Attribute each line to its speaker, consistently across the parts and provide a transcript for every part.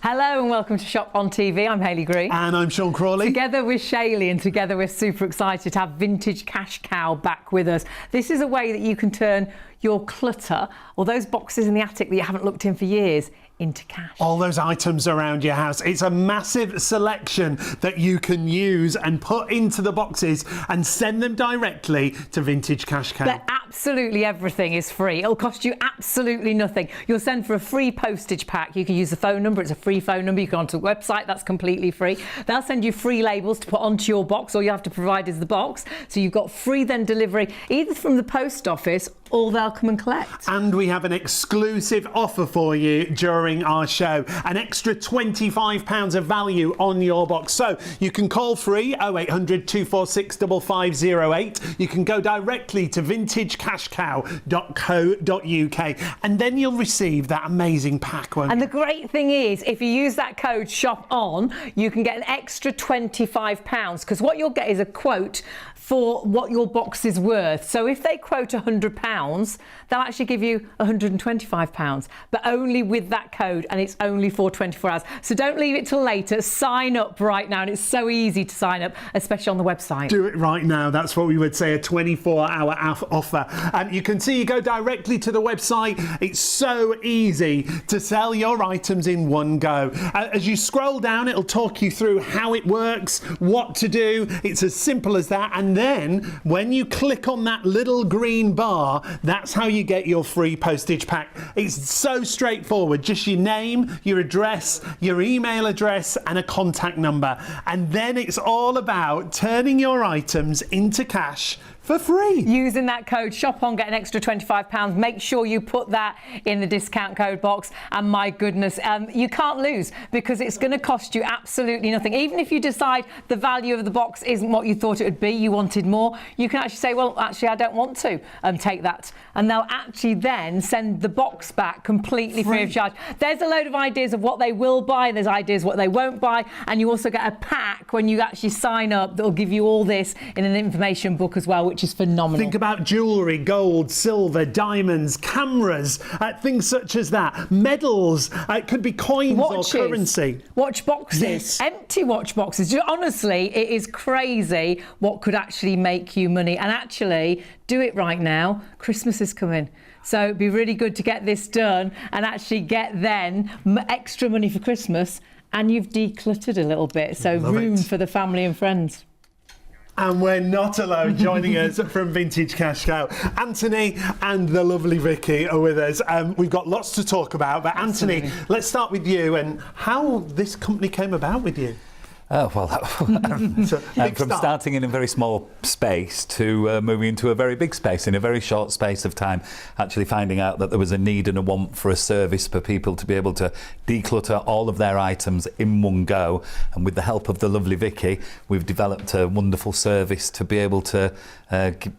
Speaker 1: Hello and welcome to Shop on TV. I'm Hayley Green.
Speaker 2: And I'm Sean Crawley.
Speaker 1: Together with Shaylee, and together we're super excited to have Vintage CashCow back with us. This is a way that you can turn your clutter, or those boxes in the attic that you haven't looked in for years, into cash.
Speaker 2: All those items around your house. It's a massive selection that you can use and put into the boxes and send them directly to Vintage CashCow.
Speaker 1: But absolutely everything is free. It'll cost you absolutely nothing. You'll send for a free postage pack. You can use the phone number. It's a free phone number. You can go onto the website. That's completely free. They'll send you free labels to put onto your box. All you have to provide is the box. So you've got free then delivery either from the post office or they'll come and collect.
Speaker 2: And we have an exclusive offer for you during our show. An extra £25 of value on your box. So you can call free 0800 246 5508. You can go directly to vintagecashcow.co.uk and then you'll receive that amazing pack, won't you?
Speaker 1: And the great thing is, if you use that code SHOPON, you can get an extra £25 because what you'll get is a quote for what your box is worth. So if they quote £100, they'll actually give you £125, but only with that code, and it's only for 24 hours. So don't leave it till later. Sign up right now, and it's so easy to sign up, especially on the website. Do
Speaker 2: it right now. That's what we would say, a 24-hour offer. And you can see, you go directly to the website. It's so easy to sell your items in one go. As you scroll down, it'll talk you through how it works, what to do. It's as simple as that. And then when you click on that little green bar, that's how you get your free postage pack. It's so straightforward. Just your name, your address, your email address, and a contact number. And then it's all about turning your items into cash for free.
Speaker 1: Using that code SHOPON, get an extra £25. Make sure you put that in the discount code box. And my goodness, you can't lose because it's going to cost you absolutely nothing. Even if you decide the value of the box isn't what you thought it would be, you wanted more, you can actually say, well, actually, I don't want to take that. And they'll actually then send the box back completely free of charge. There's a load of ideas of what they will buy. There's ideas what they won't buy. And you also get a pack when you actually sign up that'll give you all this in an information book as well, which is phenomenal.
Speaker 2: Think about jewellery, gold, silver, diamonds, cameras, things such as that. Medals, it could be coins
Speaker 1: Watches,
Speaker 2: or currency.
Speaker 1: Watch boxes, yes. Empty watch boxes. Honestly, it is crazy what could actually make you money. And actually, do it right now. Christmas is coming. So it'd be really good to get this done and actually get then extra money for Christmas, and you've decluttered a little bit. So room for the family and friends.
Speaker 2: And we're not alone. Joining us from Vintage CashCow, Anthony and the lovely Vicky are with us. We've got lots to talk about, but Anthony, let's start with you and how this company came about with you.
Speaker 3: Oh, well, from starting in a very small space to moving into a very big space in a very short space of time, actually finding out that there was a need and a want for a service for people to be able to declutter all of their items in one go. And with the help of the lovely Vicky, we've developed a wonderful service to be able to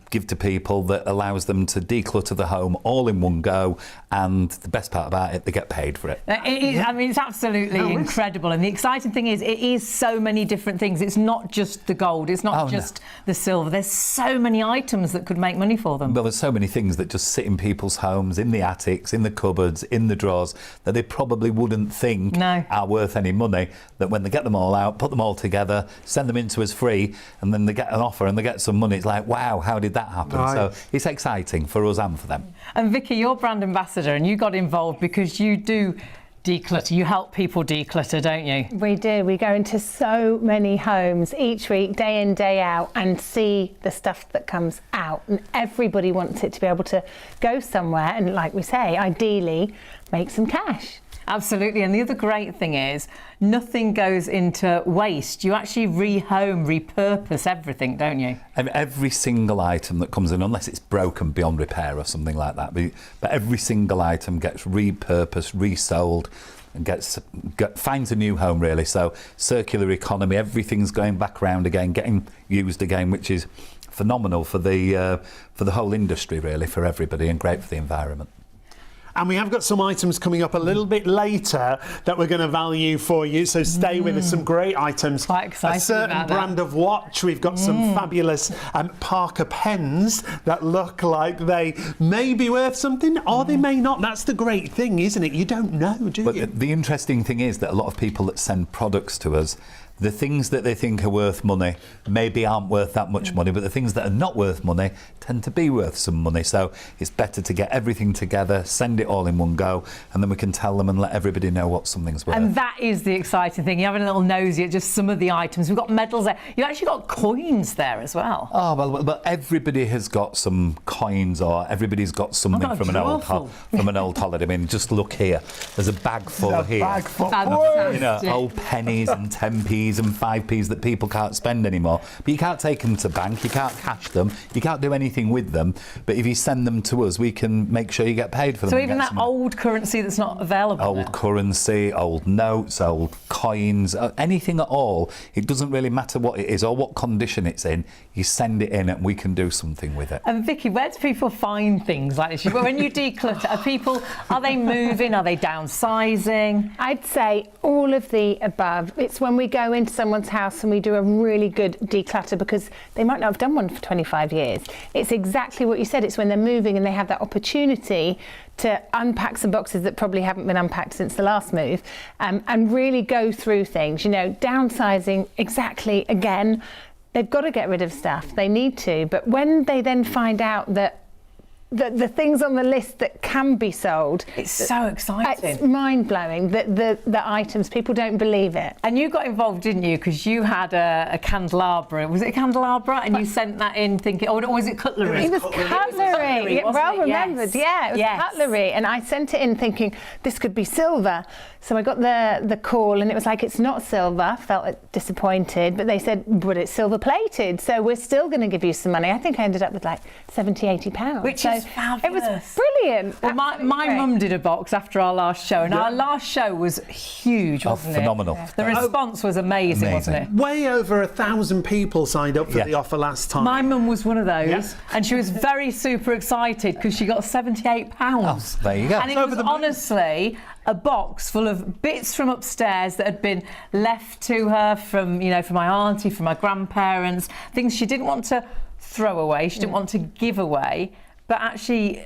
Speaker 3: give to people that allows them to declutter the home all in one go. And the best part about it, they get paid for it.
Speaker 1: I mean, it's absolutely incredible. And the exciting thing is, it is so many different things. It's not just the gold. It's not just the silver. There's so many items that could make money for them.
Speaker 3: Well, there's so many things that just sit in people's homes, in the attics, in the cupboards, in the drawers, that they probably wouldn't think are worth any money, that when they get them all out, put them all together, send them in to us free, and then they get an offer and they get some money. It's like, wow, how did that happen? Right. So it's exciting for us and for them.
Speaker 1: And Vicky, you're brand ambassador, and you got involved because you do declutter. You help people declutter, don't you?
Speaker 4: We do. We go into so many homes each week, day in, day out, and see the stuff that comes out. And everybody wants it to be able to go somewhere and, like we say, ideally make some cash.
Speaker 1: Absolutely. And the other great thing is nothing goes into waste. You actually repurpose everything, don't you?
Speaker 3: And every single item that comes in, unless it's broken beyond repair or something like that, but every single item gets repurposed, resold, and finds a new home, really. So circular economy, everything's going back around again, getting used again, which is phenomenal for the whole industry, really, for everybody, and great for the environment.
Speaker 2: And we have got some items coming up a little bit later that we're going to value for you. So stay with us. Some great items.
Speaker 1: Quite excited
Speaker 2: A certain
Speaker 1: about that.
Speaker 2: brand of watch. We've got some fabulous Parker pens that look like they may be worth something or they may not. That's the great thing, isn't it? You don't know, do
Speaker 3: But
Speaker 2: you?
Speaker 3: the interesting thing is that a lot of people that send products to us, the things that they think are worth money maybe aren't worth that much money, but the things that are not worth money tend to be worth some money. So it's better to get everything together, send it all in one go, and then we can tell them and let everybody know what something's worth.
Speaker 1: And that is the exciting thing. You're having a little nosy at just some of the items. We've got medals there. You've actually got coins there as well.
Speaker 3: Oh, well, but everybody has got some coins, or everybody's got something
Speaker 1: got a
Speaker 3: from
Speaker 1: drawer full.
Speaker 3: from an old holiday. I mean, just look here. There's a bag full here.
Speaker 1: Fantastic.
Speaker 3: You know, old pennies and 10p's and 5p's that people can't spend anymore. But you can't take them to bank, you can't cash them, you can't do anything with them. But if you send them to us, we can make sure you get paid for them.
Speaker 1: So
Speaker 3: and
Speaker 1: even
Speaker 3: get
Speaker 1: that
Speaker 3: some
Speaker 1: old currency that's not available
Speaker 3: old
Speaker 1: now.
Speaker 3: currency, old notes, old coins, anything at all. It doesn't really matter what it is or what condition it's in. You send it in and we can do something with it.
Speaker 1: And Vicky, where do people find things like this? When you declutter, are they moving? Are they downsizing?
Speaker 4: I'd say all of the above. It's when we go into someone's house and we do a really good declutter, because they might not have done one for 25 years. It's exactly what you said. It's when they're moving and they have that opportunity to unpack some boxes that probably haven't been unpacked since the last move, and really go through things. You know, downsizing, exactly, again, they've got to get rid of stuff. They need to. But when they then find out that the things on the list that can be sold,
Speaker 1: It's so exciting.
Speaker 4: it's mind-blowing. The items, people don't believe it.
Speaker 1: And you got involved, didn't you? Because you had a candelabra. Was it a candelabra? And you sent that in thinking, or was it cutlery?
Speaker 4: It was cutlery.
Speaker 1: wasn't
Speaker 4: Well
Speaker 1: it?
Speaker 4: remembered. Yeah, it was
Speaker 1: Yes.
Speaker 4: cutlery. And I sent it in thinking this could be silver. So I got the call and it was like, it's not silver. Felt disappointed, but they said, but it's silver plated. So we're still going to give you some money. I think I ended up with like 70, 80 pounds.
Speaker 1: Which
Speaker 4: So
Speaker 1: is fabulous.
Speaker 4: It was brilliant.
Speaker 1: Well, my
Speaker 4: Absolutely great.
Speaker 1: mum did a box after our last show, and our last show was huge, wasn't it?
Speaker 3: phenomenal.
Speaker 1: The response was amazing, wasn't it?
Speaker 2: Way over 1,000 people signed up for
Speaker 3: Yeah.
Speaker 2: the offer last time.
Speaker 1: My mum was one of those,
Speaker 2: Yeah.
Speaker 1: and she was very super excited because she got £78.
Speaker 3: Oh, there you go.
Speaker 1: And it
Speaker 2: Over
Speaker 1: was
Speaker 2: the moon.
Speaker 1: honestly a box full of bits from upstairs that had been left to her from my auntie, from my grandparents, things she didn't want to throw away, she didn't want to give away, but actually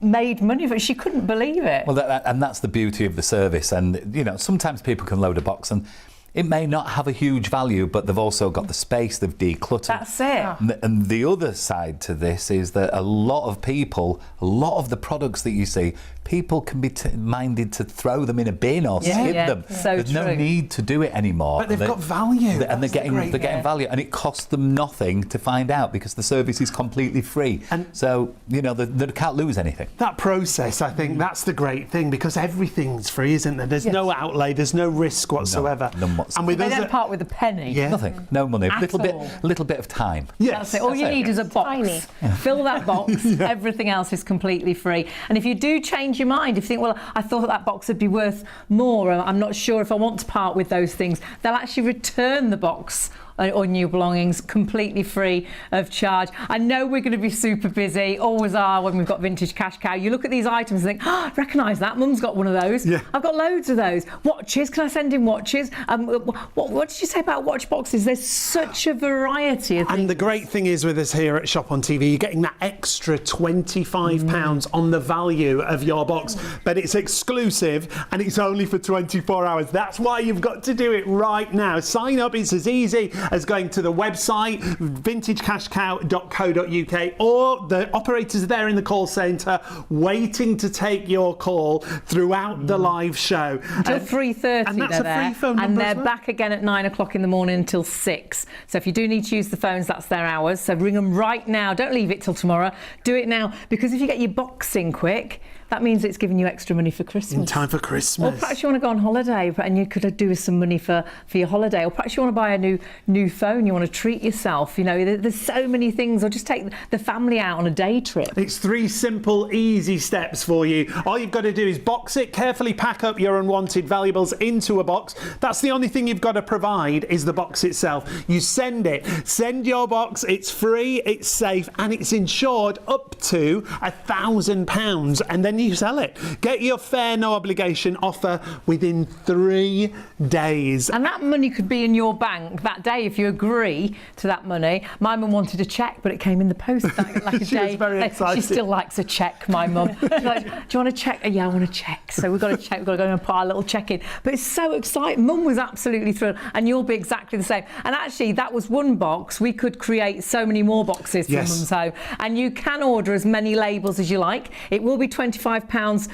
Speaker 1: made money for it. She couldn't believe it.
Speaker 3: Well, and that's the beauty of the service. And, you know, sometimes people can load a box and it may not have a huge value, but they've also got the space, they've decluttered.
Speaker 1: That's it.
Speaker 3: And the other side to this is that a lot of people, a lot of the products that you see, people can be minded to throw them in a bin or skip them.
Speaker 1: So
Speaker 3: There's no
Speaker 1: true.
Speaker 3: need to do it anymore.
Speaker 2: But they've got value.
Speaker 3: And they're
Speaker 2: That's
Speaker 3: getting
Speaker 2: the great
Speaker 3: getting value, and it costs them nothing to find out because the service is completely free.
Speaker 2: And
Speaker 3: so, you know, they can't lose anything.
Speaker 2: That process, I think, that's the great thing, because everything's free, isn't there? There's no outlay, there's no risk whatsoever.
Speaker 3: none whatsoever.
Speaker 2: And with
Speaker 1: They
Speaker 2: us,
Speaker 1: don't part with a penny.
Speaker 2: Yeah.
Speaker 3: Nothing, no money,
Speaker 1: At all.
Speaker 3: little bit of time.
Speaker 2: yes,
Speaker 1: That's it. All you
Speaker 3: That's it.
Speaker 1: need is a box.
Speaker 4: Tiny.
Speaker 1: Fill that box. Everything else is completely free. And if you do change your mind, if you think, well, I thought that box would be worth more, I'm not sure if I want to part with those things, they'll actually return the box or new belongings completely free of charge. I know we're going to be super busy, always are when we've got Vintage Cash Cow. You look at these items and think, oh, I recognise that, Mum's got one of those.
Speaker 2: Yeah.
Speaker 1: I've got loads of those. Watches, can I send in watches? What did you say about watch boxes? There's such a variety of things.
Speaker 2: And the great thing is with us here at Shop on TV, you're getting that extra £25 on the value of your box, but it's exclusive and it's only for 24 hours. That's why you've got to do it right now. Sign up, it's as easy as going to the website, vintagecashcow.co.uk, or the operators there in the call centre waiting to take your call throughout the live show.
Speaker 1: Until 3:30
Speaker 2: and that's
Speaker 1: they're
Speaker 2: a
Speaker 1: there,
Speaker 2: free phone
Speaker 1: and
Speaker 2: number
Speaker 1: they're
Speaker 2: as well.
Speaker 1: back again at 9 o'clock in the morning until 6. So if you do need to use the phones, that's their hours. So ring them right now. Don't leave it till tomorrow. Do it now, because if you get your box in quick, that means it's giving you extra money for Christmas.
Speaker 2: In time for
Speaker 1: Or
Speaker 2: Christmas.
Speaker 1: perhaps you want to go on holiday and you could do with some money for your holiday. Or perhaps you want to buy a new phone, you want to treat yourself. You know, there's so many things. Or just take the family out on a day trip.
Speaker 2: It's 3 simple, easy steps for you. All you've got to do is box it, carefully pack up your unwanted valuables into a box. That's the only thing you've got to provide, is the box itself. You send it. Send your box. It's free, it's safe, and it's insured up to £1,000. And then you sell it. Get your fair, no obligation offer within 3 days.
Speaker 1: And that money could be in your bank that day if you agree to that money. My mum wanted a cheque, but it came in the post like a
Speaker 2: She
Speaker 1: day.
Speaker 2: was very excited.
Speaker 1: She still likes a cheque, my mum. She's like, do you want a cheque? Oh, yeah, I want a cheque. So we've got a cheque. We've got to go and put our little cheque in. But it's so exciting. Mum was absolutely thrilled, and you'll be exactly the same. And actually, that was one box. We could create so many more boxes from Mum's Home, and you can order as many labels as you like. It will be £25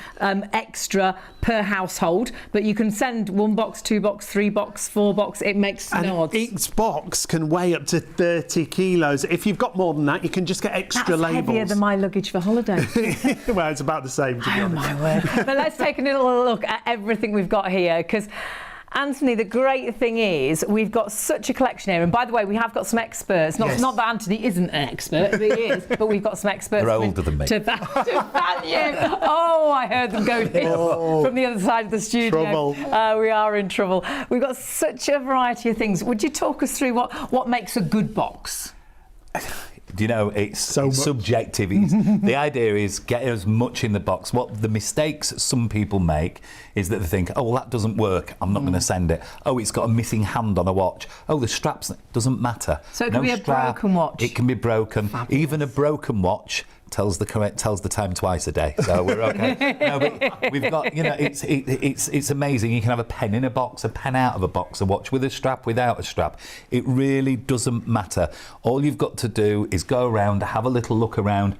Speaker 1: extra per household, but you can send 1 box, 2 box, 3 box, 4 box. It makes no odds.
Speaker 2: Each box can weigh up to 30 kilos. If you've got more than that, you can just get extra
Speaker 1: That's
Speaker 2: labels.
Speaker 1: heavier than my luggage for holiday.
Speaker 2: Well, it's about the same, to be
Speaker 1: Oh
Speaker 2: honest.
Speaker 1: my word. But let's take a little look at everything we've got here, because Anthony, the great thing is we've got such a collection here, and by the way, we have got some experts. Not that Anthony isn't an expert, but he is. But we've got some experts.
Speaker 3: They're older than me.
Speaker 1: To value. Oh, I heard them go here from the other side of the studio.
Speaker 2: Trouble.
Speaker 1: We are in trouble. We've got such a variety of things. Would you talk us through what makes a good box?
Speaker 3: Do you know, it's
Speaker 2: So much.
Speaker 3: subjective. The idea is get as much in the box. What the mistakes some people make is that they think, oh, well, that doesn't work, I'm not going to send it. Oh, it's got a missing hand on a watch. Oh, the straps, doesn't matter.
Speaker 1: So it can be a broken watch.
Speaker 3: It can be broken. Fabulous. Even a broken watch tells the time twice a day, so we're okay. No, but we've got, you know, it's amazing. You can have a pen in a box, a pen out of a box, a watch with a strap, without a strap. It really doesn't matter. All you've got to do is go around, have a little look around,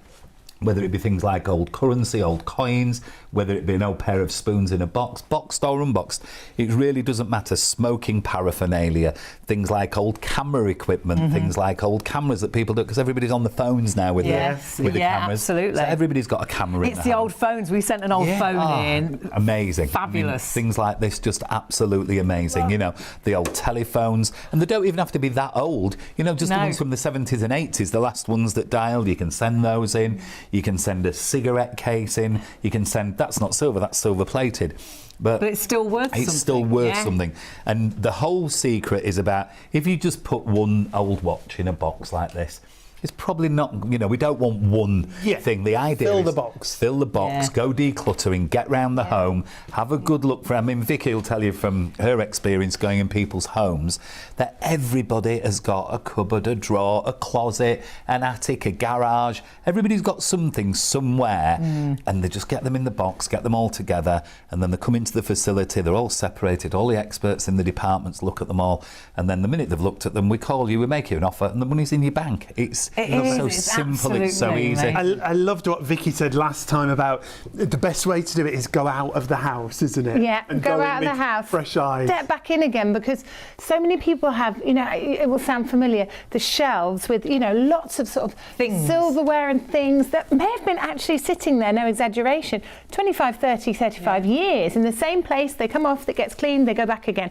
Speaker 3: whether it be things like old currency, old coins, whether it be an old pair of spoons in a box, boxed or unboxed, it really doesn't matter. Smoking paraphernalia, things like old camera equipment, things like old cameras that people do, because everybody's on the phones now with the cameras.
Speaker 1: Absolutely.
Speaker 3: So everybody's got a camera in
Speaker 1: It's the old phones. We sent an old phone in.
Speaker 3: Amazing.
Speaker 1: Fabulous.
Speaker 3: I mean, things like this, just absolutely amazing. You know, the old telephones, and they don't even have to be that old. You know, just the ones from the 70s and 80s, the last ones that dialed, you can send those in. You can send a cigarette case in. You can send, that's not silver, that's silver plated. But
Speaker 1: it's still worth something.
Speaker 3: It's still worth something. And the whole secret is about, if you just put one old watch in a box like this, it's probably not, you know, we don't want one thing. The idea
Speaker 2: Fill
Speaker 3: is
Speaker 2: the box.
Speaker 3: Fill the box, go decluttering, get round the home, have a good look for, I mean, Vicky will tell you from her experience going in people's homes that everybody has got a cupboard, a drawer, a closet, an attic, a garage. Everybody's got something somewhere, and they just get them in the box, get them all together, and then they come into the facility, they're all separated, all the experts in the departments look at them all, and then the minute they've looked at them, we call you, we make you an offer, and the money's in your bank. It's so simple, it's so easy.
Speaker 2: I loved what Vicky said last time about the best way to do it is go out of the house, isn't it?
Speaker 4: Yeah,
Speaker 2: and
Speaker 4: go out of the house,
Speaker 2: fresh eyes.
Speaker 4: Step back in again, because so many people have, you know, it will sound familiar, the shelves with, you know, lots of sort of
Speaker 1: things,
Speaker 4: silverware and things that may have been actually sitting there, no exaggeration, 25, 30, 35 years in the same place. They come off, it gets cleaned, they go back again.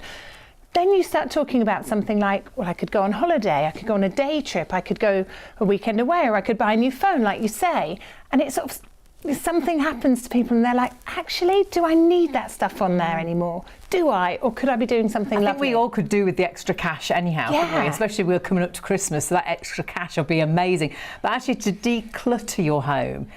Speaker 4: Then you start talking about something like, well, I could go on holiday, I could go on a day trip, I could go a weekend away, or I could buy a new phone, like you say. And it's sort of, something happens to people and they're like, actually, do I need that stuff on there anymore? Do I? Or could I be doing something lovely?
Speaker 1: I think we all could do with the extra cash anyhow, couldn't we? Especially we're coming up to Christmas, so that extra cash will be amazing. But actually to declutter your home,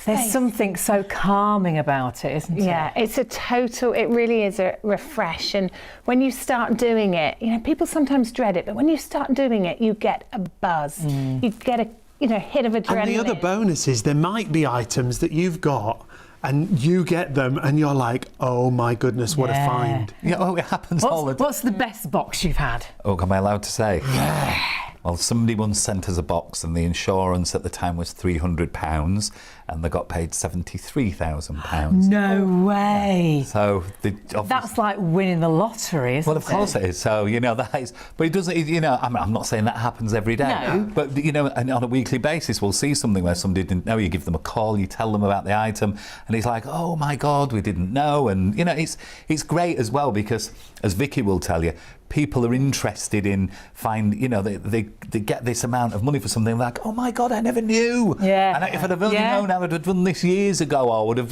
Speaker 1: there's something so calming about it, isn't it?
Speaker 4: Yeah, it's a total, it really is a refresh. And when you start doing it, you know, people sometimes dread it, but when you start doing it, you get a buzz. You get a, you know, hit of adrenaline.
Speaker 2: And the other bonus is there might be items that you've got and you get them and you're like, oh my goodness, what a find.
Speaker 3: Yeah, oh, it happens all the time.
Speaker 1: What's the best box you've had?
Speaker 3: Oh, am I allowed to say? Well, somebody once sent us a box and the insurance at the time was £300 and they got paid £73,000.
Speaker 1: No way.
Speaker 3: So
Speaker 1: that's like winning the lottery, isn't it?
Speaker 3: Well, of course it is. So, you know, that is, but it doesn't, you know, I'm not saying that happens every day.
Speaker 1: No.
Speaker 3: But, you know, and on a weekly basis, we'll see something where somebody didn't know, you give them a call, you tell them about the item, and it's like, oh my God, we didn't know. And, you know, it's great as well because, as Vicky will tell you, people are interested in you know, they get this amount of money for something like, oh my God, I never knew.
Speaker 1: Yeah.
Speaker 3: And if I'd have only known I'd have done this years ago, or would have,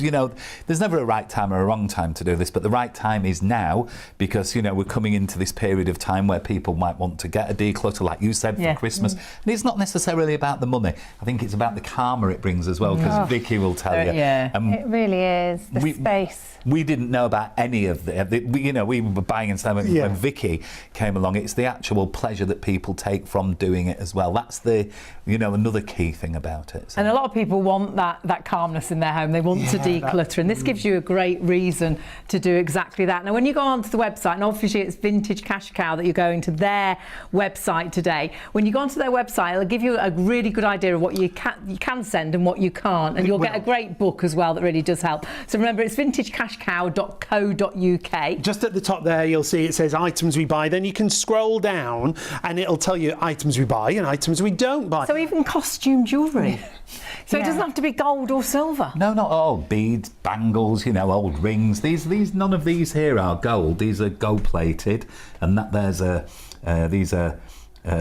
Speaker 3: there's never a right time or a wrong time to do this, but the right time is now, because, we're coming into this period of time where people might want to get a declutter, like you said, for Christmas. And it's not necessarily about the money. I think it's about the karma it brings as well, because Vicky will tell you.
Speaker 1: Yeah.
Speaker 4: It really is. The space.
Speaker 3: We didn't know about any of we were buying and selling when Vicky came along. It's the actual pleasure that people take from doing it as well. That's the, another key thing about it. So.
Speaker 1: And a lot of people want that calmness in their home. They want to declutter, and this gives you a great reason to do exactly that. Now, when you go onto the website, and obviously it's Vintage CashCow that you're going to their website today. When you go onto their website, it'll give you a really good idea of what you can send and what you can't, and you'll get a great book as well that really does help. So remember, it's vintagecashcow.co.uk.
Speaker 2: Just at the top there, you'll see it says items we buy. Then you can scroll down and it'll tell you items we buy and items we don't buy.
Speaker 1: So even costume jewellery. So it doesn't have to be gold or silver.
Speaker 3: No, not all. Beads, bangles, old rings. These, none of these here are gold. These are gold-plated, and these are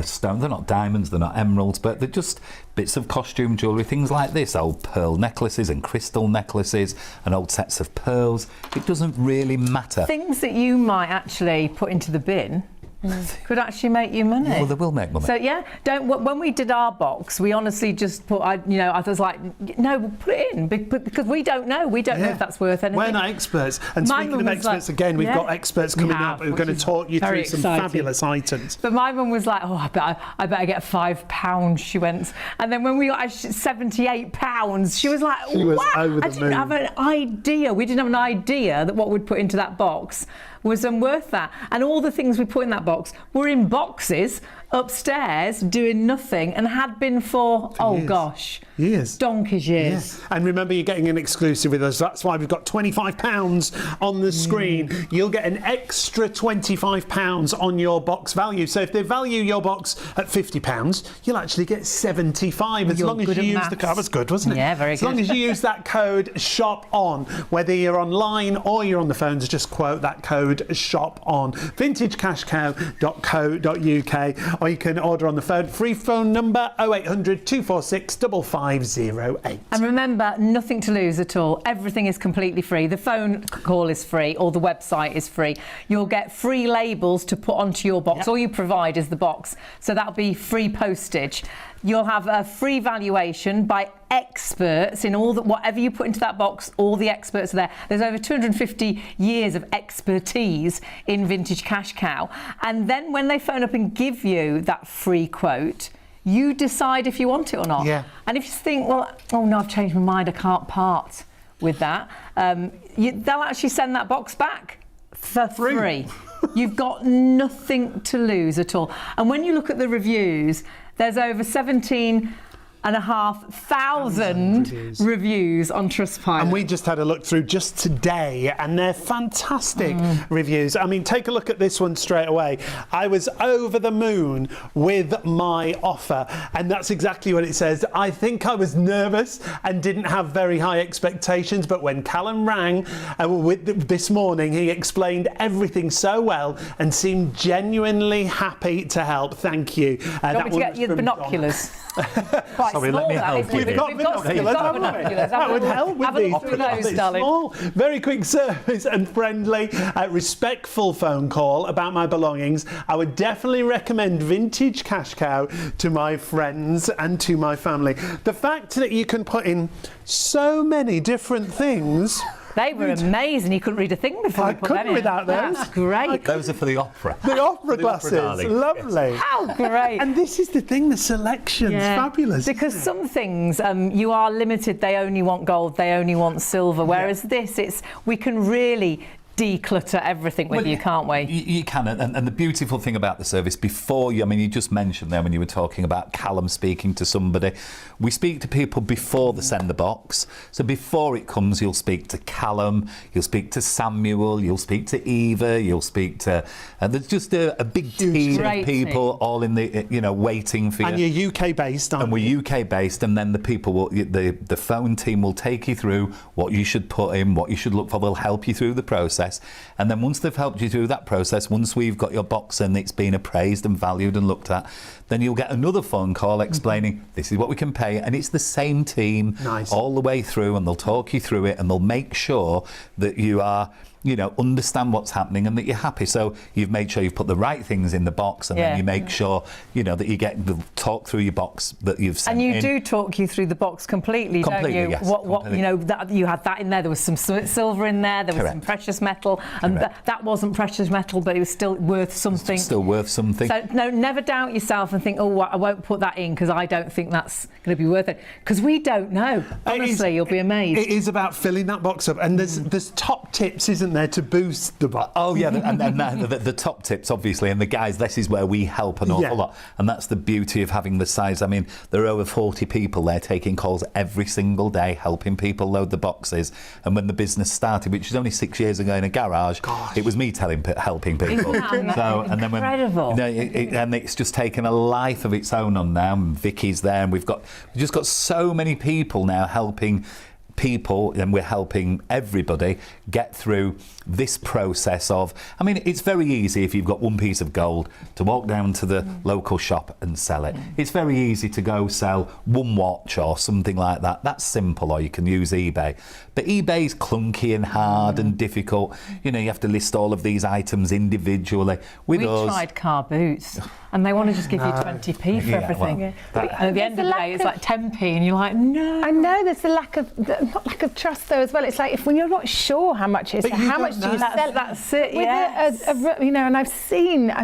Speaker 3: stones. They're not diamonds, they're not emeralds, but they're just bits of costume jewellery, things like this, old pearl necklaces and crystal necklaces and old sets of pearls. It doesn't really matter.
Speaker 1: Things that you might actually put into the bin could actually make you money.
Speaker 3: Well, they will make money.
Speaker 1: So when we did our box, we honestly just put, I was like, no, we'll put it in because we don't know. We don't know if that's worth anything.
Speaker 2: We're not experts. And speaking of experts, again, we've got experts coming up who are going to talk you through some fabulous items.
Speaker 1: But my mum was like, oh, I better get £5, she went. And then when we got £78, she was like,
Speaker 2: she was
Speaker 1: what?
Speaker 2: over the
Speaker 1: I didn't
Speaker 2: moon.
Speaker 1: have an idea. We didn't have an idea that what we'd put into that box was worth that. And all the things we put in that box were in boxes upstairs doing nothing, and had been for
Speaker 2: years.
Speaker 1: Donkey's years.
Speaker 2: Yeah. And remember, you're getting an exclusive with us. That's why we've got £25 on the screen. You'll get an extra £25 on your box value. So if they value your box at £50, you'll actually get 75 as long as you use the code. That was good, wasn't it?
Speaker 1: Yeah, very good.
Speaker 2: As long as you use that code SHOP ON, whether you're online or you're on the phones, just quote that code SHOP ON. VintageCashCow.co.uk, or you can order on the phone. Free phone number 0800 246 5508.
Speaker 1: And remember, nothing to lose at all. Everything is completely free. The phone call is free, or the website is free. You'll get free labels to put onto your box. All you provide is the box, so that'll be free postage. You'll have a free valuation by experts in whatever you put into that box. All the experts are there. There's over 250 years of expertise in Vintage CashCow. And then when they phone up and give you that free quote, you decide if you want it or not.
Speaker 2: Yeah.
Speaker 1: And if you think, well, oh no, I've changed my mind, I can't part with that, they'll actually send that box back for free. You've got nothing to lose at all. And when you look at the reviews, there's over 17,500 reviews on Trustpilot.
Speaker 2: And we just had a look through just today, and they're fantastic reviews. I mean, take a look at this one straight away. I was over the moon with my offer, and that's exactly what it says. I think I was nervous and didn't have very high expectations, but when Callum rang this morning, he explained everything so well and seemed genuinely happy to help. Thank you.
Speaker 1: You want me to get you the binoculars? Quite
Speaker 3: Sorry,
Speaker 1: small,
Speaker 3: let me help you.
Speaker 1: We've got binoculars.
Speaker 2: That would help with these.
Speaker 1: Those, darling.
Speaker 2: Small, very quick service and friendly, respectful phone call about my belongings. I would definitely recommend Vintage CashCow to my friends and to my family. The fact that you can put in so many different things.
Speaker 1: They were amazing. You couldn't read a thing before
Speaker 2: I
Speaker 1: you put them
Speaker 2: couldn't
Speaker 1: in.
Speaker 2: without those.
Speaker 1: That's great.
Speaker 3: Those are for the opera.
Speaker 2: The opera glasses,
Speaker 3: darling.
Speaker 2: lovely.
Speaker 3: Yes.
Speaker 1: How great.
Speaker 2: And this is the thing, the selection's fabulous.
Speaker 1: Because some things you are limited. They only want gold. They only want silver. Whereas this, we can really declutter everything with you, can't we?
Speaker 3: You can, and the beautiful thing about the service, before you, I mean, you just mentioned there when you were talking about Callum speaking to somebody, we speak to people before they send the box. So before it comes, you'll speak to Callum, you'll speak to Samuel, you'll speak to Eva, you'll speak to, there's just a big team of people all in the, waiting for you.
Speaker 2: And you're UK based, aren't you?
Speaker 3: And we're UK based, and then the people will, the phone team will take you through what you should put in, what you should look for. They'll help you through the process. process. And then once they've helped you through that process, once we've got your box and it's been appraised and valued and looked at, then you'll get another phone call explaining this is what we can pay, and it's the same team all the way through, and they'll talk you through it, and they'll make sure that you are, understand what's happening and that you're happy. So you've made sure you've put the right things in the box, and then you make sure, that you get the talk through your box that you've sent in.
Speaker 1: And you do talk you through the box completely, don't you?
Speaker 3: Yes,
Speaker 1: what that you had that in there. There was some silver in there. There was some precious metal, and that wasn't precious metal, but it was still worth something.
Speaker 3: It's still worth something.
Speaker 1: So no, never doubt yourself and think, oh, I won't put that in because I don't think that's going to be worth it. Because we don't know. Honestly, you'll be amazed.
Speaker 2: It is about filling that box up, and there's top tips, isn't there, to boost the box?
Speaker 3: Oh yeah, and the top tips, obviously, and the guys, this is where we help an awful lot, and that's the beauty of having the size. I mean, there are over 40 people there taking calls every single day, helping people load the boxes. And when the business started, which was only 6 years ago in a garage, it was me helping people.
Speaker 1: Incredible.
Speaker 3: And it's just taken a life of its own on now. And Vicky's there, and we've just got so many people now helping people, and we're helping everybody get through this process of, I mean, it's very easy if you've got one piece of gold to walk down to the local shop and sell it. It's very easy to go sell one watch or something like that. That's simple, or you can use eBay. But eBay's clunky and hard and difficult. You have to list all of these items individually. We
Speaker 1: tried car boots, and they want to just give you 20p for everything. And at the end of the day, it's like 10p, and you're like, no.
Speaker 4: I know there's a lack of trust though as well. It's like when you're not sure how much it is, how much do you sell?
Speaker 1: That's it.
Speaker 4: And I've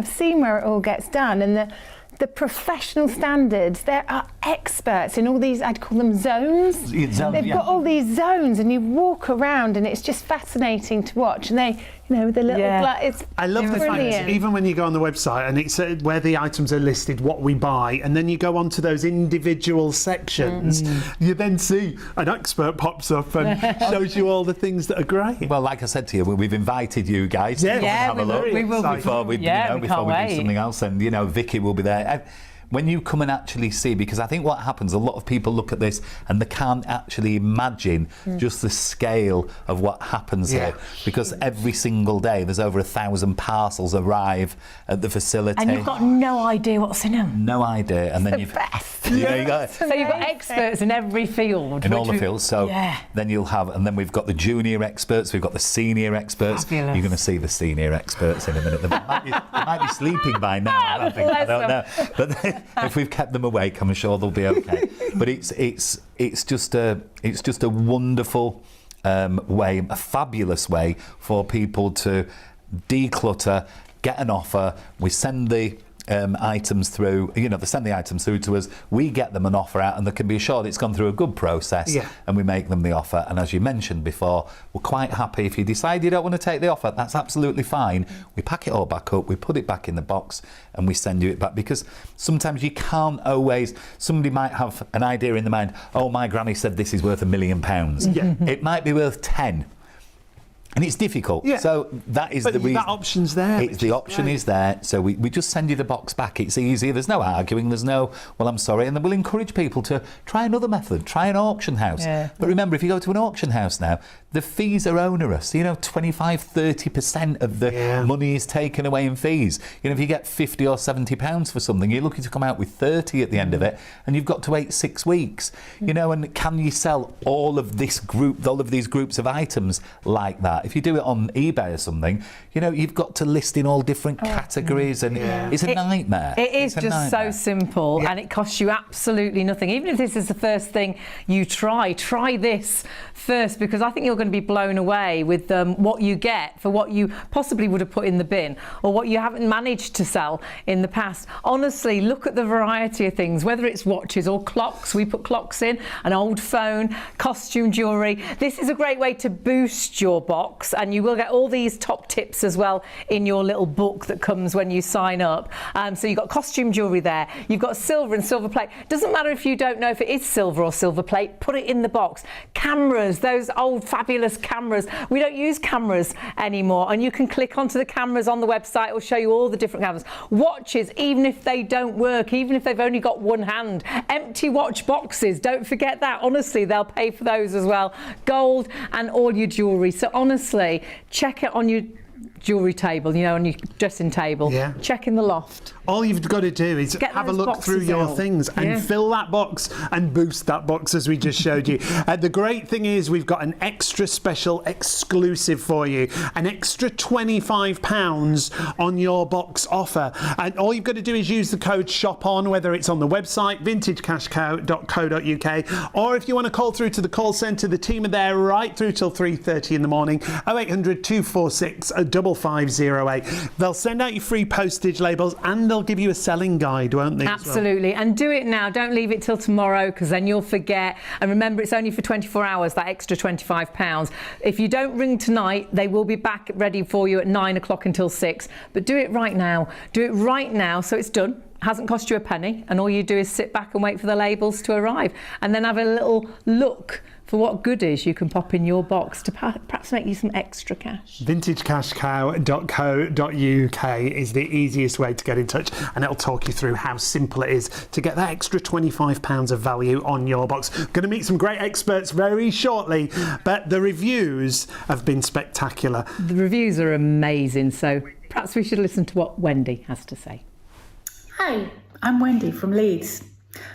Speaker 4: seen where it all gets done, and the professional standards. There are experts in all these, I'd call them zones. They've got all these zones, and you walk around, and it's just fascinating to watch. And they, the little, it's
Speaker 2: I love the fact that even when you go on the website and it's where the items are listed, what we buy, and then you go on to those individual sections, you then see an expert pops up and shows you all the things that are great.
Speaker 3: Well, like I said to you, we've invited you guys to come and have a look before we do something else, and Vicky will be there. When you come and actually see, because I think what happens, a lot of people look at this and they can't actually imagine just the scale of what happens here, because every single day there's over 1,000 parcels arrive at the facility,
Speaker 1: and you've got no idea what's in them.
Speaker 3: No idea, and then you've got
Speaker 1: experts in every field,
Speaker 3: in all the fields. So then you'll have, and then we've got the junior experts, we've got the senior experts.
Speaker 1: Fabulous.
Speaker 3: You're going to see the senior experts in a minute. They might be sleeping by now. I don't know, but if we've kept them awake, I'm sure they'll be okay. But it's just a wonderful way, a fabulous way for people to declutter, get an offer. We send the items through, they send the items through to us, we get them an offer out, and they can be assured it's gone through a good process, and we make them the offer. And as you mentioned before, we're quite happy if you decide you don't want to take the offer, that's absolutely fine. We pack it all back up, we put it back in the box, and we send you it back, because sometimes you can't always, somebody might have an idea in their mind, oh, my granny said this is worth £1 million. It might be worth 10. And it's difficult. So that is the reason.
Speaker 2: That option's there.
Speaker 3: The option is there. So we just send you the box back. It's easy. There's no arguing. There's no, well, I'm sorry. And then we'll encourage people to try another method. Try an auction house. But remember, if you go to an auction house now, the fees are onerous. 25-30% of the money is taken away in fees. If you get £50 or £70 for something, you're looking to come out with 30 at the end of it, and you've got to wait 6 weeks. And can you sell all of these groups of items like that? If you do it on eBay or something, you've got to list in all different categories, and it's a nightmare.
Speaker 1: It is just so simple, and it costs you absolutely nothing. Even if this is the first thing you try this first, because I think you're going to be blown away with what you get for what you possibly would have put in the bin, or what you haven't managed to sell in the past. Honestly, look at the variety of things, whether it's watches or clocks. We put clocks in, an old phone, costume jewellery. This is a great way to boost your box, and you will get all these top tips as well in your little book that comes when you sign up. So you've got costume jewellery there, you've got silver and silver plate. Doesn't matter if you don't know if it is silver or silver plate, put it in the box. Cameras, those old fabulous cameras. We don't use cameras anymore, and you can click onto the cameras on the website. It will show you all the different cameras. Watches, even if they don't work, even if they've only got one hand. Empty watch boxes, don't forget that. Honestly, they'll pay for those as well. Gold and all your jewellery. So honestly, honestly, check it on your jewellery table, you know, on your dressing table.
Speaker 2: Yeah.
Speaker 1: Check in the loft.
Speaker 2: All you've got to do is
Speaker 1: Get
Speaker 2: have a
Speaker 1: those
Speaker 2: look through
Speaker 1: boxes
Speaker 2: your
Speaker 1: out.
Speaker 2: things and
Speaker 1: Yeah.
Speaker 2: fill that box and boost that box as we just showed you. The great thing is we've got an extra special exclusive for you, an extra £25 on your box offer. And all you've got to do is use the code SHOPON, whether it's on the website, vintagecashcow.co.uk, or if you want to call through to the call centre, the team are there right through till 3:30 in the morning, 0800 246 5508. They'll send out your free postage labels and they'll give you a selling guide, won't they?
Speaker 1: Absolutely. And do it now. Don't leave it till tomorrow, because then you'll forget. And remember, it's only for 24 hours, that extra £25. If you don't ring tonight, they will be back ready for you at 9 o'clock until 6. But do it right now. Do it right now so it's done. Hasn't cost you a penny, and all you do is sit back and wait for the labels to arrive, and then have a little look for what goodies you can pop in your box to perhaps make you some extra cash.
Speaker 2: VintageCashCow.co.uk is the easiest way to get in touch, and it'll talk you through how simple it is to get that extra £25 of value on your box. Going to meet some great experts very shortly, but the reviews have been spectacular.
Speaker 1: The reviews are amazing, so perhaps we should listen to what Wendy has to say.
Speaker 5: Hi, I'm Wendy from Leeds,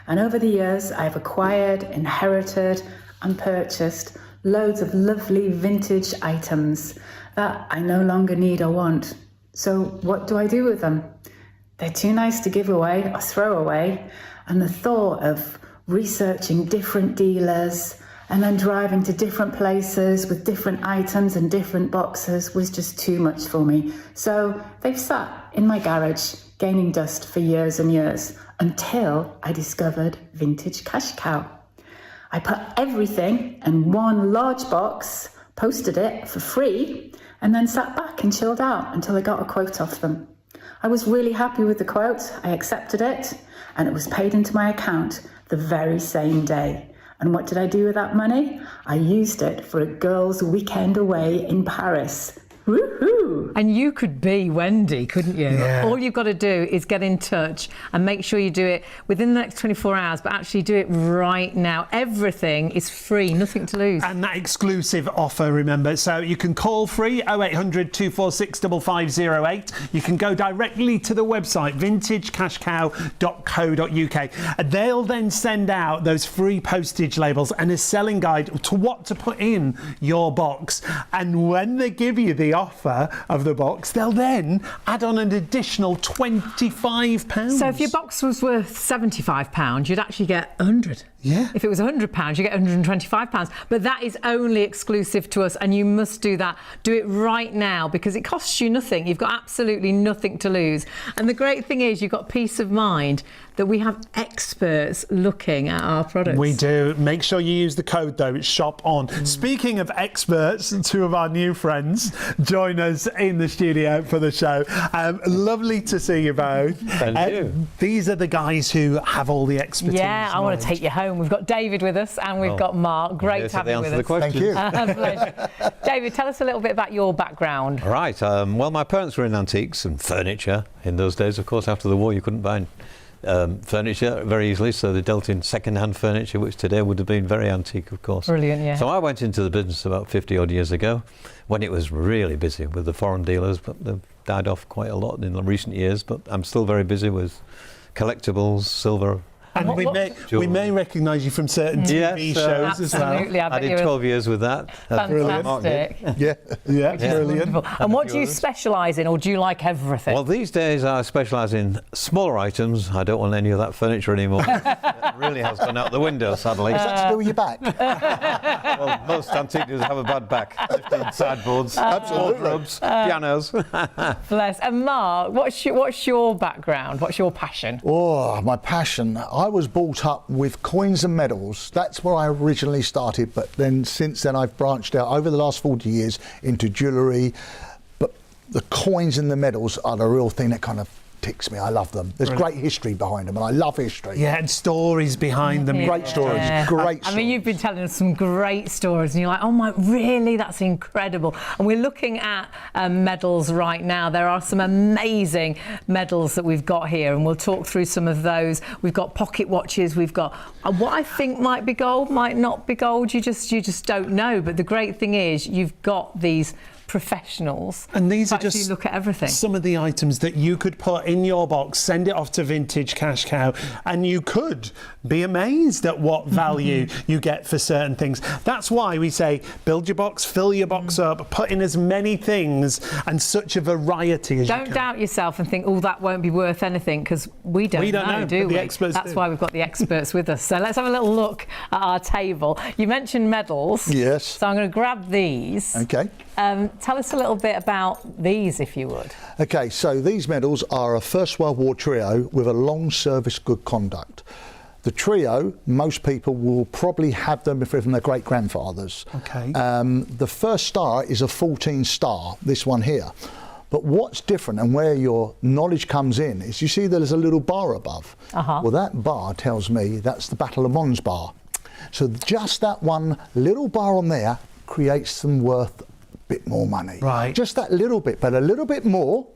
Speaker 5: and over the years I've acquired, inherited and purchased loads of lovely vintage items that I no longer need or want. So what do I do with them? They're too nice to give away or throw away, and the thought of researching different dealers and then driving to different places with different items and different boxes was just too much for me. So they've sat in my garage gaining dust for years and years until I discovered Vintage CashCow. I put everything in one large box, posted it for free, and then sat back and chilled out until I got a quote off them. I was really happy with the quote. I accepted it, and it was paid into my account the very same day. And what did I do with that money? I used it for a girls' weekend away in Paris. Woohoo!
Speaker 1: And you could be Wendy, couldn't you?
Speaker 2: Yeah.
Speaker 1: All you've got to do is get in touch and make sure you do it within the next 24 hours, but actually do it right now. Everything is free, nothing to lose.
Speaker 2: And that exclusive offer, remember, so you can call free 0800 246 5508. You can go directly to the website vintagecashcow.co.uk. They'll then send out those free postage labels and a selling guide to what to put in your box. And when they give you the offer of the box, they'll then add on an additional £25.
Speaker 1: So if your box was worth £75, you'd actually get 100.
Speaker 2: Yeah.
Speaker 1: If it was £100, you get £125. But that is only exclusive to us, and you must do that. Do it right now, because it costs you nothing. You've got absolutely nothing to lose. And the great thing is you've got peace of mind that we have experts looking at our products.
Speaker 2: We do. Make sure you use the code though, it's shop on. Speaking of experts, two of our new friends join us in the studio for the show. Lovely to see you both.
Speaker 6: Thank you.
Speaker 2: These are the guys who have all the expertise.
Speaker 1: Yeah, I want to take you home. We've got David with us and we've got Mark. Great to have you with us.
Speaker 6: Thank
Speaker 2: you.
Speaker 1: Pleasure. David, tell us a little bit about your background.
Speaker 6: Right. Well, my parents were in antiques and furniture in those days. Of course, after the war, you couldn't buy furniture very easily, so they dealt in second-hand furniture, which today would have been very antique, of course.
Speaker 1: Brilliant, yeah.
Speaker 6: So I went into the business about 50-odd years ago, when it was really busy with the foreign dealers, but they've died off quite a lot in the recent years. But I'm still very busy with collectibles, silver.
Speaker 2: And we may recognise you from certain TV shows as well.
Speaker 1: Absolutely,
Speaker 6: I did 12 years with that.
Speaker 1: Fantastic.
Speaker 2: Yeah, brilliant.
Speaker 1: Wonderful. And what do you specialise in, or do you like everything?
Speaker 6: Well, these days I specialise in smaller items. I don't want any of that furniture anymore. It really has gone out the window, sadly.
Speaker 7: Is that to do with your back?
Speaker 6: Well, most antique dealers have a bad back. Lifting sideboards, wardrobes, pianos.
Speaker 1: Bless. And Mark, what's your background? What's your passion?
Speaker 7: Oh, my passion. I was brought up with coins and medals. That's where I originally started, but then since then I've branched out over the last 40 years into jewellery. But the coins and the medals are the real thing that kind of ticks me. I love them. There's great history behind them, and I love history.
Speaker 2: Yeah, and stories behind them.
Speaker 7: Great stories. Great stories.
Speaker 1: I mean, you've been telling us some great stories, and you're like, oh my, really? That's incredible. And we're looking at medals right now. There are some amazing medals that we've got here, and we'll talk through some of those. We've got pocket watches. We've got what I think might be gold, might not be gold. You just don't know. But the great thing is, you've got these professionals,
Speaker 2: and these are
Speaker 1: to
Speaker 2: just
Speaker 1: look at everything.
Speaker 2: Some of the items that you could put in your box, send it off to Vintage CashCow, and you could be amazed at what value you get for certain things. That's why we say build your box, fill your box up, put in as many things and such a variety as you can.
Speaker 1: Don't doubt yourself and think, oh, that won't be worth anything, because we don't know, do we?
Speaker 2: The experts
Speaker 1: That's
Speaker 2: do.
Speaker 1: why we've got the experts with us. So let's have a little look at our table. You mentioned medals.
Speaker 7: Yes.
Speaker 1: So I'm going to grab these.
Speaker 7: Okay.
Speaker 1: Tell us a little bit about these, if you would.
Speaker 7: Okay, so these medals are a First World War trio with a long service good conduct. The trio, most people will probably have them from their great-grandfathers.
Speaker 2: Okay.
Speaker 7: The first star is a 14 star, this one here. But what's different and where your knowledge comes in is you see there's a little bar above. Well, that bar tells me that's the Battle of Mons bar. So just that one little bar on there creates some worth bit more money.
Speaker 2: Right.
Speaker 7: Just that little bit, but a little bit more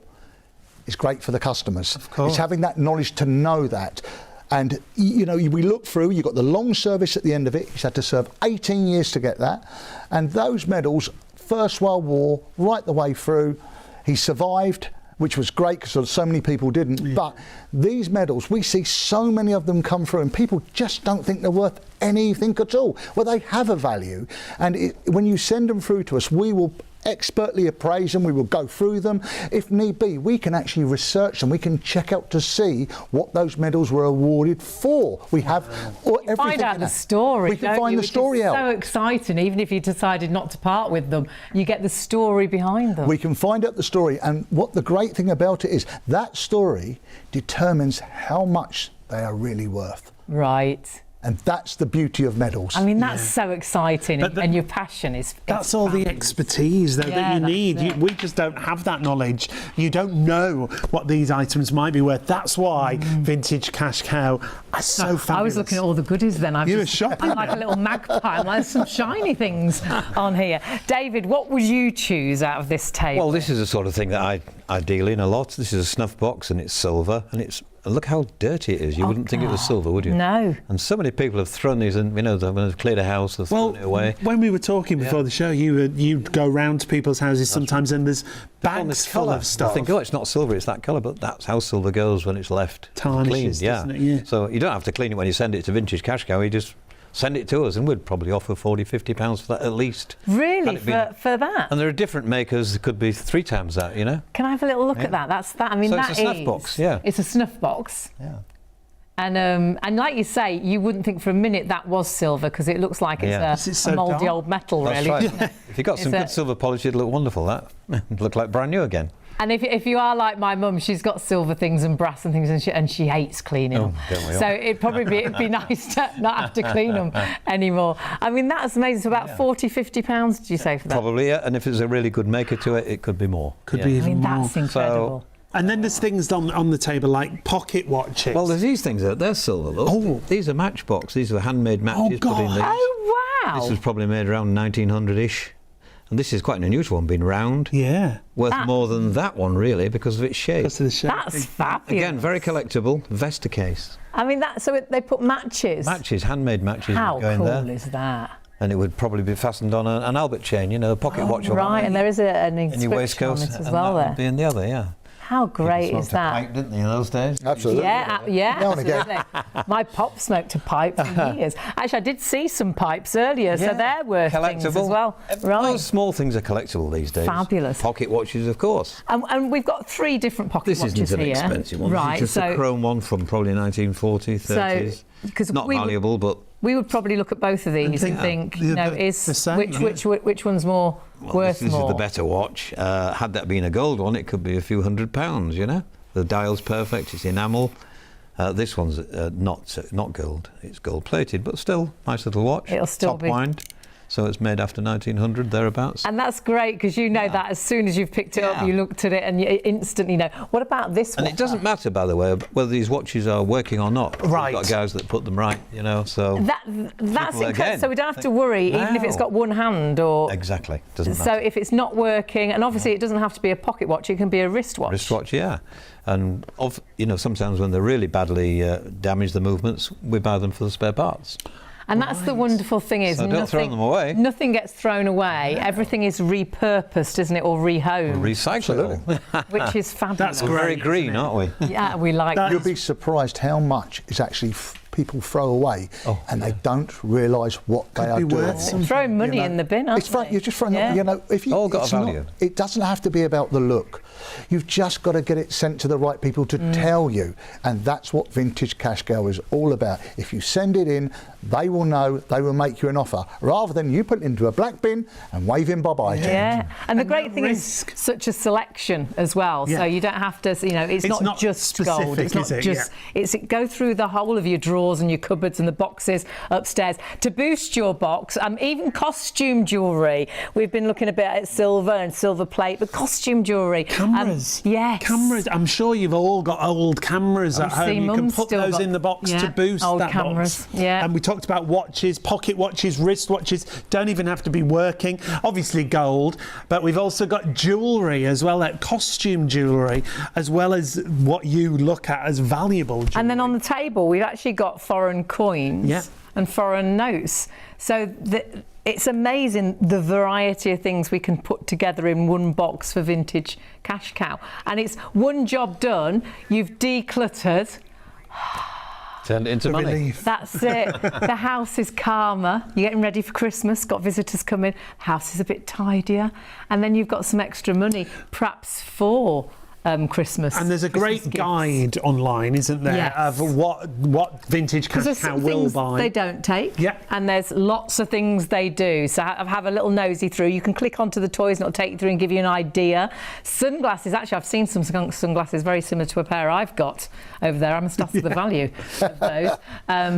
Speaker 7: is great for the customers.
Speaker 2: Of course.
Speaker 7: It's having that knowledge to know that. And, you know, we look through, you've got the long service at the end of it. He's had to serve 18 years to get that. And those medals, First World War, right the way through. He survived, which was great because so many people didn't. Yeah. But these medals, we see so many of them come through and people just don't think they're worth anything at all. Well, they have a value. And when you send them through to us, we will expertly appraise them, we will go through them. If need be, we can actually research them. We can check out to see what those medals were awarded for. We have everything.
Speaker 1: Find out the story.
Speaker 7: We can find the story out.
Speaker 1: So exciting. Even if you decided not to part with them, you get the story behind them.
Speaker 7: We can find out the story, and what the great thing about it is that story determines how much they are really worth.
Speaker 1: Right.
Speaker 7: And that's the beauty of medals.
Speaker 1: I mean, that's so exciting, and your passion is...
Speaker 2: That's all the expertise, though, that you need. We just don't have that knowledge. You don't know what these items might be worth. That's why Vintage CashCow are so fabulous.
Speaker 1: I was looking at all the goodies then.
Speaker 2: You were shopping.
Speaker 1: I'm like a little magpie. There's some shiny things on here. David, what would you choose out of this table?
Speaker 6: Well, this is the sort of thing that I deal in a lot. This is a snuff box, and it's silver, and look how dirty it is. You wouldn't think it was silver, would you?
Speaker 1: No.
Speaker 6: And so many people have thrown these, and when they've cleared a house, they've thrown it away.
Speaker 2: When we were talking before the show, you'd go round to people's houses sometimes, and there's bags full of stuff.
Speaker 6: I think, it's not silver, it's that colour, but that's how silver goes when it's left
Speaker 2: Tarnishes,
Speaker 6: clean.
Speaker 2: doesn't it? Yeah.
Speaker 6: So you don't have to clean it when you send it to Vintage CashCow. You just send it to us, and we'd probably offer £40–50 for that at least.
Speaker 1: Really? For that?
Speaker 6: And there are different makers that could be 3 times that, you know.
Speaker 1: Can I have a little look at that? That's that. I mean,
Speaker 6: so
Speaker 1: that
Speaker 6: it's a snuff box. Yeah.
Speaker 1: It's a snuff box.
Speaker 6: Yeah.
Speaker 1: And like you say, you wouldn't think for a minute that was silver, because it looks like it's a mouldy old metal, really.
Speaker 6: That's right. If you got some good silver polish, it'd look wonderful. That it'd look like brand new again.
Speaker 1: And if you are like my mum, she's got silver things and brass and things, and she hates cleaning them. So it'd be nice to not have to clean them anymore. I mean, that's amazing. So about £40–50, did you say, for that?
Speaker 6: Probably, yeah. And if it's a really good maker to it, it could be more.
Speaker 2: Could be even more.
Speaker 1: That's incredible.
Speaker 2: And then there's things on the table like pocket watches.
Speaker 6: Well, there's these things out there, silver. Look.
Speaker 2: Oh.
Speaker 6: These are matchbox. These are handmade matches put in these.
Speaker 1: Oh, wow.
Speaker 6: This was probably made around 1900-ish. And this is quite an unusual one, being round.
Speaker 2: Yeah.
Speaker 6: Worth more than that one, really, because of its shape.
Speaker 2: Because of the shape.
Speaker 1: That's fabulous.
Speaker 6: Again, very collectible. Vesta case.
Speaker 1: I mean, they put matches.
Speaker 6: Matches, handmade matches.
Speaker 1: How
Speaker 6: go in
Speaker 1: cool
Speaker 6: there.
Speaker 1: is that?
Speaker 6: And it would probably be fastened on an Albert chain, you know, a pocket watch.
Speaker 1: Right, and there is an
Speaker 6: in your
Speaker 1: inscription
Speaker 6: waistcoat,
Speaker 1: on it as
Speaker 6: and
Speaker 1: well
Speaker 6: that
Speaker 1: there.
Speaker 6: would be in the other, yeah.
Speaker 1: How great is that?
Speaker 6: Pipe, didn't they, in those days?
Speaker 7: Absolutely.
Speaker 1: Yeah,
Speaker 7: Now and again.
Speaker 1: absolutely. My pop smoked a pipe for years. Actually, I did see some pipes earlier, so they're worth things as well.
Speaker 6: Right. Those small things are collectible these days.
Speaker 1: Fabulous.
Speaker 6: Pocket watches, of course.
Speaker 1: And we've got 3 different pocket watches here.
Speaker 6: This isn't an expensive one.
Speaker 1: Right,
Speaker 6: This is just a chrome one from probably 1940s, 30s.
Speaker 1: So,
Speaker 6: not valuable, but...
Speaker 1: We would probably look at both of these and think, which one's more worth
Speaker 6: this
Speaker 1: more?
Speaker 6: Is the better watch. Had that been a gold one, it could be a few £100, you know. The dial's perfect, it's enamel. This one's not gold, it's gold plated, but still, nice little watch.
Speaker 1: It'll still
Speaker 6: top
Speaker 1: be
Speaker 6: wind. so it's made after 1900 thereabouts.
Speaker 1: And that's great because you know that as soon as you've picked it up, you looked at it and you instantly know. What about this one?
Speaker 6: And it doesn't matter, by the way, whether these watches are working or not.
Speaker 2: Right.
Speaker 6: We've got guys that put them right, you know, so...
Speaker 1: That's
Speaker 6: People again
Speaker 1: so we don't have to worry, even if it's got one hand or...
Speaker 6: Exactly. Doesn't
Speaker 1: So
Speaker 6: matter.
Speaker 1: if it's not working, and obviously it doesn't have to be a pocket watch, it can be a wristwatch.
Speaker 6: Wristwatch, yeah. And, you know, sometimes when they're really badly damaged, the movements, we buy them for the spare parts.
Speaker 1: And that's the wonderful thing is
Speaker 6: So don't throw them away.
Speaker 1: Nothing gets thrown away. Everything is repurposed, isn't it, or rehomed,
Speaker 6: Recycle.
Speaker 1: which is fabulous.
Speaker 2: That's
Speaker 6: We're
Speaker 2: great,
Speaker 6: very green,
Speaker 2: isn't it?
Speaker 6: aren't we?
Speaker 1: Yeah, we like that.
Speaker 7: You'll be surprised how much is actually people throw away, and they don't realise what they are
Speaker 2: be
Speaker 7: doing.
Speaker 2: worth something.
Speaker 1: Throwing money
Speaker 7: You know,
Speaker 1: in the bin, aren't
Speaker 7: it's fun,
Speaker 1: they?
Speaker 7: you're just throwing,
Speaker 1: Yeah.
Speaker 7: you know, if you,
Speaker 6: All got a
Speaker 7: it's not-
Speaker 6: value.
Speaker 7: it doesn't have to be about the look. You've just got to get it sent to the right people to tell you, and that's what Vintage CashCow is all about. If you send it in, they will know, they will make you an offer, rather than you put it into a black bin and waving bye-bye to it.
Speaker 1: Yeah, and the
Speaker 2: And
Speaker 1: great
Speaker 2: no
Speaker 1: thing
Speaker 2: risk.
Speaker 1: is such a selection as well. So
Speaker 2: Yeah.
Speaker 1: you don't have to, you know, it's not just gold.
Speaker 2: specific,
Speaker 1: It's not
Speaker 2: is it?
Speaker 1: just.
Speaker 2: Yeah.
Speaker 1: It go through the whole of your drawers and your cupboards and the boxes upstairs to boost your box. Even costume jewellery. We've been looking a bit at silver and silver plate, but costume jewellery.
Speaker 2: Cameras.
Speaker 1: Yes.
Speaker 2: Cameras. I'm sure you've all got old cameras at
Speaker 1: see
Speaker 2: home. You can
Speaker 1: Mum's
Speaker 2: put
Speaker 1: still
Speaker 2: those
Speaker 1: got-
Speaker 2: in the box
Speaker 1: yeah,
Speaker 2: to boost
Speaker 1: old
Speaker 2: that
Speaker 1: cameras,
Speaker 2: box.
Speaker 1: yeah.
Speaker 2: And we talked about watches, pocket watches, wrist watches. Don't even have to be working. Obviously gold, but we've also got jewellery as well, like costume jewellery, as well as what you look at as valuable jewellery.
Speaker 1: And then on the table, we've actually got foreign coins
Speaker 2: Yeah.
Speaker 1: and foreign notes. So it's amazing the variety of things we can put together in one box for Vintage CashCow. And it's one job done. You've decluttered.
Speaker 6: Turned it into money.
Speaker 2: relief.
Speaker 1: That's it. The house is calmer. You're getting ready for Christmas, got visitors coming. House is a bit tidier. And then you've got some extra money, perhaps for Christmas.
Speaker 2: And there's a great
Speaker 1: Christmas gifts.
Speaker 2: guide online, isn't there,
Speaker 1: Yes.
Speaker 2: of what Vintage
Speaker 1: Because there's
Speaker 2: CashCow
Speaker 1: some
Speaker 2: will
Speaker 1: things
Speaker 2: buy.
Speaker 1: they don't take,
Speaker 2: Yeah.
Speaker 1: and there's lots of things they do. So have a little nosy through. You can click onto the toys and it'll take you through and give you an idea. Sunglasses, actually, I've seen some sunglasses very similar to a pair I've got over there. I must ask for the value of those.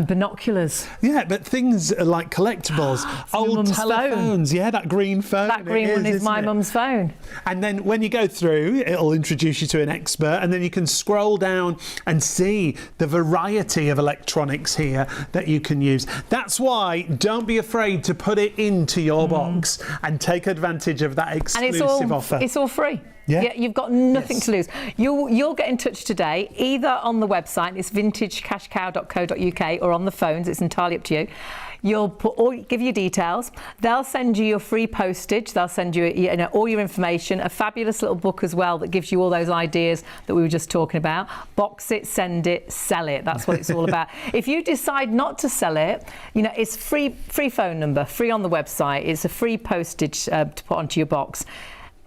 Speaker 1: Binoculars.
Speaker 2: Yeah, but things like collectibles, old
Speaker 1: mum's
Speaker 2: telephones. Yeah, that green phone.
Speaker 1: That green one is
Speaker 2: isn't
Speaker 1: my
Speaker 2: it?
Speaker 1: mum's phone.
Speaker 2: And then when you go through, it'll introduce you to an expert, and then you can scroll down and see the variety of electronics here that you can use. That's why don't be afraid to put it into your box and take advantage of that
Speaker 1: And
Speaker 2: exclusive offer.
Speaker 1: it's all free.
Speaker 2: Yeah.
Speaker 1: You've got nothing
Speaker 2: Yes.
Speaker 1: to lose. You'll get in touch today, either on the website, it's vintagecashcow.co.uk, or on the phones, it's entirely up to you. You'll give your details. They'll send you your free postage. They'll send you, all your information, a fabulous little book as well that gives you all those ideas that we were just talking about. Box it, send it, sell it. That's what it's all about. If you decide not to sell it, it's free phone number, free on the website. It's a free postage to put onto your box.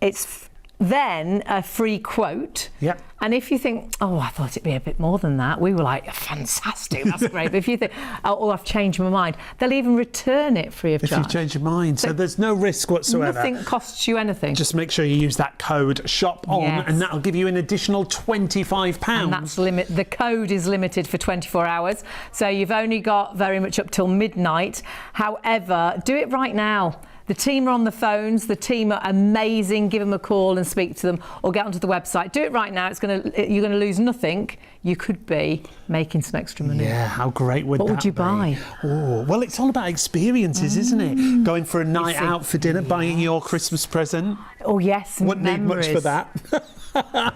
Speaker 1: It's then a free quote.
Speaker 2: Yep.
Speaker 1: And if you think, oh, I thought it'd be a bit more than that, we were like, fantastic, that's great. But if you think, oh, I've changed my mind, they'll even return it free of
Speaker 2: if
Speaker 1: charge.
Speaker 2: you change your mind. So there's no risk whatsoever.
Speaker 1: Nothing costs you anything.
Speaker 2: Just make sure you use that code SHOP ON,
Speaker 1: Yes.
Speaker 2: and that'll give you an additional £25.
Speaker 1: And that's the code is limited for 24 hours. So you've only got very much up till midnight. However, do it right now. The team are on the phones. The team are amazing. Give them a call and speak to them, or get onto the website. Do it right now. You're going to lose nothing. You could be making some extra money.
Speaker 2: Yeah, how great would
Speaker 1: What
Speaker 2: that
Speaker 1: would you
Speaker 2: be?
Speaker 1: buy?
Speaker 2: Oh, well, it's all about experiences, isn't it? Going for a night
Speaker 1: see.
Speaker 2: out for dinner, buying your Christmas present.
Speaker 1: Oh yes,
Speaker 2: Wouldn't need much for
Speaker 1: memories.
Speaker 2: that.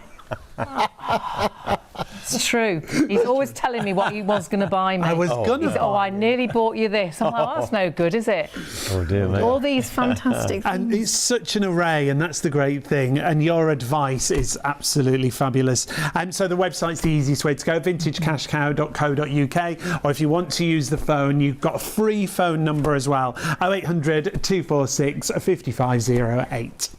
Speaker 1: It's true. He's always telling me what he was going to buy me.
Speaker 2: I was gonna.
Speaker 1: He's, I nearly bought you this. I'm like, oh, that's no good, is it?
Speaker 6: Oh dear me.
Speaker 1: All these fantastic
Speaker 2: And
Speaker 1: things.
Speaker 2: it's such an array, and that's the great thing. And your advice is absolutely fabulous. So the website's the easiest way to go, vintagecashcow.co.uk. Or if you want to use the phone, you've got a free phone number as well, 0800 246 5508.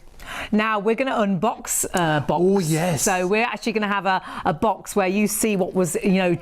Speaker 1: Now we're going to unbox a box.
Speaker 2: Oh, yes.
Speaker 1: So we're actually going to have a box where you see what was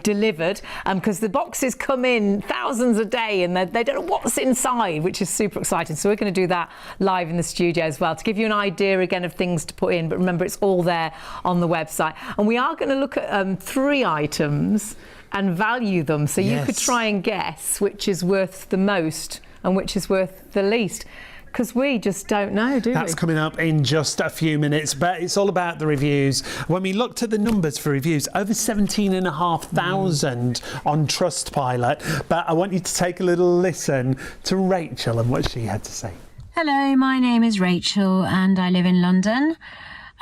Speaker 1: delivered, because the boxes come in thousands a day and they don't know what's inside, which is super exciting. So we're going to do that live in the studio as well to give you an idea again of things to put in. But remember, it's all there on the website. And we are going to look at 3 items and value them, so you could
Speaker 2: Yes.
Speaker 1: try and guess which is worth the most and which is worth the least. Because we just don't know, do we?
Speaker 2: That's coming up in just a few minutes, but it's all about the reviews. When we looked at the numbers for reviews, over 17,500 on Trustpilot. But I want you to take a little listen to Rachel and what she had to say.
Speaker 8: Hello, my name is Rachel and I live in London.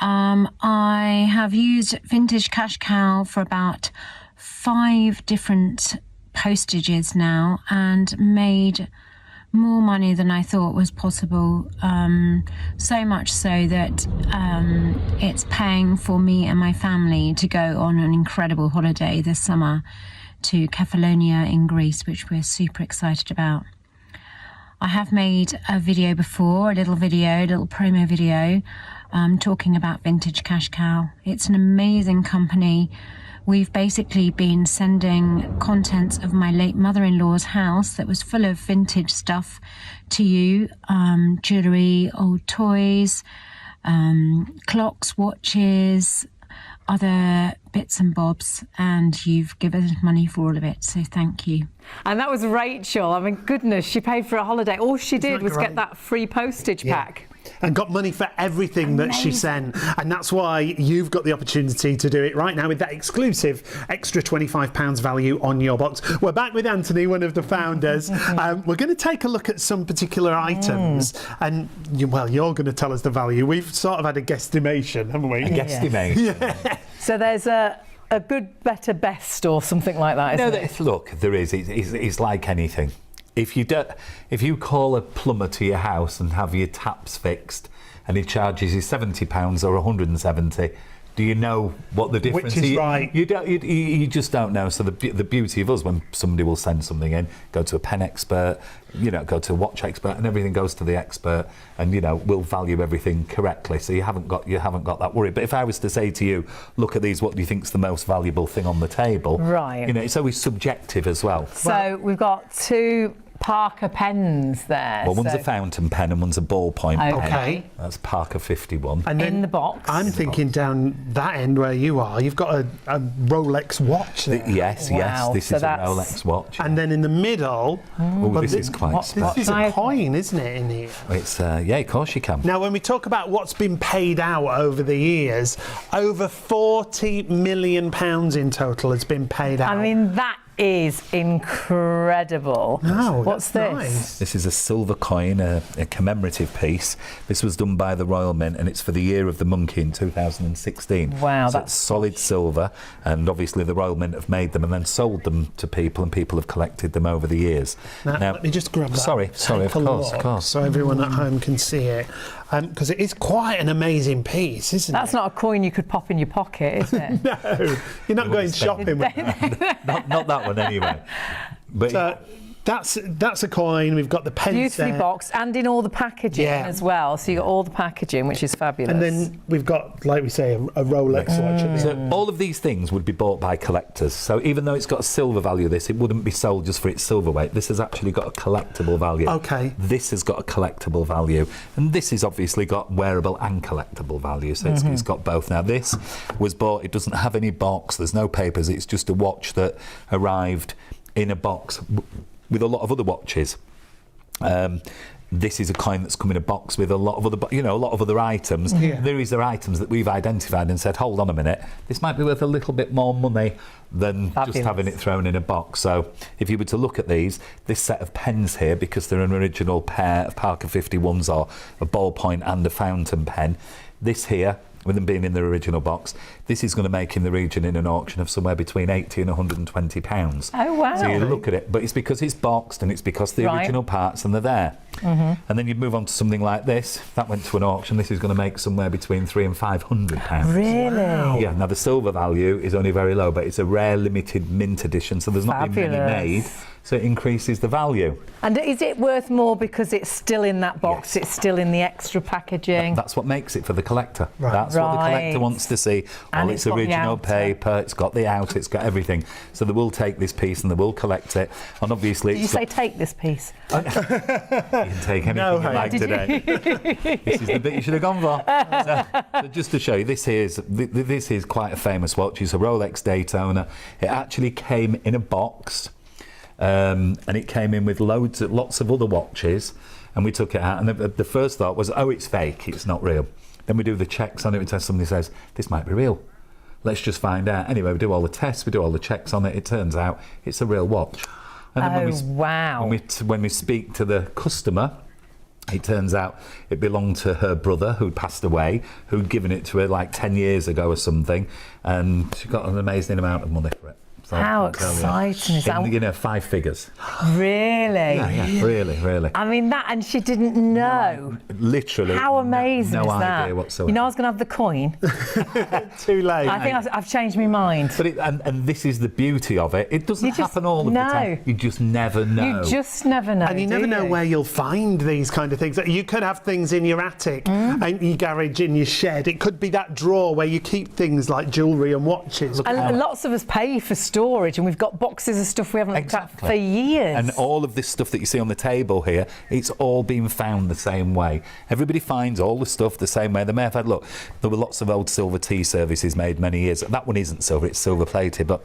Speaker 8: I have used Vintage CashCow for about 5 different postages now and made more money than I thought was possible, so much so that it's paying for me and my family to go on an incredible holiday this summer to Kefalonia in Greece, which we're super excited about. I have made a video before, a little promo video, talking about Vintage CashCow. It's an amazing company. We've basically been sending contents of my late mother-in-law's house that was full of vintage stuff to you, jewellery, old toys, clocks, watches, other bits and bobs, and you've given us money for all of it, so thank you.
Speaker 1: And that was Rachel. I mean, goodness, she paid for a holiday. All she did was
Speaker 2: great?
Speaker 1: get that free postage pack.
Speaker 2: And got money for everything that she sent. And that's why you've got the opportunity to do it right now with that exclusive extra £25 value on your box. We're back with Anthony, one of the founders. We're going to take a look at some particular items. And, well, you're going to tell us the value. We've sort of had a guestimation, haven't we?
Speaker 3: A guesstimate.
Speaker 2: Yeah.
Speaker 1: So there's a good, better, best or something like that, isn't it?
Speaker 3: Look, there is. It's like anything. If you call a plumber to your house and have your taps fixed and he charges you £70 or 170, do you know what the difference
Speaker 2: is? Right.
Speaker 3: You just don't know. So the beauty of us, when somebody will send something in, go to a pen expert, go to a watch expert, and everything goes to the expert, and we'll value everything correctly. So you haven't got that worry. But if I was to say to you, look at these, what do you think's the most valuable thing on the table?
Speaker 1: Right.
Speaker 3: It's always subjective as well.
Speaker 1: So we've got 2 Parker pens there.
Speaker 3: Well, one's a fountain pen and one's a ballpoint pen.
Speaker 1: Okay.
Speaker 3: That's Parker 51.
Speaker 2: And then
Speaker 1: in the box.
Speaker 2: I'm thinking down that end where you are, you've got a Rolex watch there.
Speaker 3: Yes,
Speaker 1: Wow.
Speaker 3: this
Speaker 1: So
Speaker 3: is a
Speaker 1: that's-
Speaker 3: Rolex watch.
Speaker 2: And then in the middle,
Speaker 3: This is quite special.
Speaker 2: this is a coin, isn't it, in here?
Speaker 3: It's of course you can.
Speaker 2: Now, when we talk about what's been paid out over the years, over £40 million in total has been paid out.
Speaker 1: I mean, that is incredible.
Speaker 2: No,
Speaker 1: What's
Speaker 2: that's
Speaker 1: this?
Speaker 2: nice.
Speaker 3: This is a silver coin, a commemorative piece. This was done by the Royal Mint, and it's for the Year of the Monkey in 2016.
Speaker 1: Wow,
Speaker 3: so
Speaker 1: that's
Speaker 3: it's solid silver, and obviously the Royal Mint have made them and then sold them to people, and people have collected them over the years.
Speaker 2: Now, let me just grab that.
Speaker 3: Sorry,
Speaker 2: Take
Speaker 3: of
Speaker 2: a
Speaker 3: course,
Speaker 2: look so everyone at home can see it. Because it is quite an amazing piece, isn't
Speaker 1: That's
Speaker 2: it?
Speaker 1: not a coin you could pop in your pocket, is it?
Speaker 2: No, you're not going shopping with that.
Speaker 3: not that one anyway. But
Speaker 2: So that's a coin. We've got the pence
Speaker 1: Beautifully
Speaker 2: there.
Speaker 1: boxed and in all the packaging
Speaker 2: Yeah.
Speaker 1: as well. So you got all the packaging, which is fabulous.
Speaker 2: And then we've got, like we say, a Rolex watch at the
Speaker 3: So
Speaker 2: end.
Speaker 3: all of these things would be bought by collectors. So even though it's got a silver value, it wouldn't be sold just for its silver weight. This has actually got a collectible value.
Speaker 2: Okay.
Speaker 3: This has got a collectible value. And this has obviously got wearable and collectible value. So it's got both. Now this was bought, it doesn't have any box, there's no papers, it's just a watch that arrived in a box with a lot of other watches. This is a coin that's come in a box with a lot of other items.
Speaker 2: Yeah.
Speaker 3: These are items that we've identified and said, hold on a minute, this might be worth a little bit more money than
Speaker 1: Fabulous.
Speaker 3: just having it thrown in a box. So if you were to look at this set of pens here, because they're an original pair of Parker 51s, or a ballpoint and a fountain pen, this here, with them being in their original box, this is going to make in the region in an auction of somewhere between £80 and £120.
Speaker 1: Oh, wow.
Speaker 3: So you look at it, but it's because it's boxed and it's because the
Speaker 1: Right.
Speaker 3: original parts and they're there. And then you move on to something like this. That went to an auction. This is going to make somewhere between £300 and £500.
Speaker 1: Really?
Speaker 3: Yeah. Now the silver value is only very low, but it's a rare limited mint edition, so there's not been many
Speaker 1: Fabulous.
Speaker 3: made. So it increases the value.
Speaker 1: And is it worth more because it's still in that box,
Speaker 3: Yes.
Speaker 1: it's still in the extra packaging?
Speaker 3: That's what makes it for the collector.
Speaker 2: Right.
Speaker 3: That's what the
Speaker 1: Right.
Speaker 3: collector wants to see.
Speaker 1: And
Speaker 3: All
Speaker 1: it's
Speaker 3: its
Speaker 1: got the
Speaker 3: original
Speaker 1: outer.
Speaker 3: paper, it's got the out, it's got everything. So they will take this piece and they will collect it. And obviously,
Speaker 1: Did you say take this piece?
Speaker 3: you can take anything
Speaker 2: No,
Speaker 3: you
Speaker 2: hey.
Speaker 3: like today. This is the bit you should have gone for. So just to show you, this is quite a famous watch. It's a Rolex Daytona. It actually came in a box. and it came in with lots of other watches, and we took it out, and the first thought was, oh, it's fake, it's not real. Then we do the checks on it until somebody says, this might be real. Let's just find out. Anyway, we do all the tests, we do all the checks on it. It turns out it's a real watch. And then
Speaker 1: wow.
Speaker 3: When we speak to the customer, it turns out it belonged to her brother who'd passed away, who'd given it to her like 10 years ago or something, and she got an amazing amount of money for it. So
Speaker 1: how exciting is that?
Speaker 3: You know, 5 figures.
Speaker 1: Really?
Speaker 3: Yeah, really.
Speaker 1: I mean, that, and she didn't know.
Speaker 3: Literally.
Speaker 1: How amazing
Speaker 3: no
Speaker 1: is that?
Speaker 3: idea whatsoever.
Speaker 1: You know, I was going to have the coin.
Speaker 2: Too late.
Speaker 1: I think I've changed my mind.
Speaker 3: But and this is the beauty of it. It doesn't happen all of the time. You just never know.
Speaker 1: You just never know.
Speaker 2: And you never know where you'll find these kind of things. You could have things in your attic, and your garage, in your shed. It could be that drawer where you keep things like jewellery and watches.
Speaker 1: And lots of us pay for storage, and we've got boxes of stuff we haven't looked at for years.
Speaker 3: And all of this stuff that you see on the table here, it's all been found the same way. Everybody finds all the stuff the same way. They may have had, look, there were lots of old silver tea services made many years. That one isn't silver, it's silver plated, but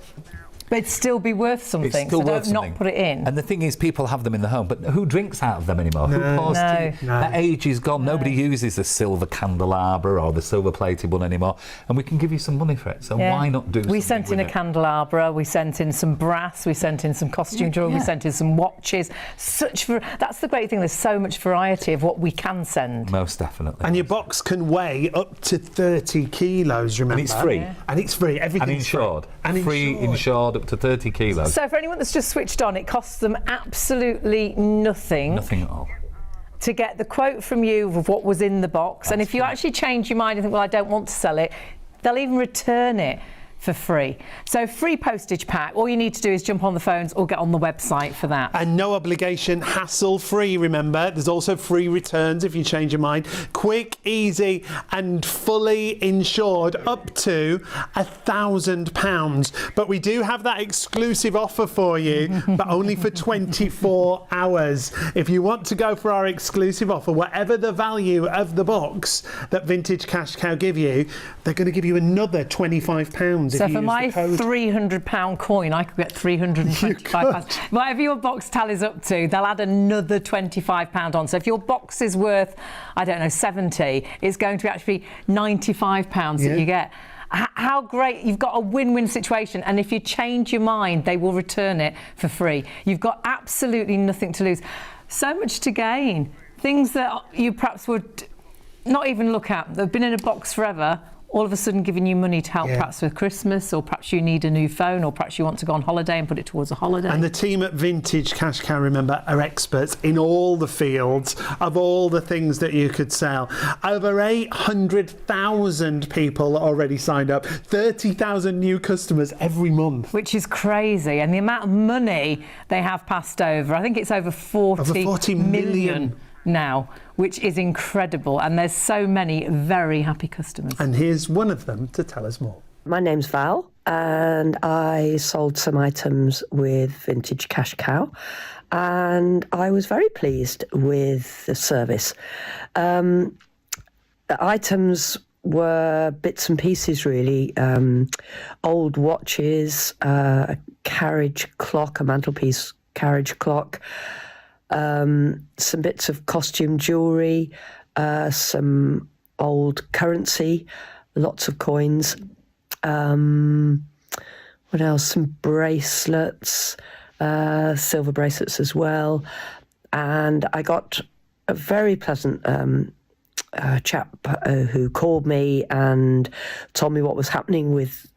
Speaker 1: it'd still be worth something, so don't not put it in.
Speaker 3: And the thing is, people have them in the home, but who drinks out of them anymore?
Speaker 2: No.
Speaker 3: Who pours tea?
Speaker 2: No.
Speaker 3: That age is gone. Nobody uses the silver candelabra or the silver plated one anymore, and we can give you some money for it, so why not do something?
Speaker 1: We sent in a candelabra, we sent in some brass, we sent in some costume jewellery, we sent in some watches. That's the great thing, there's so much variety of what we can send.
Speaker 3: Most definitely.
Speaker 2: And your box can weigh up to 30 kilos, remember?
Speaker 3: And it's free.
Speaker 2: Yeah. And it's free, everything's
Speaker 3: and insured.
Speaker 2: free. And
Speaker 3: insured up to 30 kilos.
Speaker 1: So for anyone that's just switched on, it costs them absolutely nothing.
Speaker 3: Nothing at all.
Speaker 1: To get the quote from you of what was in the box. And if you actually change your mind and think, well, I don't want to sell it, they'll even return it for free. So free postage pack. All you need to do is jump on the phones or get on the website for that.
Speaker 2: And no obligation, hassle-free, remember. There's also free returns if you change your mind. Quick, easy and fully insured up to £1,000. But we do have that exclusive offer for you, but only for 24 hours. If you want to go for our exclusive offer, whatever the value of the box that Vintage CashCow give you, they're going to give you another £25.
Speaker 1: So for my £300 coin, I could get £325. Whatever your box tallies up to, they'll add another £25 on. So if your box is worth, I don't know, 70, it's going to actually be £95 that you get. How great. You've got a win-win situation, and if you change your mind, they will return it for free. You've got absolutely nothing to lose. So much to gain. Things that you perhaps would not even look at. They've been in a box forever, all of a sudden giving you money to help perhaps with Christmas, or perhaps you need a new phone, or perhaps you want to go on holiday and put it towards a holiday.
Speaker 2: And the team at Vintage CashCow, remember, are experts in all the fields of all the things that you could sell. Over 800,000 people already signed up, 30,000 new customers every month.
Speaker 1: Which is crazy. And the amount of money they have passed over, I think it's over 40 million now, which is incredible, and there's so many very happy customers.
Speaker 2: And here's one of them to tell us more.
Speaker 9: My name's Val, and I sold some items with Vintage CashCow, and I was very pleased with the service. The items were bits and pieces, really. Old watches, a carriage clock, a mantelpiece carriage clock, some bits of costume jewellery, some old currency, lots of coins. What else? Some bracelets, silver bracelets as well. And I got a very pleasant chap who called me and told me what was happening with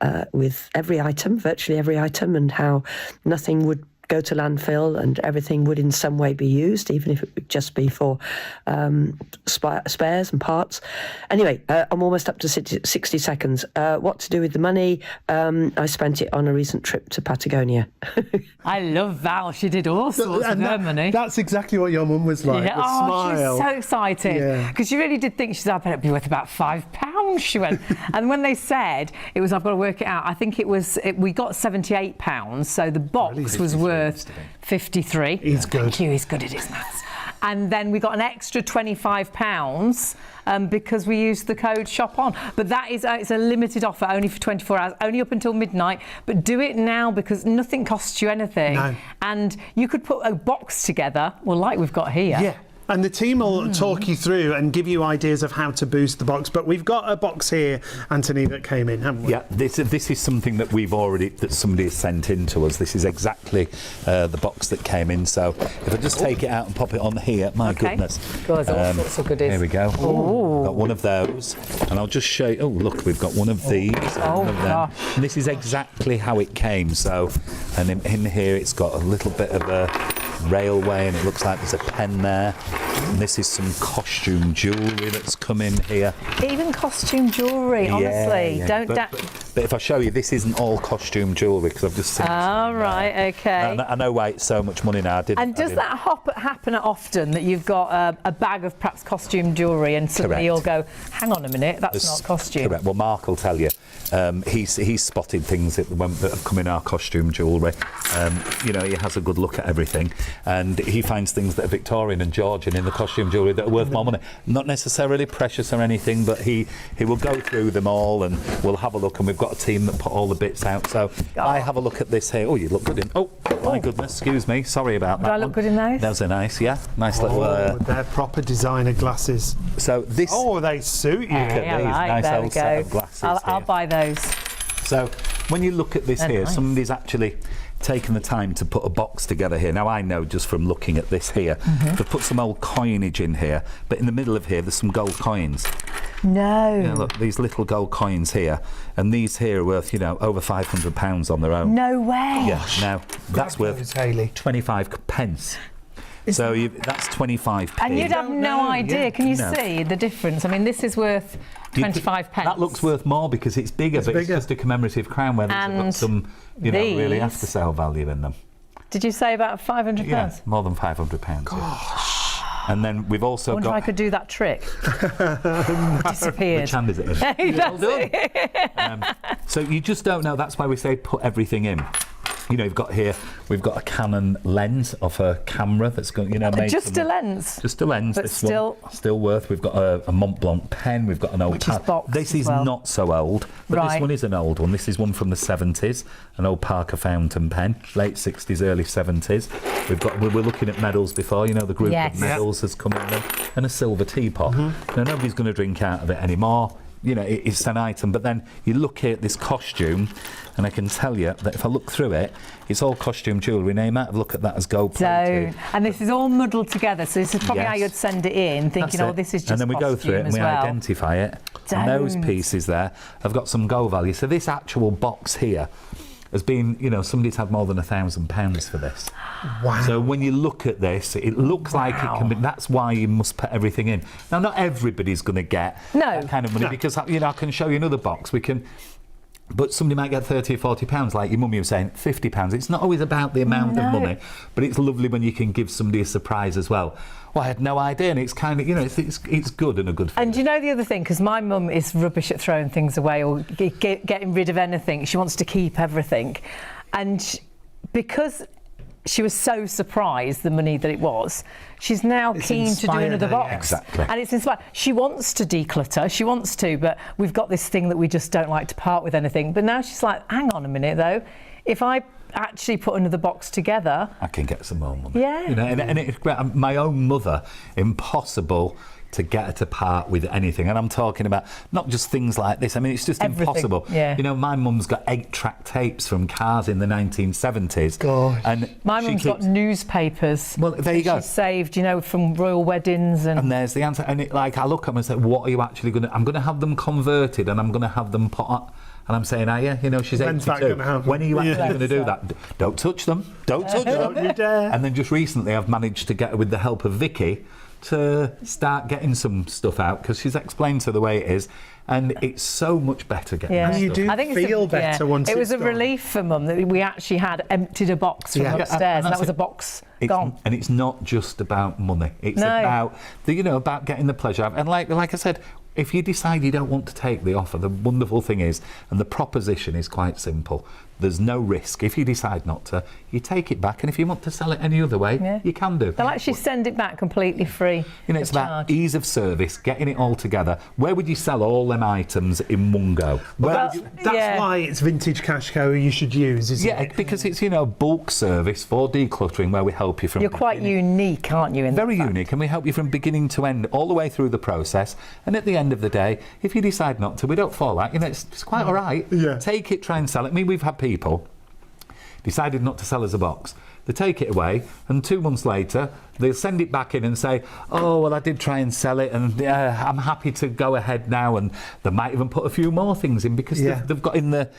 Speaker 9: every item, virtually every item, and how nothing would go to landfill and everything would in some way be used, even if it would just be for spares and parts. Anyway, I'm almost up to 60 seconds. What to do with the money? I spent it on a recent trip to Patagonia.
Speaker 1: I love Val. She did all sorts with her money.
Speaker 2: That's exactly what your mum was like.
Speaker 1: Yeah.
Speaker 2: The smile.
Speaker 1: She's so excited because she really did think she's up and it'd be worth about £5. She went, and when they said it was, I've got to work it out. I think we got £78, so the box was worth 53.
Speaker 2: He's good.
Speaker 1: Thank you. He's good at his maths. and then we got an extra £25 because we used the code shop on. But that is it's a limited offer, only for 24 hours, only up until midnight. But do it now because nothing costs you anything.
Speaker 2: No.
Speaker 1: And you could put a box together, well, like we've got here.
Speaker 2: Yeah. And the team will talk you through and give you ideas of how to boost the box. But we've got a box here, Anthony, that came in, haven't we?
Speaker 3: Yeah, this is something that that somebody has sent in to us. This is exactly the box that came in. So if I just take it out and pop it on here, my goodness.
Speaker 1: God, there's all sorts of goodies.
Speaker 3: Here we go.
Speaker 1: Ooh.
Speaker 3: Got one of those, and I'll just show you. Oh, look, we've got one of these.
Speaker 1: Oh,
Speaker 3: one of them.
Speaker 1: gosh.
Speaker 3: And this is exactly how it came. So, and in here it's got a little bit of a railway, and it looks like there's a pen there. And this is some costume jewellery that's come in here.
Speaker 1: Even costume jewellery, honestly.
Speaker 3: Yeah.
Speaker 1: Don't
Speaker 3: but if I show you, this isn't all costume jewellery because I've just seen.
Speaker 1: Oh, right, okay.
Speaker 3: I know why it's so much money now.
Speaker 1: And does that happen often, that you've got a bag of perhaps costume jewellery and suddenly you'll go, hang on a minute, that's not costume?
Speaker 3: Correct. Well, Mark will tell you. He's spotted things that have come in our costume jewellery. He has a good look at everything, and he finds things that are Victorian and Georgian in the costume jewellery that are worth more money. Not necessarily precious or anything, but he will go through them all, and we'll have a look. And we've got a team that put all the bits out. So I have a look at this here. Oh, you look good in. Oh, my goodness, excuse me. Sorry about that.
Speaker 1: Do I look good in those?
Speaker 3: Those are nice. Yeah, nice little.
Speaker 2: They're proper designer glasses.
Speaker 3: So this.
Speaker 2: Oh, they suit you.
Speaker 3: Look at these nice
Speaker 1: there
Speaker 3: old
Speaker 1: we
Speaker 3: set
Speaker 1: go.
Speaker 3: of glasses.
Speaker 1: I'll buy those.
Speaker 3: So when you look at this
Speaker 1: They're
Speaker 3: here,
Speaker 1: nice.
Speaker 3: somebody's actually taken the time to put a box together here. Now I know just from looking at this here, they've put some old coinage in here, but in the middle of here there's some gold coins.
Speaker 1: No.
Speaker 3: Yeah, look, these little gold coins here, and these here are worth, over £500 on their own.
Speaker 1: No way.
Speaker 3: Yeah, now that's worth
Speaker 2: those, Hayley.
Speaker 3: 25 pence. So that's 25p.
Speaker 1: And you'd have no idea.
Speaker 2: yeah.
Speaker 1: Can you
Speaker 3: No.
Speaker 1: see the difference? I mean, this is worth 25 pence.
Speaker 3: That looks worth more because it's bigger, but
Speaker 2: bigger.
Speaker 3: it's just a commemorative crown where they've got
Speaker 1: And
Speaker 3: some, really
Speaker 1: these-
Speaker 3: after sale value in them.
Speaker 1: Did you say about £500?
Speaker 3: Yeah, more than £500. Gosh. And then we've also
Speaker 1: I wonder if I
Speaker 3: got.
Speaker 1: could do that trick. Disappeared.
Speaker 3: Which hand is it in? Well done. So you just don't know. That's why we say put everything in. You've got here, we've got a Canon lens of a camera that's going, made
Speaker 1: Just
Speaker 3: from
Speaker 1: a lens.
Speaker 3: Just a lens.
Speaker 1: But
Speaker 3: this
Speaker 1: still-
Speaker 3: one, still worth. We've got a Mont Blanc pen. We've got an old
Speaker 1: Which is
Speaker 3: pad.
Speaker 1: boxed
Speaker 3: This
Speaker 1: as
Speaker 3: is
Speaker 1: well.
Speaker 3: not so old, but
Speaker 1: Right.
Speaker 3: this one is an old one. This is one from the 70s, an old Parker fountain pen, late 60s, early 70s. We're looking at medals before. The group
Speaker 1: Yes.
Speaker 3: of medals has come in them, and a silver teapot. Now nobody's going to drink out of it anymore. It's an item. But then you look here at this costume, and I can tell you that if I look through it, it's all costume jewellery. Now you might have looked at that as gold plated.
Speaker 1: And this is all muddled together, so this is probably how
Speaker 3: Yes.
Speaker 1: you'd send it in, thinking,
Speaker 3: That's it.
Speaker 1: this is just
Speaker 3: and then we go through it and
Speaker 1: costume
Speaker 3: we
Speaker 1: as well.
Speaker 3: identify it. And those
Speaker 1: Don't.
Speaker 3: pieces there have got some gold value. So this actual box here has been, somebody's had more than £1,000 for this.
Speaker 2: Wow.
Speaker 3: So when you look at this, it looks like it can be. That's why you must put everything in. Now, not everybody's going to get that kind of money because I can show you another box. But somebody might get £30 or £40, like your mummy was saying, £50. It's not always about the amount of money, but it's lovely when you can give somebody a surprise as well. Well, I had no idea, and it's kind of, it's good and a good feeling.
Speaker 1: And do you know the other thing? Because my mum is rubbish at throwing things away or getting rid of anything. She wants to keep everything. And because she was so surprised the money that it was, she's now keen to do
Speaker 2: inspired
Speaker 1: another
Speaker 2: her,
Speaker 1: box.
Speaker 2: yeah.
Speaker 3: Exactly.
Speaker 1: And it's inspired. She wants to declutter, she wants to, but we've got this thing that we just don't like to part with anything. But now she's like, hang on a minute though, if I actually put another box together,
Speaker 3: I can get some more money.
Speaker 1: Yeah.
Speaker 3: And it's great. My own mother, impossible to get her to part with anything. And I'm talking about not just things like this. I mean, it's just
Speaker 1: Everything,
Speaker 3: impossible.
Speaker 1: yeah.
Speaker 3: My mum's got 8-track tapes from cars in the 1970s.
Speaker 2: Gosh.
Speaker 3: And
Speaker 1: my
Speaker 3: she
Speaker 1: mum's got
Speaker 3: keeps-
Speaker 1: newspapers.
Speaker 3: Well, there you go.
Speaker 1: She's saved, from royal weddings
Speaker 3: And there's the answer. And I look at them and say, what are you actually going to... I'm going to have them converted and I'm going to have them put on... And I'm saying, are you? She's
Speaker 2: When's that
Speaker 3: 82.
Speaker 2: gonna happen?
Speaker 3: When are you actually
Speaker 2: Yeah.
Speaker 3: going to do that? Don't touch them. Don't touch them.
Speaker 2: Don't you dare.
Speaker 3: And then just recently I've managed to get, with the help of Vicky, to start getting some stuff out because she's explained to the way it is. And it's so much better getting
Speaker 1: Yeah.
Speaker 3: that
Speaker 2: And you
Speaker 3: stuff.
Speaker 2: do
Speaker 1: I think it's
Speaker 2: feel better once
Speaker 1: it was
Speaker 2: it's
Speaker 1: a
Speaker 2: gone.
Speaker 1: relief for Mum that we actually had emptied a box from
Speaker 2: Yeah.
Speaker 1: upstairs, and that
Speaker 3: that's
Speaker 1: was
Speaker 3: it.
Speaker 1: a box
Speaker 3: It's,
Speaker 1: gone.
Speaker 3: and it's not just about money. It's
Speaker 1: No.
Speaker 3: about about getting the pleasure out. And like I said, If you decide you don't want to take the offer, the wonderful thing is, and the proposition is quite simple, there's no risk. If you decide not to, you take it back, and if you want to sell it any other way, you can do.
Speaker 1: They'll actually send it back completely free.
Speaker 3: You know, it's about ease of service, getting it all together. Where would you sell all them items in one go?
Speaker 2: That's why it's Vintage CashCow you should use, isn't it?
Speaker 3: Yeah, because it's, you know, bulk service for decluttering where we help you from...
Speaker 1: You're quite unique, aren't you?
Speaker 3: Very unique, and we help you from beginning to end, all the way through the process. And at the end of the day, if you decide not to, we don't fall out. You know, it's quite all right.
Speaker 2: Yeah.
Speaker 3: Take it, try and sell it. I mean, we've had people decided not to sell us a box. They take it away, and 2 months later, they'll send it back in and say, oh, well, I did try and sell it, and I'm happy to go ahead now. And they might even put a few more things in because they've got in the...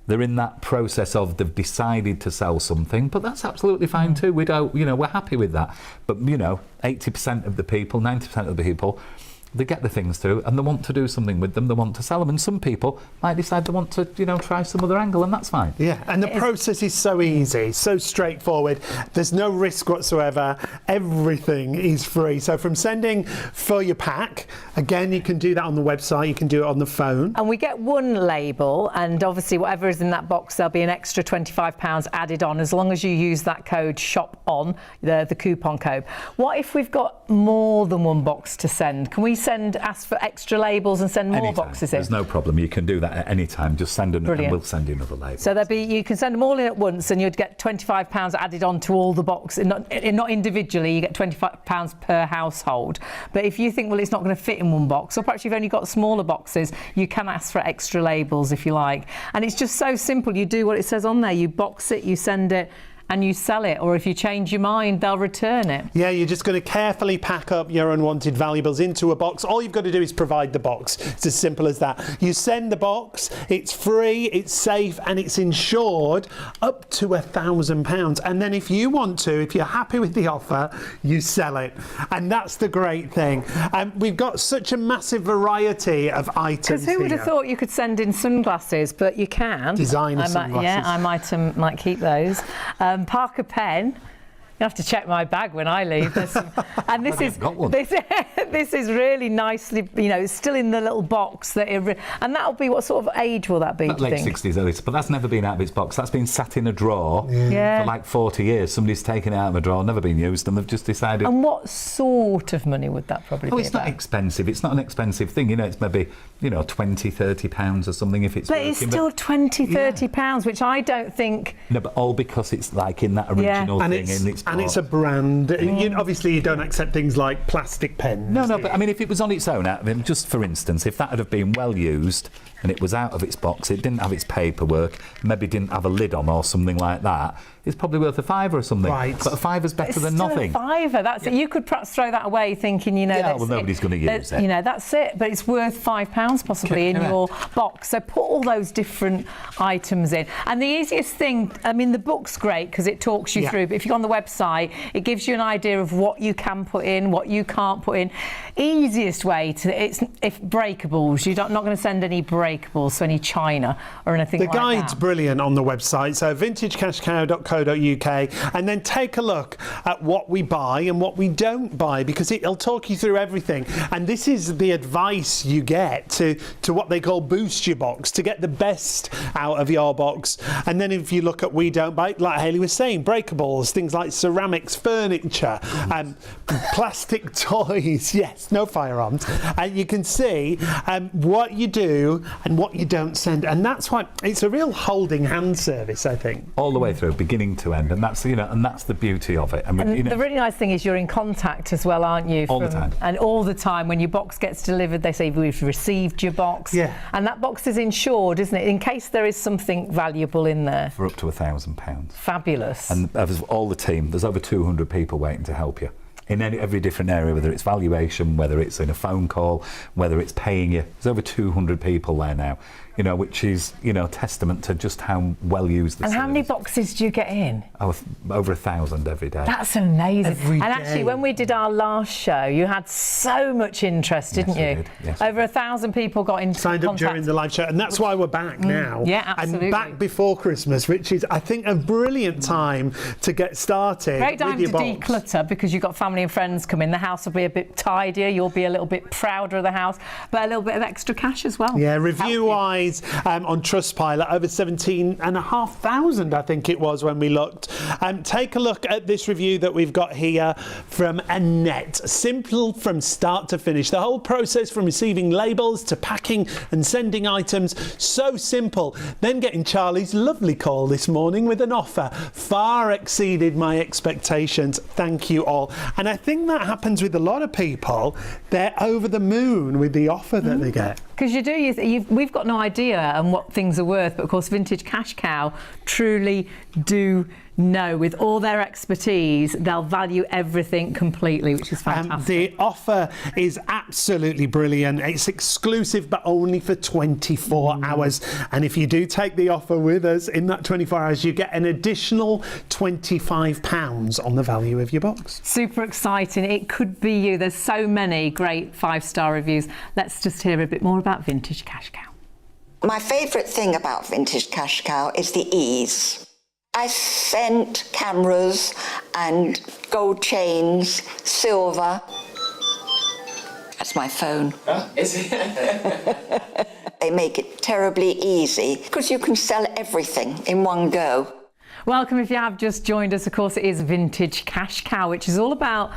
Speaker 3: They're in that process of they've decided to sell something, but that's absolutely fine too. We don't, you know, we're happy with that. But, you know, 80% of the people, 90% of the people, they get the things through and they want to do something with them, they want to sell them, and some people might decide they want to, you know, try some other angle, and that's fine.
Speaker 2: Yeah, and the process is so easy, so straightforward. There's no risk whatsoever. Everything is free. So from sending for your pack, again, you can do that on the website, you can do it on the phone.
Speaker 1: And we get one label, and obviously whatever is in that box, there'll be an extra £25 added on as long as you use that code SHOP ON, the coupon code. What if we've got more than one box to send? Can we ask for extra labels and send more
Speaker 3: Anytime.
Speaker 1: boxes in?
Speaker 3: There's no problem. You can do that at any time. Just send them and we'll send you another label.
Speaker 1: So you can send them all in at once, and you'd get £25 added on to all the boxes. Not individually, you get £25 per household. But if you think, well, it's not going to fit in one box, or perhaps you've only got smaller boxes, you can ask for extra labels if you like. And it's just so simple. You do what it says on there. You box it, you send it, and you sell it, or if you change your mind, they'll return it.
Speaker 2: Yeah, you're just going to carefully pack up your unwanted valuables into a box. All you've got to do is provide the box. It's as simple as that. You send the box, it's free, it's safe, and it's insured up to £1,000. And then if you want to, if you're happy with the offer, you sell it. And that's the great thing. We've got such a massive variety of items.
Speaker 1: Because who would have thought you could send in sunglasses, but you can.
Speaker 2: Designer sunglasses.
Speaker 1: Yeah, I might keep those. Parker pen. You have to check my bag when I leave. And this is really nicely, you know, it's still in the little box and that'll be, what sort of age will that be?
Speaker 3: Late 60s, early, but that's never been out of its box. That's been sat in a drawer for like 40 years. Somebody's taken it out of a drawer, never been used, and they've just decided.
Speaker 1: And what sort of money would that probably be?
Speaker 3: Oh, it's not expensive. It's not an expensive thing. You know, it's maybe, you know, £20-30 or something if it's.
Speaker 1: But it's still £20-30, which I don't think.
Speaker 3: No, but all because it's like in that original thing,
Speaker 2: and it's a brand. Obviously, you don't accept things like plastic pens.
Speaker 3: No, but I mean, if it was on its own, just for instance, if that had been well used and it was out of its box, it didn't have its paperwork, maybe didn't have a lid on or something like that, it's probably worth £5 or something.
Speaker 2: Right.
Speaker 3: But £5's better than nothing.
Speaker 1: £5, that's it. You could perhaps throw that away thinking, you know,
Speaker 3: well, nobody's going to use it.
Speaker 1: You know, that's it. But it's worth £5 possibly in your box. So put all those different items in. And the easiest thing, I mean, the book's great because it talks you through. But if you go on the website, it gives you an idea of what you can put in, what you can't put in. Easiest way if breakables, you're not going to send any breakables, so any china or anything like that.
Speaker 2: The guide's brilliant on the website. So vintagecashcow.co.uk, and then take a look at what we buy and what we don't buy, because it'll talk you through everything. And this is the advice you get to what they call boost your box, to get the best out of your box. And then if you look at we don't buy, like Hayley was saying, breakables, things like ceramics, furniture, plastic toys, yes, no firearms. And you can see what you do and what you don't send. And that's why it's a real holding hand service, I think.
Speaker 3: All the way through, beginning to end, and that's, you know, and that's the beauty of it. I mean, you know,
Speaker 1: the really nice thing is you're in contact as well, aren't you?
Speaker 3: All the time.
Speaker 1: And all the time when your box gets delivered, they say we've received your box.
Speaker 2: Yeah.
Speaker 1: And that box is insured, isn't it? In case there is something valuable in there.
Speaker 3: For up to £1,000.
Speaker 1: Fabulous.
Speaker 3: And all the team, there's over 200 people waiting to help you. In every different area, whether it's valuation, whether it's in a phone call, whether it's paying you. There's over 200 people there now. you know, which is, you know, testament to just how well used the
Speaker 1: And how many
Speaker 3: service.
Speaker 1: boxes do you get in?
Speaker 3: Oh, over 1,000 every day.
Speaker 1: That's amazing.
Speaker 2: Every
Speaker 1: and actually,
Speaker 2: day.
Speaker 1: when we did our last show, you had so much interest, didn't
Speaker 3: Yes, we
Speaker 1: you?
Speaker 3: did. Yes, we
Speaker 1: Over 1,000 people got in
Speaker 2: Signed up
Speaker 1: contact.
Speaker 2: during the live show, and that's why we're back now.
Speaker 1: Yeah, absolutely.
Speaker 2: And back before Christmas, which is, I think, a brilliant time to get started.
Speaker 1: Great time
Speaker 2: with
Speaker 1: to
Speaker 2: your box.
Speaker 1: declutter because you've got family and friends coming. The house will be a bit tidier. You'll be a little bit prouder of the house, but a little bit of extra cash as well.
Speaker 2: Yeah,
Speaker 1: Help you.
Speaker 2: review-wise on Trustpilot, over 17,500, I think it was when we looked. Take a look at this review that we've got here from Annette. Simple from start to finish. The whole process from receiving labels to packing and sending items, so simple. Then getting Charlie's lovely call this morning with an offer. Far exceeded my expectations. Thank you all. And I think that happens with a lot of people. They're over the moon with the offer that they get.
Speaker 1: Because we've got no idea on what things are worth, but of course Vintage CashCow truly do know. With all their expertise, they'll value everything completely, which is fantastic.
Speaker 2: The offer is absolutely brilliant. It's exclusive, but only for 24 hours. And if you do take the offer with us in that 24 hours, you get an additional £25 on the value of your box.
Speaker 1: Super exciting. It could be you. There's so many great 5-star reviews. Let's just hear a bit more about Vintage CashCow.
Speaker 10: My favourite thing about Vintage CashCow is the ease. I sent cameras and gold chains, silver. That's my phone.
Speaker 11: Is it?
Speaker 10: They make it terribly easy because you can sell everything in one go.
Speaker 1: Welcome if you have just joined us. Of course, it is Vintage CashCow, which is all about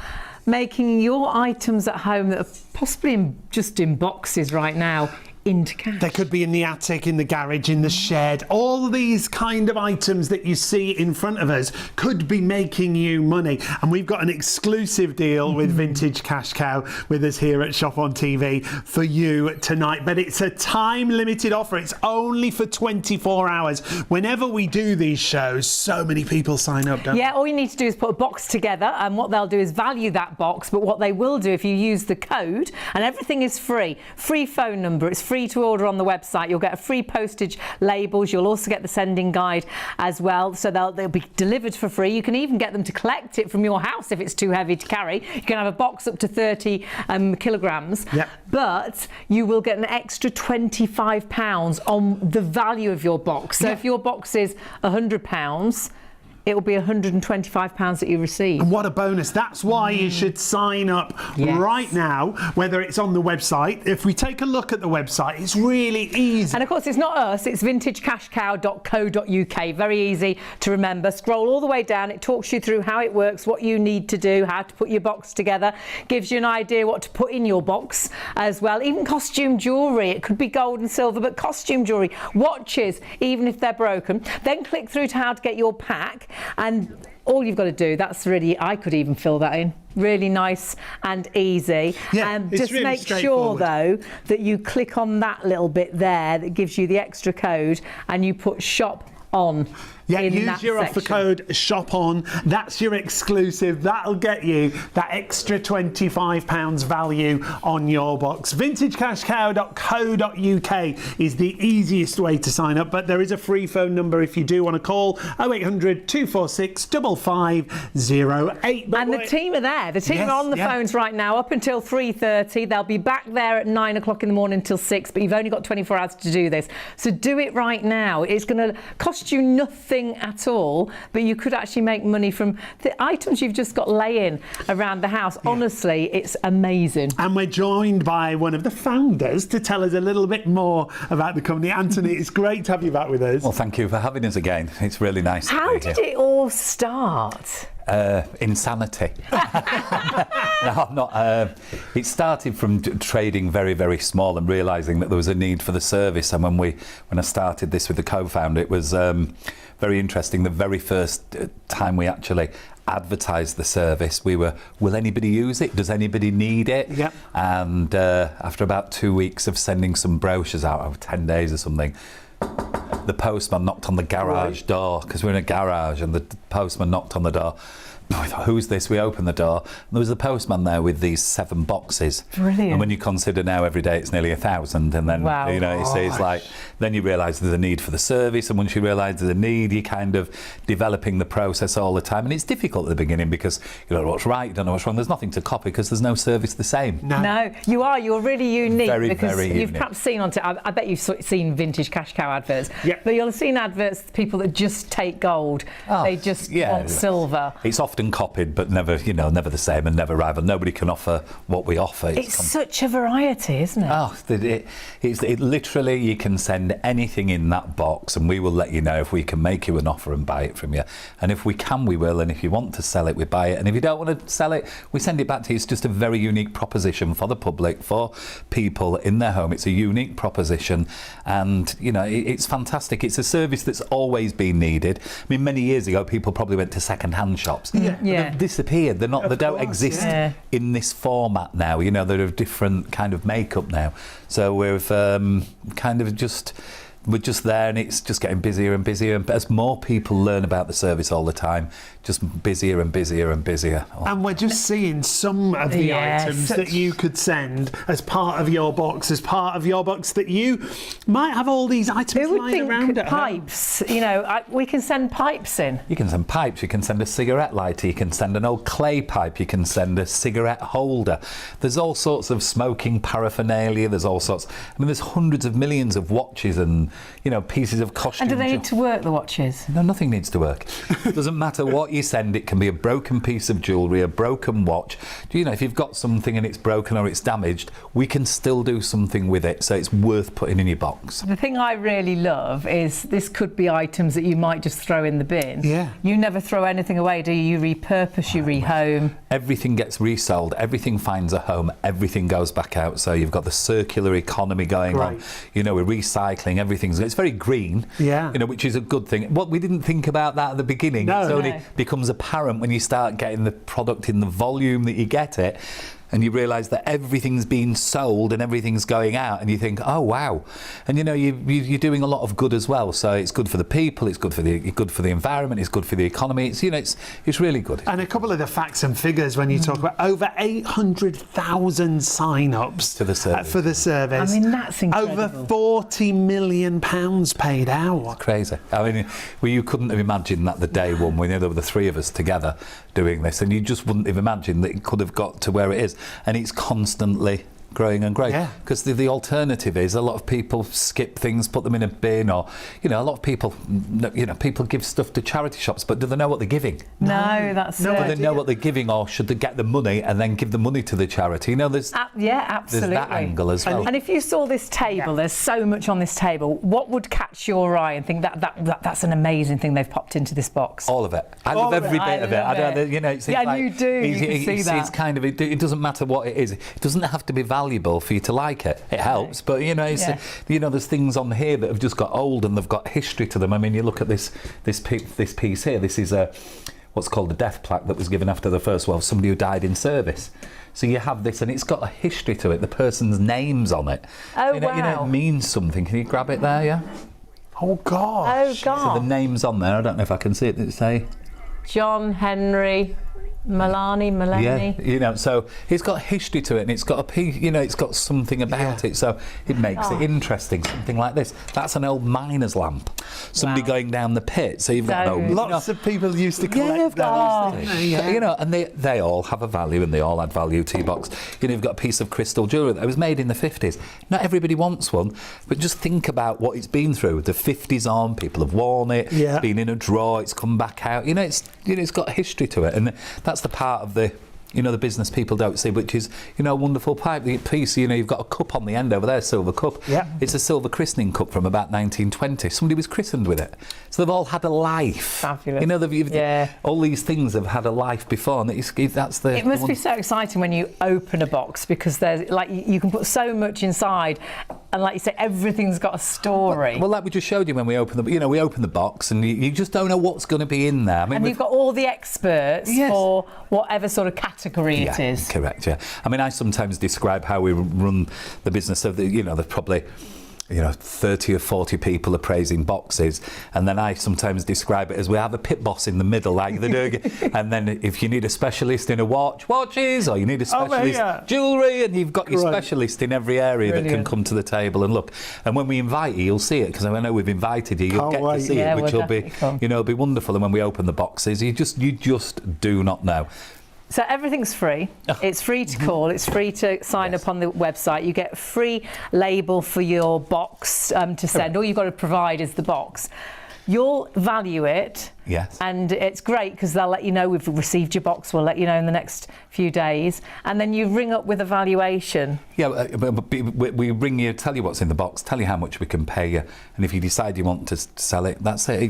Speaker 1: making your items at home that are possibly just in boxes right now into cash.
Speaker 2: They could be in the attic, in the garage, in the shed. All these kind of items that you see in front of us could be making you money. And we've got an exclusive deal with Vintage CashCow with us here at Shop on TV for you tonight. But it's a time-limited offer. It's only for 24 hours. Whenever we do these shows, so many people sign up, don't they?
Speaker 1: Yeah, all you need to do is put a box together, and what they'll do is value that box. But what they will do, if you use the code, and everything is free phone number, it's free to order on the website. You'll get a free postage labels. You'll also get the sending guide as well. So they'll be delivered for free. You can even get them to collect it from your house if it's too heavy to carry. You can have a box up to 30 kilograms.
Speaker 2: Yep.
Speaker 1: But you will get an extra £25 on the value of your box. So if your box is £100, it will be £125 that you receive.
Speaker 2: And what a bonus. That's why you should sign up right now, whether it's on the website. If we take a look at the website, it's really easy.
Speaker 1: And of course, it's not us, it's vintagecashcow.co.uk. Very easy to remember. Scroll all the way down. It talks you through how it works, what you need to do, how to put your box together, gives you an idea what to put in your box as well. Even costume jewellery. It could be gold and silver, but costume jewellery, watches, even if they're broken. Then click through to how to get your pack. And all you've got to do, that's really, I could even fill that in. Really nice and easy.
Speaker 2: Yeah, it's
Speaker 1: just
Speaker 2: really
Speaker 1: make sure
Speaker 2: straightforward.
Speaker 1: though that you click on that little bit there that gives you the extra code and you put shop on.
Speaker 2: Yeah,
Speaker 1: in
Speaker 2: use
Speaker 1: that
Speaker 2: your offer
Speaker 1: section.
Speaker 2: code SHOP ON. That's your exclusive. That'll get you that extra £25 value on your box. VintageCashCow.co.uk is the easiest way to sign up, but there is a free phone number if you do want to call 0800 246 5508.
Speaker 1: And the team are there. The team
Speaker 2: Yes,
Speaker 1: are on the
Speaker 2: yeah.
Speaker 1: phones right now up until 3:30. They'll be back there at 9 o'clock in the morning until 6, but you've only got 24 hours to do this. So do it right now. It's going to cost you nothing at all, but you could actually make money from the items you've just got laying around the house. Honestly, it's amazing.
Speaker 2: And we're joined by one of the founders to tell us a little bit more about the company. Anthony, it's great to have you back with us.
Speaker 3: Well, thank you for having us again. It's really nice to
Speaker 1: How
Speaker 3: be
Speaker 1: did
Speaker 3: here.
Speaker 1: it all start?
Speaker 3: Insanity. No, I'm not. It started from trading very, very small and realising that there was a need for the service. And when I started this with the co-founder, it was very interesting. The very first time we actually advertised the service, we were, will anybody use it? Does anybody need it?
Speaker 2: Yep.
Speaker 3: And after about 2 weeks of sending some brochures out, over 10 days or something, the postman knocked on the garage door, because we're in a garage, and the postman knocked on the door. I thought, who's this? We opened the door, and there was the postman there with these 7 boxes.
Speaker 1: Brilliant.
Speaker 3: And when you consider now every day it's nearly 1,000, and then
Speaker 1: Wow.
Speaker 3: it's like then you realise there's a need for the service, and once you realise there's a need, you're kind of developing the process all the time, and it's difficult at the beginning because you don't know what's right, you don't know what's wrong. There's nothing to copy because there's no service the same.
Speaker 1: No, you're really unique because
Speaker 3: very
Speaker 1: you've
Speaker 3: unique.
Speaker 1: perhaps seen I bet you've seen Vintage CashCow adverts.
Speaker 2: Yeah.
Speaker 1: But you'll have seen adverts, people that just take gold. They just want silver.
Speaker 3: It's often copied, but never the same and never rival. Nobody can offer what we offer.
Speaker 1: It's such a variety, isn't it?
Speaker 3: Oh, it literally, you can send anything in that box and we will let you know if we can make you an offer and buy it from you. And if we can, we will. And if you want to sell it, we buy it. And if you don't want to sell it, we send it back to you. It's just a very unique proposition for the public, for people in their home. It's a unique proposition, and it's fantastic. It's a service that's always been needed. I mean, many years ago, people probably went to second-hand shops. They've disappeared. They don't exist in this format now. They're of different kind of makeup now. So we've we're just there, and it's just getting busier and busier. And as more people learn about the service all the time, just busier and busier and busier.
Speaker 2: And we're just seeing some of the items that you could send as part of your box, that you might have all these items lying around at
Speaker 1: pipes, home. We can send pipes in.
Speaker 3: You can send pipes, you can send a cigarette lighter, you can send an old clay pipe, you can send a cigarette holder. There's all sorts of smoking paraphernalia, there's all sorts. I mean, there's hundreds of millions of watches and pieces of costume.
Speaker 1: And do they need to work, the watches?
Speaker 3: No, nothing needs to work. It doesn't matter what you send. It can be a broken piece of jewellery, a broken watch. If you've got something and it's broken or it's damaged, we can still do something with it, so it's worth putting in your box.
Speaker 1: The thing I really love is this could be items that you might just throw in the bin.
Speaker 2: Yeah.
Speaker 1: You never throw anything away, do you? You repurpose, you rehome.
Speaker 3: Everything gets resold, everything finds a home, everything goes back out, so you've got the circular economy going on. We're recycling, it's very green, which is a good thing. What we didn't think about that at the beginning. It only becomes apparent when you start getting the product in the volume that you get it, and you realise that everything's being sold and everything's going out, and you think, oh wow, and you're doing a lot of good as well. So it's good for the people, it's good for the environment, it's good for the economy. It's really good.
Speaker 2: And a couple of the facts and figures when you talk about over 800,000 sign-ups
Speaker 3: to the service.
Speaker 2: For the service.
Speaker 1: I mean, that's incredible.
Speaker 2: Over £40 million paid out.
Speaker 3: It's crazy. I mean, you couldn't have imagined that the day one, when there were the 3 of us together doing this, and you just wouldn't have imagined that it could have got to where it is. And it's constantly growing and growing, because the alternative is a lot of people skip things, put them in a bin, or a lot of people people give stuff to charity shops, but do they know what they're giving?
Speaker 1: No, that's
Speaker 3: do they know what they're giving, or should they get the money and then give the money to the charity? There's
Speaker 1: absolutely,
Speaker 3: there's that angle as well.
Speaker 1: And if you saw this table, there's so much on this table, what would catch your eye and think that's an amazing thing they've popped into this box?
Speaker 3: All of it. I love every bit of it.
Speaker 1: You do. You can see that.
Speaker 3: It's kind of, it doesn't matter what it is. It doesn't have to be valuable for you to like it. It helps, but there's things on here that have just got old and they've got history to them. I mean, you look at this piece here. This is what's called a death plaque that was given after the First World War, somebody who died in service. So you have this, and it's got a history to it. The person's name's on it.
Speaker 1: Oh, wow.
Speaker 3: It means something. Can you grab it there? Yeah.
Speaker 2: Oh gosh.
Speaker 1: Oh God.
Speaker 3: So the name's on there. I don't know if I can see it. Did it say
Speaker 1: John Henry Melanie?
Speaker 3: Yeah, so it's got history to it, and it's got a piece, it's got something about it, so it makes it interesting. Something like this. That's an old miner's lamp. Somebody going down the pit. So you've got
Speaker 2: lots of people used to collect those.
Speaker 3: And they all have a value, and they all add value to your box. You've got a piece of crystal jewellery that was made in the 50s. Not everybody wants one, but just think about what it's been through. The 50s on, people have worn it. It's been in a drawer. It's come back out. It's got history to it, and that's the part of the the business people don't see, which is a wonderful piece. You've got a cup on the end over there, silver cup. It's a silver christening cup from about 1920. Somebody was christened with it, so they've all had a life.
Speaker 1: Fabulous.
Speaker 3: All these things have had a life before, and it
Speaker 1: must be so exciting when you open a box, because there's you can put so much inside, and like you say, everything's got a story.
Speaker 3: Well, like we just showed you when we opened we open the box, and you just don't know what's going to be in there. I mean,
Speaker 1: and you've got all the experts for whatever sort of category it is.
Speaker 3: Correct. Yeah. I mean, I sometimes describe how we run the business of there's probably 30 or 40 people appraising boxes, and then I sometimes describe it as we have a pit boss in the middle, like the doing. And then if you need a specialist in watches, or you need a specialist jewellery, and you've got your specialist in every area that can come to the table and look. And when we invite you, you'll see it, because I know we've invited you. You'll get to see it, which will be, it'll be wonderful. And when we open the boxes, you just do not know.
Speaker 1: So everything's free. It's free to call. It's free to sign up on the website. You get a free label for your box to send. All you've got to provide is the box. You'll value it.
Speaker 3: Yes.
Speaker 1: And it's great because they'll let you know we've received your box. We'll let you know in the next few days. And then you ring up with a valuation.
Speaker 3: Yeah, we ring you, tell you what's in the box, tell you how much we can pay you. And if you decide you want to sell it, that's it.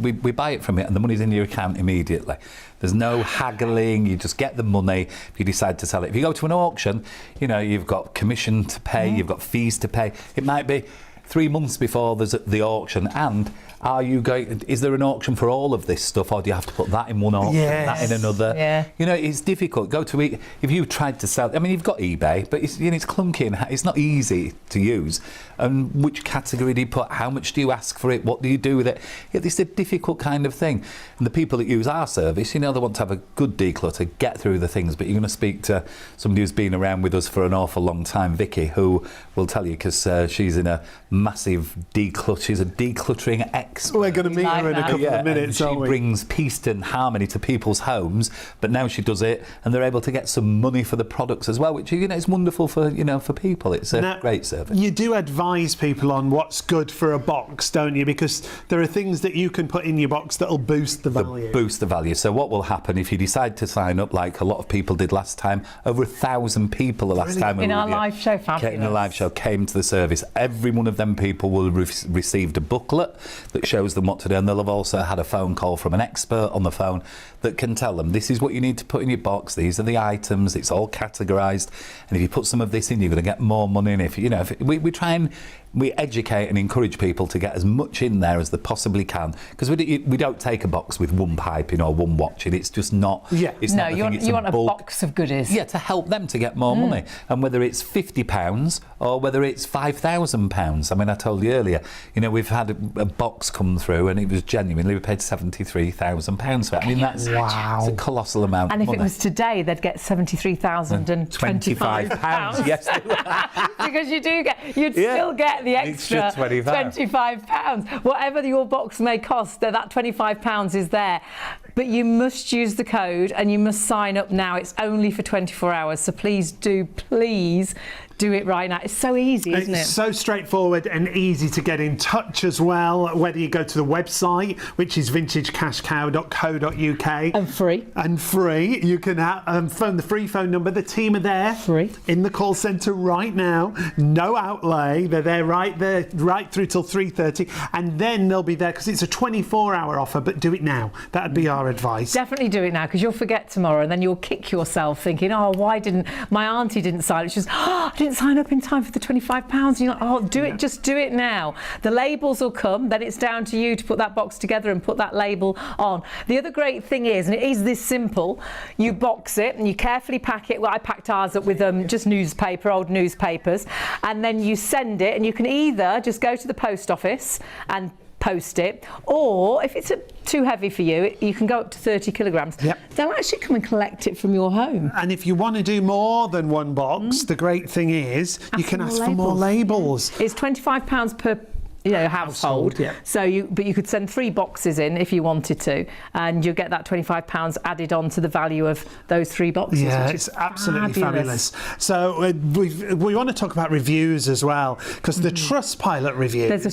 Speaker 3: We buy it from it and the money's in your account immediately. There's no haggling. You just get the money if you decide to sell it. If you go to an auction, you've got commission to pay, you've got fees to pay. It might be 3 months before there's the auction, and is there an auction for all of this stuff, or do you have to put that in one auction, that in another?
Speaker 1: Yeah.
Speaker 3: It's difficult. If you tried to sell, you've got eBay, but it's clunky and it's not easy to use. And which category do you put? How much do you ask for it? What do you do with it? It's a difficult kind of thing. And the people that use our service, they want to have a good declutter, get through the things, but you're going to speak to somebody who's been around with us for an awful long time, Vicky, who will tell you, because she's in a massive she's a decluttering expert.
Speaker 2: We're going to meet her in a couple of minutes,
Speaker 3: aren't we? She brings peace and harmony to people's homes, but now she does it, and they're able to get some money for the products as well, which is wonderful for for people. It's a great service.
Speaker 2: You do advise people on what's good for a box, don't you? Because there are things that you can put in your box that'll boost the value.
Speaker 3: Boost the value. So what will happen if you decide to sign up, like a lot of people did last time? Over 1,000 people the last time
Speaker 1: in our live show, fabulous.
Speaker 3: In the live show came to the service. Every one of them people will have received a booklet that shows them what to do, and they'll have also had a phone call from an expert on the phone that can tell them this is what you need to put in your box, these are the items, it's all categorised, and if you put some of this in, you're going to get more money. And if we try and we educate and encourage people to get as much in there as they possibly can, because we don't take a box with one pipe in or one watch in. It's just not. It's
Speaker 1: no,
Speaker 3: not
Speaker 1: you want a box of goodies.
Speaker 3: Yeah, to help them to get more money, and whether it's £50 or whether it's £5,000. I told you earlier, we've had a box come through, and it was genuinely, we paid £73,000 for it. That's it's a colossal amount.
Speaker 1: And
Speaker 3: of
Speaker 1: if
Speaker 3: money.
Speaker 1: it was today, they'd get £73,025.
Speaker 3: Yes,
Speaker 1: because you'd still get the extra £25. Whatever your box may cost, that £25 is there. But you must use the code and you must sign up now. It's only for 24 hours. So please do it right now. It's so easy, isn't it?
Speaker 2: It's so straightforward and easy to get in touch as well, whether you go to the website, which is vintagecashcow.co.uk. And free. You can phone the free phone number. The team are there.
Speaker 1: Free.
Speaker 2: In the call centre right now. No outlay. They're there right through till 3:30. And then they'll be there, because it's a 24-hour offer, but do it now. That'd be our advice.
Speaker 1: Definitely do it now, because you'll forget tomorrow, and then you'll kick yourself thinking, why didn't my auntie sign it? She's I didn't sign up in time for the £25. You're like, just do it now. The labels will come, then it's down to you to put that box together and put that label on. The other great thing is, and it is this simple, you box it and you carefully pack it. Well, I packed ours up with just old newspapers, and then you send it, and you can either just go to the post office and post it, or if it's too heavy for you, you can go up to 30 kilograms. They'll actually come and collect it from your home.
Speaker 2: And if you want to do more than one box, the great thing is you can ask for more labels.
Speaker 1: It's £25 per household. So you could send 3 boxes in if you wanted to, and you'll get that £25 added on to the value of those 3 boxes.
Speaker 2: Yeah, it's absolutely fabulous. So we want to talk about reviews as well, because the Trustpilot reviews.
Speaker 1: There's a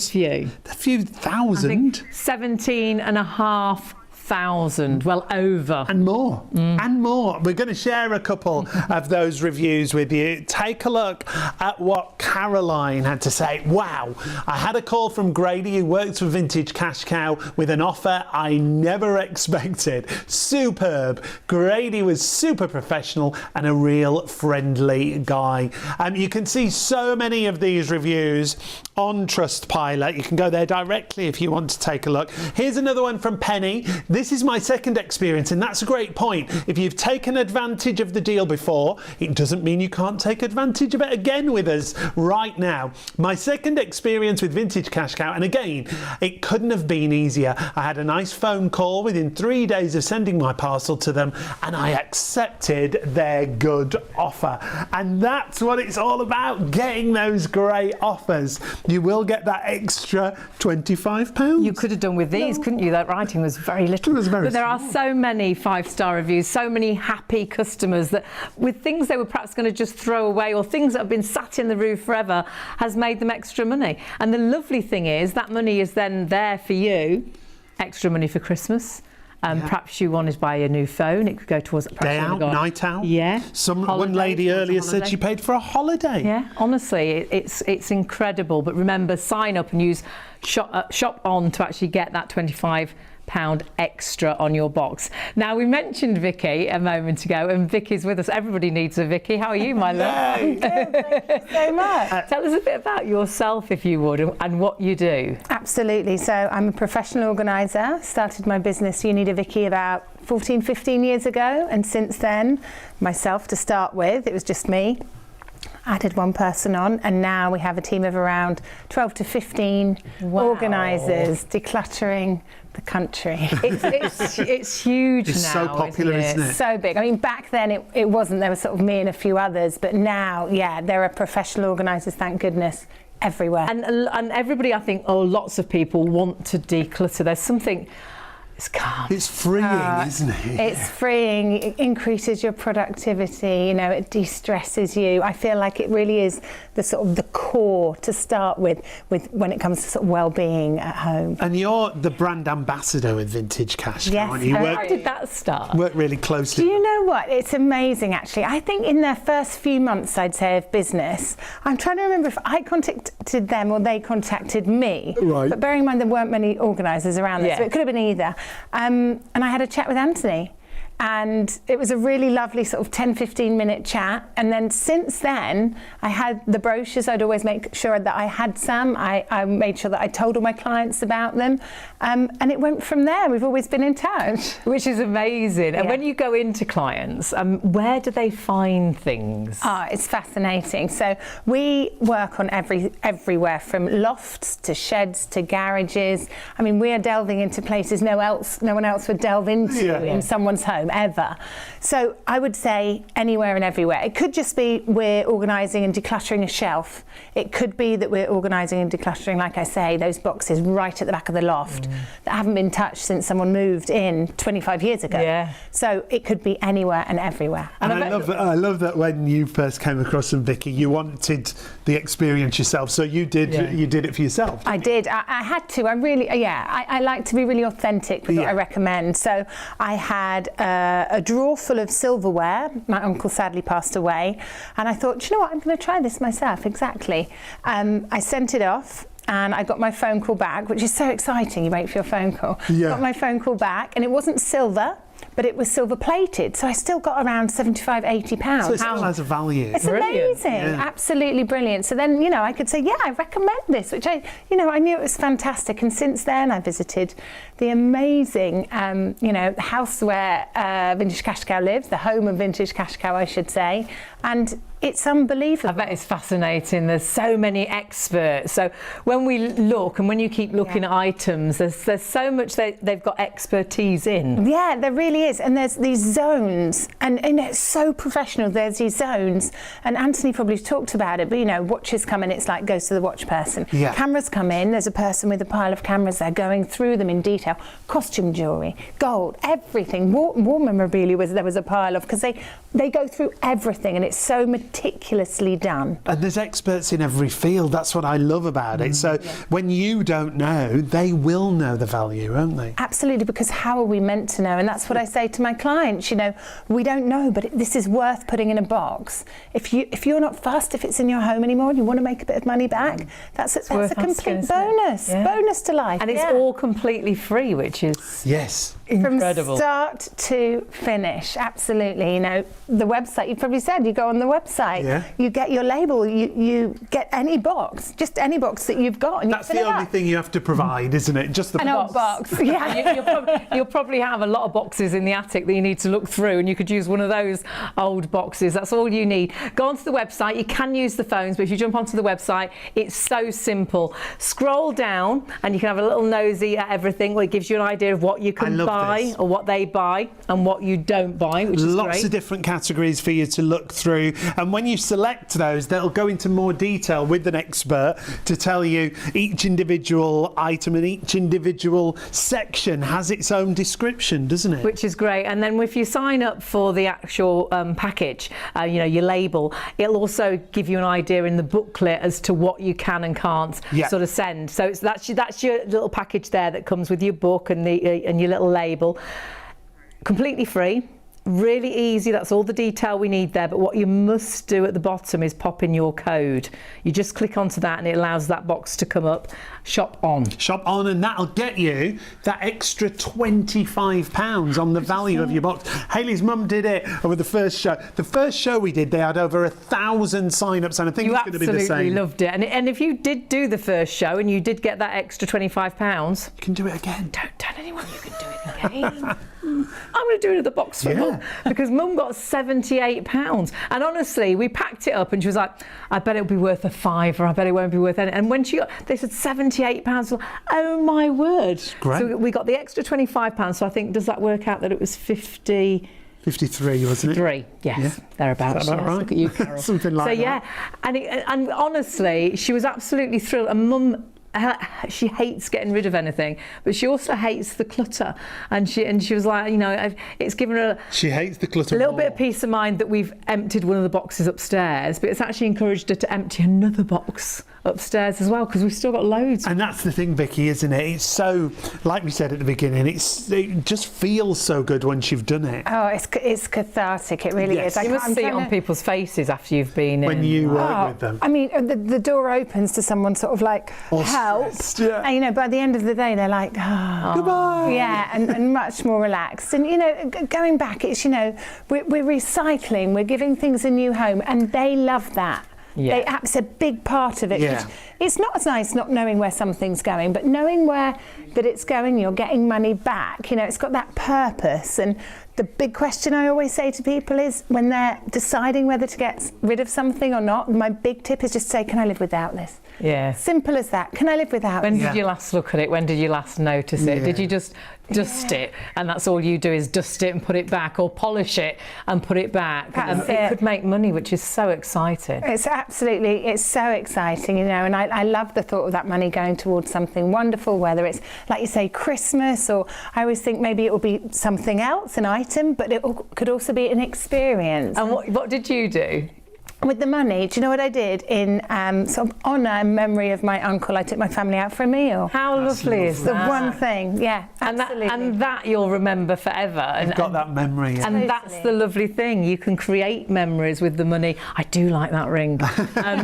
Speaker 1: few thousand. I think 17,500, well over.
Speaker 2: And more. And more. We're going to share a couple of those reviews with you. Take a look at what Caroline had to say. Wow, I had a call from Grady, who works for Vintage CashCow, with an offer I never expected. Superb. Grady was super professional and a real friendly guy. You can see so many of these reviews on Trustpilot. You can go there directly if you want to take a look. Here's another one from Penny. This is my second experience, and that's a great point. If you've taken advantage of the deal before, it doesn't mean you can't take advantage of it again with us right now. My second experience with Vintage CashCow, and again, it couldn't have been easier. I had a nice phone call within 3 days of sending my parcel to them, and I accepted their good offer. And that's what it's all about, getting those great offers. You will get that extra £25.
Speaker 1: You could have done with these, couldn't you? That writing was very little.
Speaker 2: It was very
Speaker 1: but there
Speaker 2: small.
Speaker 1: are so many 5-star reviews, so many happy customers that with things they were perhaps going to just throw away or things that have been sat in the roof forever has made them extra money. And the lovely thing is that money is then there for you, extra money for Christmas. Perhaps you wanted to buy a new phone. It could go towards
Speaker 2: day out, night out.
Speaker 1: Yeah.
Speaker 2: One lady earlier said she paid for a holiday.
Speaker 1: Yeah, honestly, it's incredible. But remember, sign up and use shop on to actually get that £25 extra on your box. Now, we mentioned Vicky a moment ago, and Vicky's with us. Everybody needs a Vicky. How are you, my love?
Speaker 4: Thank you so much.
Speaker 1: Tell us a bit about yourself, if you would, and what you do.
Speaker 4: Absolutely. So I'm a professional organiser. Started my business, You Need a Vicky, about 14, 15 years ago. And since then, myself to start with, it was just me. Added one person on, and now we have a team of around 12 to 15 organisers decluttering the country.
Speaker 1: It's huge
Speaker 2: it's
Speaker 1: now.
Speaker 2: So popular, isn't it?
Speaker 4: So big. I mean, back then it wasn't. There was sort of me and a few others, but now, yeah, there are professional organisers, thank goodness, everywhere.
Speaker 1: And everybody, I think, lots of people want to declutter. There's something.
Speaker 2: It's freeing, isn't it?
Speaker 4: It's freeing. It increases your productivity. You know, it de-stresses you. I feel like it really is the sort of the core to start with when it comes to sort of well-being at home.
Speaker 2: And you're the brand ambassador with Vintage CashCow.
Speaker 4: Yes.
Speaker 1: How did that start?
Speaker 2: Work really closely.
Speaker 4: Do you know what? It's amazing, actually. I think in their first few months, I'd say, of business, I'm trying to remember if I contacted them or they contacted me.
Speaker 2: Right.
Speaker 4: But bearing in mind there weren't many organisers around there, so it could have been either. And I had a chat with Anthony, and it was a really lovely sort of 10-15 minute chat. And then since then, I had the brochures. I'd always make sure that I had some. I made sure that I told all my clients about them, and it went from there. We've always been in touch,
Speaker 1: which is amazing.
Speaker 4: Yeah.
Speaker 1: And when you go into clients, where do they find things?
Speaker 4: It's fascinating. So we work on everywhere from lofts to sheds to garages. I mean, we are delving into places no one else would delve into in someone's home ever. So I would say anywhere and everywhere. It could just be we're organising and decluttering a shelf. It could be that we're organising and decluttering, like I say, those boxes right at the back of the loft that haven't been touched since someone moved in 25 years ago.
Speaker 1: Yeah.
Speaker 4: So it could be anywhere and everywhere.
Speaker 2: And I love that when you first came across them, Vicky, you wanted the experience yourself, so you did it for yourself.
Speaker 4: I did. I had to. I like to be really authentic with what I recommend. So I had a drawer full of silverware. My uncle sadly passed away, and I thought, do you know what, I'm going to try this myself. Exactly. I sent it off, and I got my phone call back, which is so exciting. You wait for your phone call. Got my phone call back, and it wasn't silver, but it was silver plated, so I still got around £75–80.
Speaker 2: So it still has a value.
Speaker 4: It's amazing, absolutely brilliant. So then, I could say, I recommend this, which I knew it was fantastic. And since then, I visited the amazing, the house where Vintage CashCow lives, the home of Vintage CashCow, I should say, and it's unbelievable.
Speaker 1: I bet it's fascinating. There's so many experts. So when we look and when you keep looking at items, there's so much they've got expertise in.
Speaker 4: Yeah, there really is. And there's these zones, and it's so professional. There's these zones, and Anthony probably talked about it, but watches come in, it's like goes to the watch person. Cameras come in, there's a person with a pile of cameras there going through them in detail. Costume jewellery, gold, everything. War memorabilia there was a pile of, because they go through everything, and it's so meticulously done.
Speaker 2: And there's experts in every field. That's what I love about it. So when you don't know, they will know the value, won't they?
Speaker 4: Absolutely, because how are we meant to know? And that's what I say to my clients. We don't know, but this is worth putting in a box. If you're not fussed if it's in your home anymore and you want to make a bit of money back, that's a complete bonus. Bonus to life.
Speaker 1: And it's all completely free, which is...
Speaker 2: Yes.
Speaker 1: Incredible.
Speaker 4: From start to finish, absolutely. You know, the website, you probably said, you go on the website, you get your label, you get any box, just any box that you've got. And
Speaker 2: that's the only thing you have to provide, isn't it? Just the
Speaker 4: an old box. Yeah.
Speaker 1: You'll probably have a lot of boxes in the attic that you need to look through, and you could use one of those old boxes. That's all you need. Go onto the website. You can use the phones, but if you jump onto the website, it's so simple. Scroll down and you can have a little nosy at everything, where it gives you an idea of what you can buy or what they buy and what you don't buy, which is
Speaker 2: lots
Speaker 1: great.
Speaker 2: of different categories for you to look through, and when you select those, they'll go into more detail with an expert to tell you each individual item and each individual section has its own description, doesn't it?
Speaker 1: Which is great. And then if you sign up for the actual package, you know, your label, it'll also give you an idea in the booklet as to what you can and can't sort of send. So that's your little package there that comes with your book and and your little label. Completely free. Really easy, that's all the detail we need there, but what you must do at the bottom is pop in your code. You just click onto that and it allows that box to come up. Shop on.
Speaker 2: Shop on, and that'll get you that extra £25 on the value of your box. Hayley's mum did it over the first show. The first show we did, they had over 1,000 sign-ups, and I think it's going to be the same.
Speaker 1: You absolutely loved it. And if you did do the first show and you did get that extra £25...
Speaker 2: You can do it again.
Speaker 1: Don't tell anyone you can do it again. I'm going to do another box for Mum, because Mum got £78. And honestly, we packed it up and she was like, I bet it'll be worth a £5, I bet it won't be worth anything. And when they said £78, oh my word.
Speaker 2: Great.
Speaker 1: So we got the extra £25. So I think, does that work out that it was 53, wasn't it? 53, yes, thereabouts.
Speaker 2: Is that about right?
Speaker 1: Look at you, Carol.
Speaker 2: Something like that.
Speaker 1: And honestly, she was absolutely thrilled. And Mum, she hates getting rid of anything, but she also hates the clutter, and she was like, you know, it's given her
Speaker 2: she hates the clutter
Speaker 1: a little bit of peace of mind that we've emptied one of the boxes upstairs, but it's actually encouraged her to empty another box upstairs as well, because we've still got loads.
Speaker 2: And that's the thing, Vicky, isn't it? It's so, like we said at the beginning, it just feels so good once you've done it.
Speaker 4: Oh, it's cathartic. It really is.
Speaker 1: You must see it on people's faces after you've been in.
Speaker 2: When you work with them.
Speaker 4: I mean, the door opens to someone sort of like, help. And, you know, by the end of the day, they're like,
Speaker 2: goodbye.
Speaker 4: Yeah, and much more relaxed. And, you know, going back, it's, you know, we're recycling, we're giving things a new home, and they love that. Yeah. It's a big part of it.
Speaker 2: Yeah.
Speaker 4: It's not as nice not knowing where something's going, but knowing where that it's going, you're getting money back. You know, it's got that purpose. And the big question I always say to people is, when they're deciding whether to get rid of something or not, my big tip is just say, can I live without this?
Speaker 1: Yeah.
Speaker 4: Simple as that. Can I live without
Speaker 1: When
Speaker 4: this?
Speaker 1: did you last look at it? When did you last notice it? Did you just dust it, and that's all you do is dust it and put it back, or polish it and put it back? It could make money, which is so exciting.
Speaker 4: It's so exciting, you know, and I love the thought of that money going towards something wonderful, whether it's, like you say, Christmas, or I always think maybe it will be something else, an item, but it could also be an experience.
Speaker 1: And what did you do?
Speaker 4: With the money, do you know what I did? In sort of honour and memory of my uncle, I took my family out for a meal.
Speaker 1: How lovely is that?
Speaker 4: The one thing, yeah, absolutely.
Speaker 1: And that you'll remember forever.
Speaker 2: You've got that memory. Yeah.
Speaker 1: And that's the lovely thing. You can create memories with the money. I do like that ring.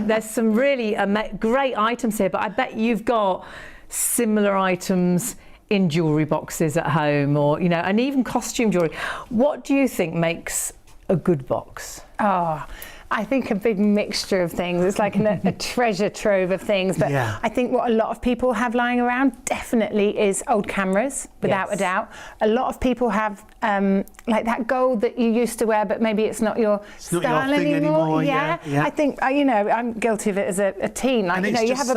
Speaker 1: There's some really great items here, but I bet you've got similar items in jewellery boxes at home, or, you know, and even costume jewellery. What do you think makes a good box?
Speaker 4: Oh, I think a big mixture of things. It's like a treasure trove of things. But I think what a lot of people have lying around definitely is old cameras, without a doubt. A lot of people have like that gold that you used to wear, but maybe it's not your style anymore. Yeah. I think, you know, I'm guilty of it as a teen. Like,
Speaker 2: and
Speaker 4: you know, you have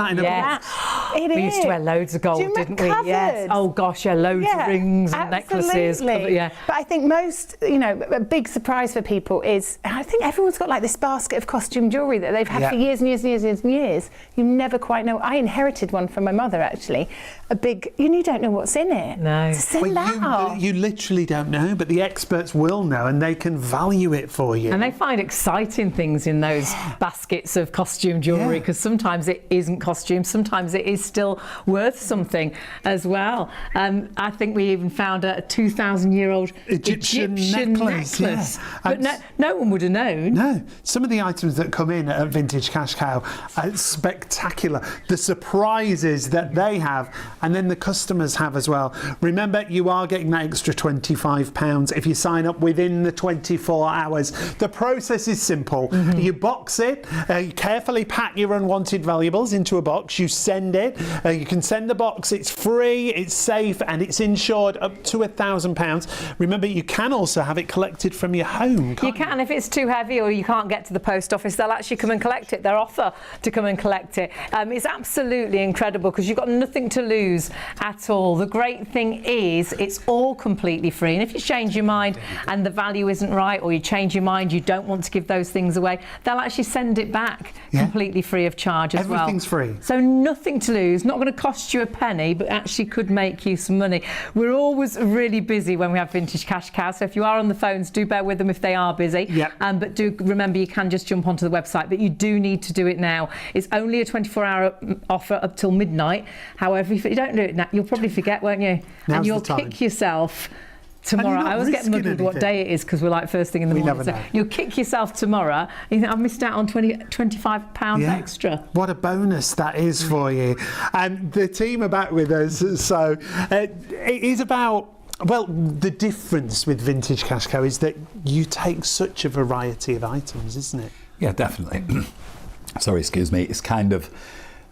Speaker 1: we used to wear loads of gold, didn't we? Yes. Oh gosh, loads of rings and necklaces.
Speaker 4: But I think most, you know, a big surprise for people is, I think everyone's got like this basket of costume jewellery that they've had for years and years and years and years. You never quite know. I inherited one from my mother, actually. A big, you don't know what's in it.
Speaker 1: No.
Speaker 4: So send that off.
Speaker 2: You literally don't know, but the experts will know, and they can value it for you.
Speaker 1: And they find exciting things in those baskets of costume jewellery, because sometimes it isn't costume, sometimes it is still worth something as well. I think we even found a 2,000-year-old Egyptian necklace.
Speaker 2: Yeah.
Speaker 1: But no one would have known.
Speaker 2: No. some of the items that come in at Vintage Cash Cow are spectacular. The surprises that they have, and then the customers have as well. Remember, you are getting that extra £25 if you sign up within the 24 hours. The process is simple. You box it, you carefully pack your unwanted valuables into a box, you send it, you can send the box, it's free, it's safe, and it's insured up to £1,000. Remember, you can also have it collected from your home.
Speaker 1: You can, if it's too heavy or you can't get to the post office, they'll actually come and collect it. They'll offer to come and collect it. It's absolutely incredible because you've got nothing to lose at all. The great thing is it's all completely free, and if you change your mind and the value isn't right, or you change your mind, you don't want to give those things away, they'll actually send it back completely free of charge as well.
Speaker 2: Everything's free.
Speaker 1: So nothing to lose, not going to cost you a penny, but actually could make you some money. We're always really busy when we have Vintage Cash Cow, so if you are on the phones, do bear with them if they are busy. But do remember, you can just jump onto the website, but you do need to do it now. It's only a 24-hour offer up till midnight. However, if you don't do it now, you'll probably forget, won't you? And you'll kick yourself tomorrow. I always get muddled what day it is because we're like first thing in the morning. So you'll kick yourself tomorrow and you think, I've missed out on £25 extra.
Speaker 2: What a bonus that is for you. And the team are back with us. So it is about, well, the difference with Vintage Cash Cow is that you take such a variety of items, isn't it?
Speaker 3: Yeah, definitely. Sorry, excuse me. It's kind of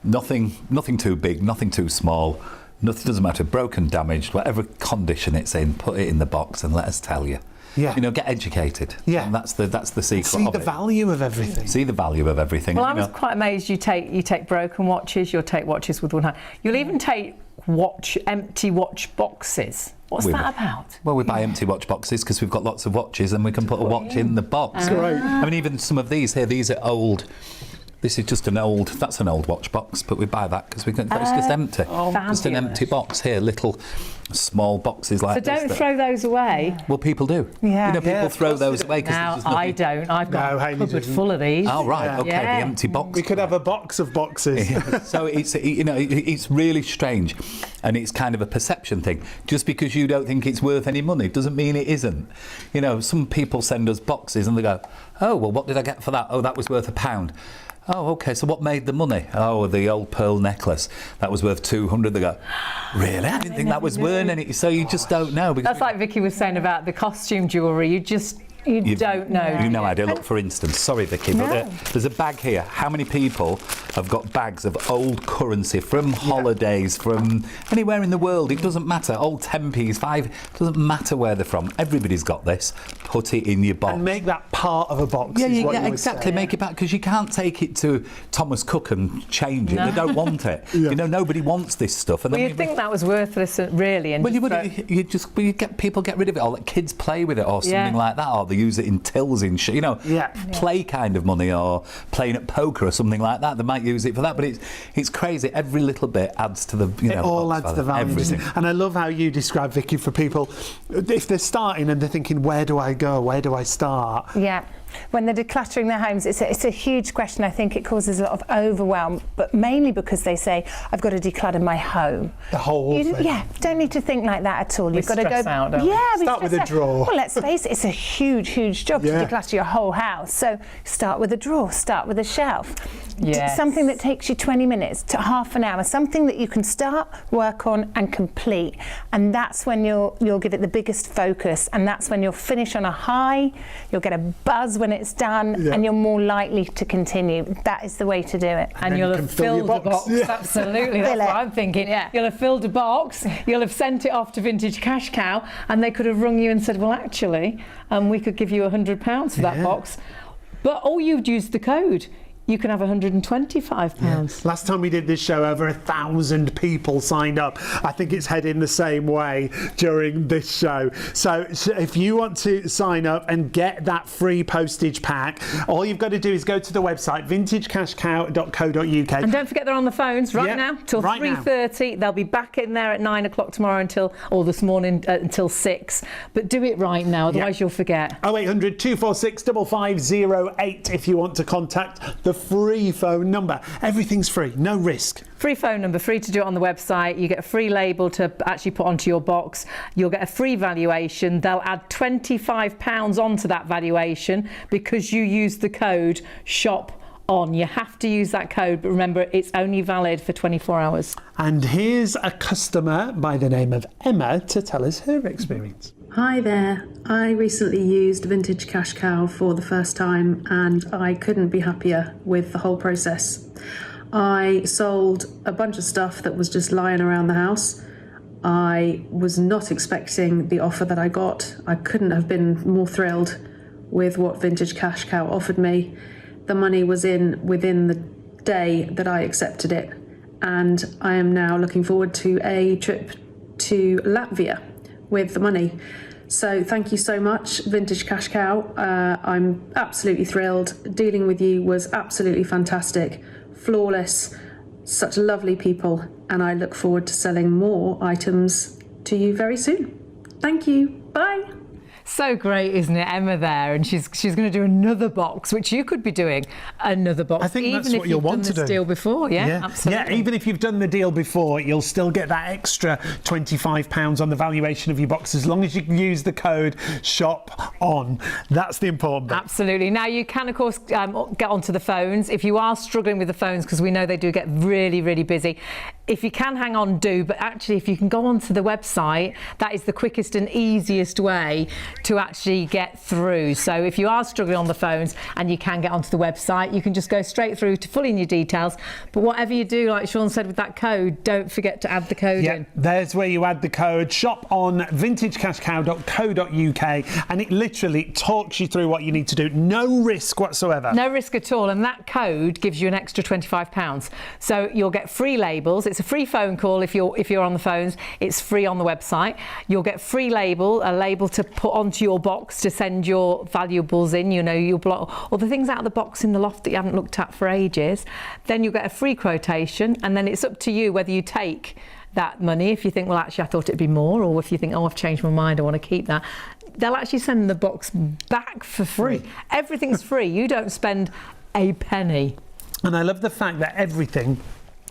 Speaker 3: nothing too big, nothing too small. Nothing, doesn't matter, broken, damaged, whatever condition it's in, put it in the box and let us tell you.
Speaker 2: Yeah.
Speaker 3: You know, get educated.
Speaker 2: Yeah.
Speaker 3: And that's the secret
Speaker 2: See
Speaker 3: of
Speaker 2: the
Speaker 3: it.
Speaker 2: value of everything.
Speaker 3: See the value of everything.
Speaker 1: Well, I was quite amazed you take broken watches, you'll take watches with one hand. You'll even take empty watch boxes. What's that about?
Speaker 3: Well, we buy empty watch boxes because we've got lots of watches and we can put a watch in the box.
Speaker 2: Great.
Speaker 3: I mean, even some of these here, these are old. This is just that's an old watch box, but we buy that because it's just empty. Just an empty box here, little small boxes like this.
Speaker 1: So don't throw those away.
Speaker 3: Well, people do.
Speaker 4: Yeah.
Speaker 3: You know, people throw those away because
Speaker 1: Now,
Speaker 3: there's just nothing.
Speaker 1: I don't. I've got a cupboard full of these.
Speaker 3: Oh, right, okay, the empty box.
Speaker 2: We could have a box of boxes.
Speaker 3: So it's really strange, and it's kind of a perception thing. Just because you don't think it's worth any money doesn't mean it isn't. You know, some people send us boxes and they go, oh, well, what did I get for that? Oh, that was worth £1. Oh, OK, so what made the money? Oh, the old pearl necklace. That was worth 200. They go, really? I didn't think that was worth any. So you just don't know.
Speaker 1: That's like Vicky was saying about the costume jewellery. You don't know.
Speaker 3: You know, I do. Look, for instance, sorry, Vicky, but there's a bag here. How many people have got bags of old currency from holidays, from anywhere in the world? It doesn't matter. Old 10p's, 5, doesn't matter where they're from. Everybody's got this. Put it in your box.
Speaker 2: And make that part of a box.
Speaker 3: Yeah,
Speaker 2: is what you would
Speaker 3: exactly.
Speaker 2: say.
Speaker 3: Make it back, because you can't take it to Thomas Cook and change it. They don't want it. You know, nobody wants this stuff. And
Speaker 1: well, you'd think that was worthless, really. And
Speaker 3: well, you get people get rid of it, or let kids play with it, or something like that, or they use it in tills in play kind of money, or playing at poker or something like that. They might use it for that, but it's crazy. Every little bit adds to the
Speaker 2: it all adds to the value.
Speaker 3: Everything.
Speaker 2: And I love how you describe, Vicky, for people if they're starting and they're thinking, where do I go, where do I start?
Speaker 4: Yeah. When they're decluttering their homes, it's a huge question. I think it causes a lot of overwhelm, but mainly because they say, I've got to declutter my home.
Speaker 2: The whole thing.
Speaker 4: Yeah, don't need to think like that at all. You've got to go.
Speaker 1: Out, don't we?
Speaker 2: Start with a drawer.
Speaker 4: Well, let's face it, it's a huge job to declutter your whole house. So start with a drawer, start with a shelf.
Speaker 1: Yes.
Speaker 4: Something that takes you 20 minutes to half an hour, something that you can start, work on and complete. And that's when you'll give it the biggest focus, and that's when you'll finish on a high, you'll get a buzz when it's done, and you're more likely to continue. That is the way to do it.
Speaker 1: And you'll have filled a box. Absolutely, that's what I'm thinking. You'll have filled a box, you'll have sent it off to Vintage Cash Cow, and they could have rung you and said, well, actually, we could give you £100 for that box. But you'd used the code. You can have £125.
Speaker 2: Last time we did this show, over 1,000 people signed up. I think it's heading the same way during this show. So if you want to sign up and get that free postage pack, all you've got to do is go to the website, vintagecashcow.co.uk.
Speaker 1: And don't forget they're on the phones now till 3:30. They'll be back in there at 9 o'clock tomorrow this morning until 6. But do it right now, otherwise you'll forget.
Speaker 2: 0800 246 5508 if you want to contact the free phone number. Everything's free, no risk.
Speaker 1: Free phone number, free to do it on the website. You get a free label to actually put onto your box. You'll get a free valuation. They'll add £25 onto that valuation because you use the code SHOP on. You have to use that code, but remember, it's only valid for 24 hours.
Speaker 2: And here's a customer by the name of Emma to tell us her experience.
Speaker 12: Hi there. I recently used Vintage CashCow for the first time and I couldn't be happier with the whole process. I sold a bunch of stuff that was just lying around the house. I was not expecting the offer that I got. I couldn't have been more thrilled with what Vintage CashCow offered me. The money was in within the day that I accepted it, and I am now looking forward to a trip to Latvia with the money. So thank you so much, Vintage CashCow. I'm absolutely thrilled. Dealing with you was absolutely fantastic, flawless, such lovely people, and I look forward to selling more items to you very soon. Thank you. Bye.
Speaker 1: So great, isn't it, Emma there? And she's going to do another box, which you could be doing another box.
Speaker 2: I think
Speaker 1: even
Speaker 2: that's
Speaker 1: if
Speaker 2: what you'll
Speaker 1: you've
Speaker 2: want
Speaker 1: done
Speaker 2: to
Speaker 1: this
Speaker 2: do.
Speaker 1: deal before. Yeah, absolutely.
Speaker 2: Yeah, even if you've done the deal before, you'll still get that extra £25 on the valuation of your box as long as you use the code SHOP ON. That's the important bit.
Speaker 1: Absolutely. Now, you can, of course, get onto the phones. If you are struggling with the phones, because we know they do get really, really busy, if you can hang on, do. But actually, if you can go onto the website, that is the quickest and easiest way to actually get through. So if you are struggling on the phones and you can get onto the website, you can just go straight through to fill in your details. But whatever you do, like Sean said with that code, don't forget to add the code in.
Speaker 2: There's where you add the code SHOP on vintagecashcow.co.uk, and it literally talks you through what you need to do. No risk whatsoever.
Speaker 1: No risk at all, and that code gives you an extra £25. So you'll get free labels. It's a free phone call if you're on the phones. It's free on the website. You'll get free label, a label to put onto your box to send your valuables in. You know, you'll block all the things out of the box in the loft that you haven't looked at for ages. Then you'll get a free quotation, and then it's up to you whether you take that money. If you think, well, actually, I thought it'd be more, or if you think, oh, I've changed my mind, I want to keep that. They'll actually send the box back for free. Everything's free. You don't spend a penny.
Speaker 2: And I love the fact that everything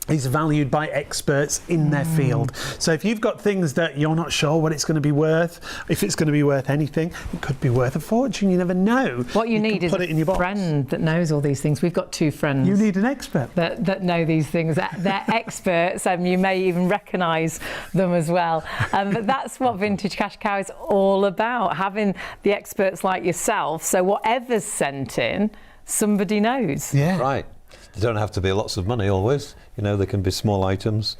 Speaker 2: is valued by experts in their field. So if you've got things that you're not sure what it's going to be worth, if it's going to be worth anything, it could be worth a fortune. You never know.
Speaker 1: What you need is a friend that knows all these things. We've got two friends.
Speaker 2: You need an expert
Speaker 1: that know these things. They're experts, and you may even recognise them as well. But that's what Vintage CashCow is all about, having the experts like yourself. So whatever's sent in, somebody knows.
Speaker 2: Yeah.
Speaker 6: Right. They don't have to be lots of money always. You know, they can be small items.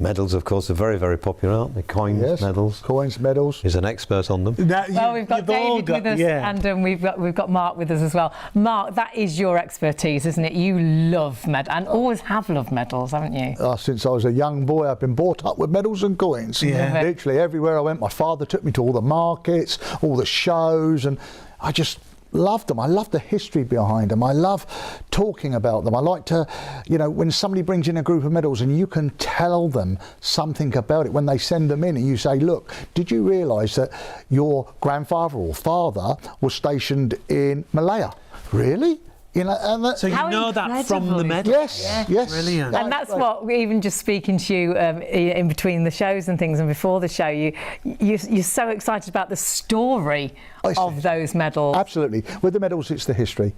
Speaker 6: Medals, of course, are very, very popular, aren't they? Coins, medals.
Speaker 7: Coins, medals.
Speaker 6: He's an expert on them.
Speaker 1: Well, we've got David with us, and we've got Mark with us as well. Mark, that is your expertise, isn't it? You love medals, and always have loved medals, haven't you?
Speaker 7: Since I was a young boy, I've been brought up with medals and coins.
Speaker 2: Yeah.
Speaker 7: Literally everywhere I went, my father took me to all the markets, all the shows, and I just loved them. I love the history behind them. I love talking about them. I like to, you know, when somebody brings in a group of medals and you can tell them something about it when they send them in, and you say, look, did you realise that your grandfather or father was stationed in Malaya? Really? You know, and
Speaker 2: so you know that from the medal?
Speaker 7: Yes, yes.
Speaker 2: Brilliant.
Speaker 1: And that's what, even just speaking to you in between the shows and things and before the show, you're so excited about the story of those medals.
Speaker 7: Absolutely. With the medals, it's the history.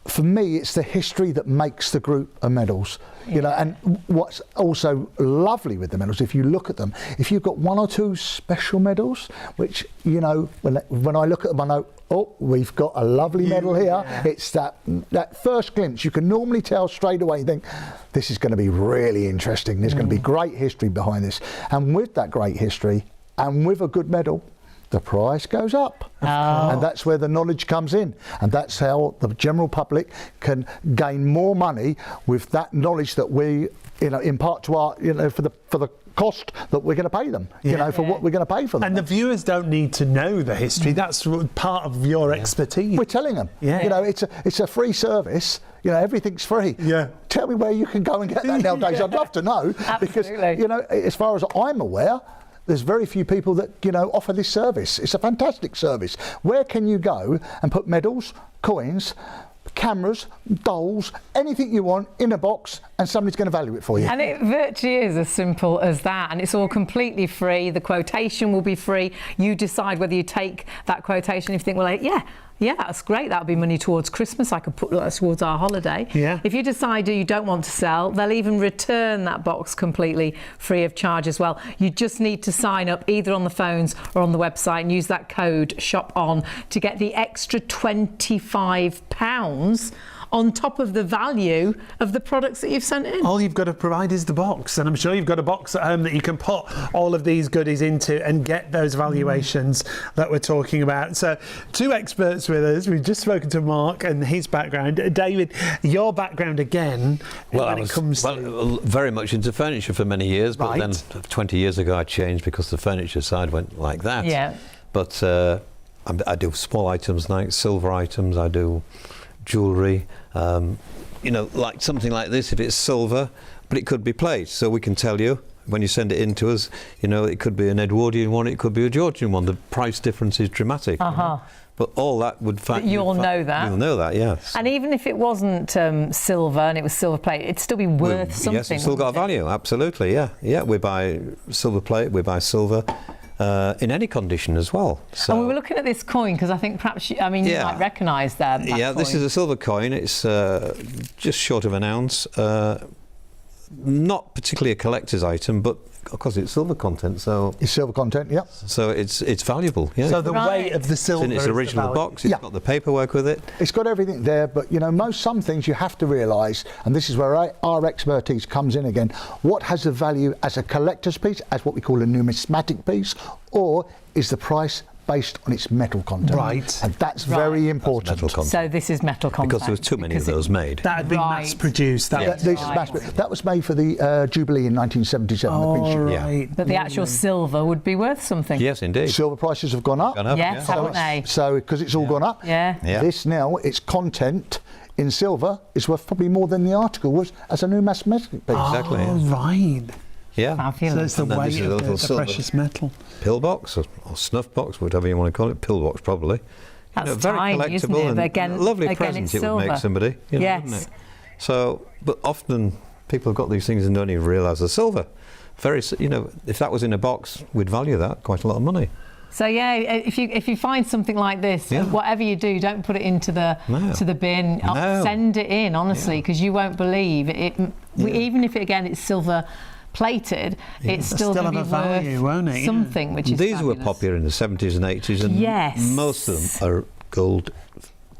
Speaker 7: For me, it's the history that makes the group of medals. You know, and what's also lovely with the medals, if you look at them, if you've got one or two special medals, which, you know, when I look at them, I know, oh, we've got a lovely medal here. Yeah. It's that first glimpse. You can normally tell straight away, you think, this is going to be really interesting. There's going to be great history behind this. And with that great history, and with a good medal, the price goes up. Oh. And that's where the knowledge comes in. And that's how the general public can gain more money with that knowledge that we, you know, impart to our, you know, for the cost that we're going to pay them, you know, for what we're going to pay for them.
Speaker 2: And the viewers don't need to know the history. That's part of your expertise.
Speaker 7: We're telling them. Yeah. You know, it's a free service. You know, everything's free. Yeah. Tell me where you can go and get that nowadays. I'd love to know. Because, you know, as far as I'm aware, there's very few people that, you know, offer this service. It's a fantastic service. Where can you go and put medals, coins, cameras, dolls, anything you want in a box, and somebody's going to value it for you.
Speaker 1: And it virtually is as simple as that, and it's all completely free. The quotation will be free. You decide whether you take that quotation. If you think, well, yeah, that's great, that'll be money towards Christmas, I could put that towards our holiday.
Speaker 2: Yeah.
Speaker 1: If you decide you don't want to sell, they'll even return that box completely free of charge as well. You just need to sign up either on the phones or on the website and use that code SHOPON to get the extra £25 on top of the value of the products that you've sent in.
Speaker 2: All you've got to provide is the box, and I'm sure you've got a box at home that you can put all of these goodies into and get those valuations that we're talking about. So, two experts with us. We've just spoken to Mark and his background. David, your background again.
Speaker 6: Well,
Speaker 2: when it comes
Speaker 6: to very much into furniture for many years, but then 20 years ago I changed because the furniture side went like that.
Speaker 1: Yeah.
Speaker 6: But I do small items like silver items. I do jewellery. You know, like something like this, if it's silver, but it could be plate, so we can tell you when you send it in to us, you know, it could be an Edwardian one, it could be a Georgian one. The price difference is dramatic. But all that would
Speaker 1: you'll know that.
Speaker 6: You'll know that, yes.
Speaker 1: And even if it wasn't silver and it was silver plate, it'd still be worth something.
Speaker 6: Yes, it's still got a value, absolutely, yeah. Yeah, we buy silver plate, we buy silver. In any condition as well. So,
Speaker 1: and we were looking at this coin because I think perhaps you might recognise that.
Speaker 6: Yeah,
Speaker 1: coin.
Speaker 6: This is a silver coin. It's just short of an ounce. Not particularly a collector's item, but of course it's silver content. So
Speaker 7: it's silver content, yeah.
Speaker 6: So it's valuable. Yeah.
Speaker 2: So the weight of the silver.
Speaker 6: It's in its original box. It's got the paperwork with it.
Speaker 7: It's got everything there, but you know, some things you have to realise, and this is where our expertise comes in again. What has a value as a collector's piece, as what we call a numismatic piece, or is the price based on its metal content?
Speaker 2: Right.
Speaker 7: And that's very important.
Speaker 6: That's metal content.
Speaker 1: So this is metal content.
Speaker 6: Because there was too many of those made.
Speaker 2: That had been mass produced.
Speaker 7: That was made for the Jubilee in 1977.
Speaker 1: But the actual silver would be worth something.
Speaker 6: Yes, indeed.
Speaker 7: Silver prices have gone up.
Speaker 1: Yes, haven't they?
Speaker 7: So because it's all gone up.
Speaker 1: Yeah.
Speaker 7: This now, its content in silver is worth probably more than the article was as a numismatic piece.
Speaker 6: Exactly.
Speaker 2: Oh, right.
Speaker 6: Yeah.
Speaker 2: So it's the weight of the precious metal.
Speaker 6: Pillbox or snuff box, whatever you want to call it. Pillbox, probably.
Speaker 1: That's
Speaker 6: very
Speaker 1: tiny,
Speaker 6: collectible
Speaker 1: isn't it?
Speaker 6: and
Speaker 1: Again,
Speaker 6: lovely present it would make somebody.
Speaker 1: Yes.
Speaker 6: Wouldn't it? So, but often people have got these things and don't even realise they're silver. If that was in a box, we'd value that quite a lot of money.
Speaker 1: So yeah, if you find something like this, whatever you do, don't put it into the bin. Send it in, honestly, because you won't believe it. Even if it's silver plated, it's still going to be
Speaker 2: value, won't it?
Speaker 1: Something which is
Speaker 6: these
Speaker 1: fabulous.
Speaker 6: were popular in the 70s and 80s, and most of them are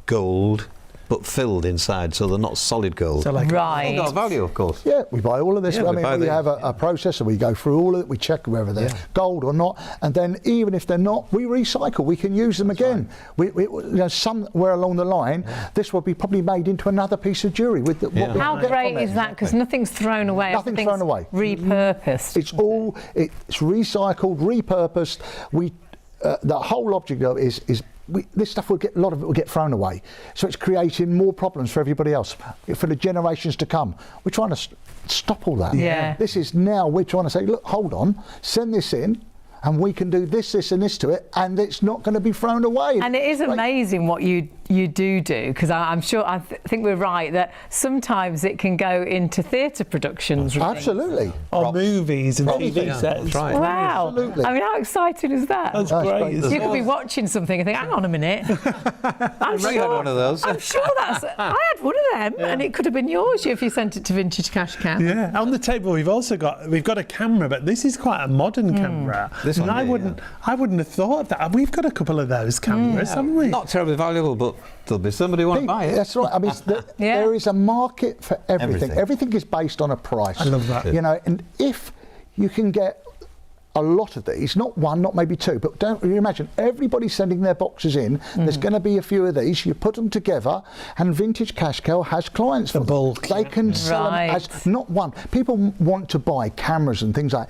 Speaker 6: gold, but filled inside, so they're not solid gold.
Speaker 2: So like
Speaker 1: right.
Speaker 6: Got value, of course.
Speaker 7: Yeah, we buy all of this.
Speaker 6: Yeah,
Speaker 7: we have a processor. We go through all of it. We check whether they're gold or not, and then even if they're not, we recycle. We can use them again. Right. Somewhere along the line, this will be probably made into another piece of jewellery.
Speaker 1: How great is that? Because nothing's thrown away.
Speaker 7: Nothing's thrown away.
Speaker 1: Repurposed.
Speaker 7: It's recycled, repurposed. The whole object of it is. This stuff a lot of it will get thrown away, so it's creating more problems for everybody else, for the generations to come. We're trying to stop all that.
Speaker 1: Yeah.
Speaker 7: This is now we're trying to say, look, hold on, send this in, and we can do this, and this to it, and it's not going to be thrown away.
Speaker 1: And it is amazing what you do, because I'm sure, I think we're right, that sometimes it can go into theatre productions.
Speaker 7: Absolutely.
Speaker 2: Or movies and TV sets.
Speaker 6: Right.
Speaker 1: Wow.
Speaker 7: Absolutely.
Speaker 1: I mean, how exciting is that?
Speaker 2: That's great.
Speaker 1: You could be watching something and think, hang on a minute. I'm
Speaker 6: Ray had one of those.
Speaker 1: I'm sure I had one of them, and it could have been yours if you sent it to Vintage CashCow.
Speaker 2: Yeah. On the table we've got a camera, but this is quite a modern camera.
Speaker 6: This one,
Speaker 2: I wouldn't have thought of that. We've got a couple of those cameras, haven't we?
Speaker 6: Not terribly valuable, but there'll be somebody who won't buy it.
Speaker 7: That's right. I mean, there is a market for everything. Everything is based on a price.
Speaker 2: I love that.
Speaker 7: And if you can get a lot of these, not one, not maybe two, but don't you imagine everybody sending their boxes in. There's going to be a few of these. You put them together, and Vintage CashCow has clients for
Speaker 2: bulk.
Speaker 7: They can sell them as not one. People want to buy cameras and things like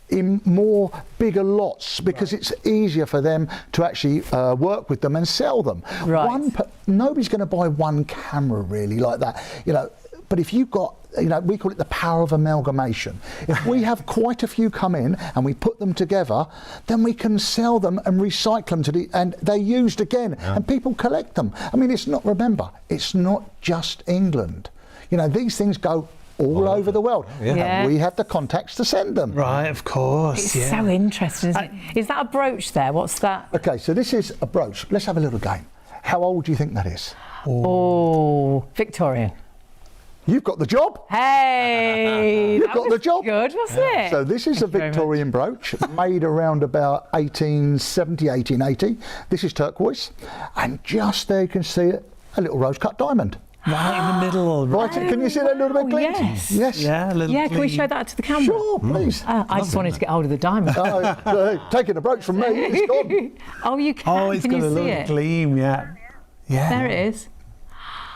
Speaker 7: in more bigger lots because it's easier for them to actually work with them and sell them.
Speaker 1: Right.
Speaker 7: Nobody's going to buy one camera really like that. But if you've got, we call it the power of amalgamation. If we have quite a few come in and we put them together, then we can sell them and recycle them and they're used again, and people collect them. I mean, it's not just England. These things go all over the world. And we have the contacts to send them.
Speaker 2: Right, of course.
Speaker 1: It's so interesting, isn't it? Is that a brooch there? What's that?
Speaker 7: Okay, so this is a brooch. Let's have a little game. How old do you think that is?
Speaker 1: Oh, Victorian.
Speaker 7: You've got the job.
Speaker 1: Hey,
Speaker 7: You've got the job.
Speaker 1: Good, wasn't it?
Speaker 7: So this is a Victorian brooch made around about 1870, 1880. This is turquoise, and just there you can see a little rose-cut diamond.
Speaker 2: Right in the middle.
Speaker 7: Right, can you see that little bit glinting?
Speaker 1: Yes.
Speaker 2: Yeah, a little
Speaker 1: can we show that to the camera?
Speaker 7: Sure, please.
Speaker 1: I just wanted to get hold of the diamond.
Speaker 7: Taking a brooch from me, it's gone.
Speaker 1: Oh, you can.
Speaker 2: Oh, it's
Speaker 1: can
Speaker 2: got
Speaker 1: you
Speaker 2: a
Speaker 1: see
Speaker 2: little
Speaker 1: it?
Speaker 2: gleam, yeah.
Speaker 1: There it is.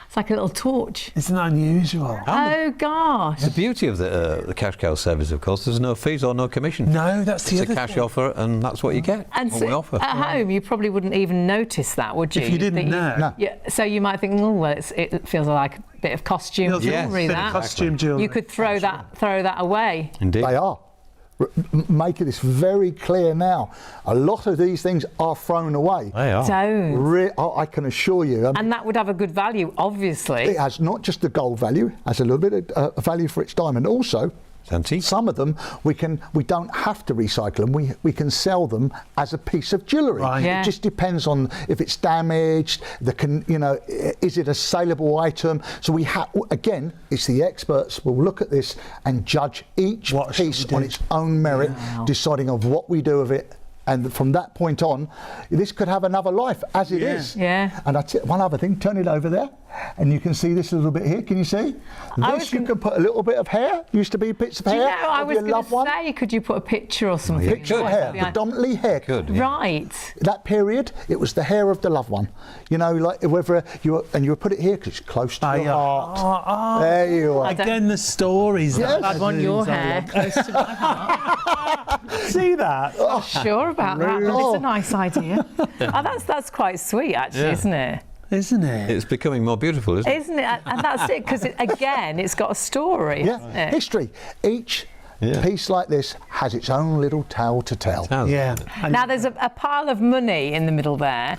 Speaker 1: It's like a little torch.
Speaker 2: Isn't that unusual?
Speaker 1: Oh gosh.
Speaker 6: The beauty of the cash cow service, of course, there's no fees or no commission.
Speaker 2: No, that's the
Speaker 6: It's
Speaker 2: other
Speaker 6: a cash
Speaker 2: thing.
Speaker 6: offer, and that's what you get.
Speaker 1: And
Speaker 6: what
Speaker 1: so
Speaker 6: we offer.
Speaker 1: at home, you probably wouldn't even notice that, would you?
Speaker 2: If you didn't know.
Speaker 7: No.
Speaker 1: Yeah, so you might think, oh well, it feels like a bit of costume
Speaker 2: Feels like
Speaker 1: jewellery.
Speaker 2: a bit of
Speaker 1: That
Speaker 2: costume jewellery.
Speaker 1: you could throw that away.
Speaker 6: Indeed.
Speaker 7: They are. Making this very clear now. A lot of these things are thrown away.
Speaker 6: They are.
Speaker 1: Don't.
Speaker 7: I can assure you.
Speaker 1: And that would have a good value, obviously.
Speaker 7: It has not just the gold value, it has a little bit of value for its diamond. Also,
Speaker 6: It's antique.
Speaker 7: some of them we don't have to recycle them. We can sell them as a piece of jewellery.
Speaker 2: Right.
Speaker 1: Yeah.
Speaker 7: It just depends on if it's damaged. Is it a saleable item? So we have again, it's the experts will look at this and judge each
Speaker 2: What should
Speaker 7: piece
Speaker 2: we do?
Speaker 7: on its own merit, deciding of what we do with it. And from that point on, this could have another life as it is.
Speaker 1: Yeah.
Speaker 7: And one other thing, turn it over there, and you can see this a little bit here. Can you see? This you can put a little bit of hair. Used to be bits of
Speaker 1: Do you
Speaker 7: hair
Speaker 1: know, I
Speaker 7: of
Speaker 1: was
Speaker 7: your
Speaker 1: going
Speaker 7: loved
Speaker 1: to
Speaker 7: one.
Speaker 1: say, could you put a picture or something?
Speaker 7: Picture of hair, predominantly hair.
Speaker 6: Good. Yeah.
Speaker 1: Right.
Speaker 7: That period, it was the hair of the loved one. Like whether you would put it here because it's close to your heart. There you are.
Speaker 2: Again, the stories.
Speaker 7: Yes.
Speaker 1: I'd want your hair close to my heart.
Speaker 2: See that?
Speaker 1: Sure about that, but it's a nice idea. That's quite sweet, actually, isn't it?
Speaker 2: Isn't it?
Speaker 6: It's becoming more beautiful, isn't it?
Speaker 1: Isn't it? And that's it, because again, it's got a story. hasn't it?
Speaker 7: History. Each piece like this has its own little tale to tell.
Speaker 2: Yeah. And
Speaker 1: Now, there's a pile of money in the middle there,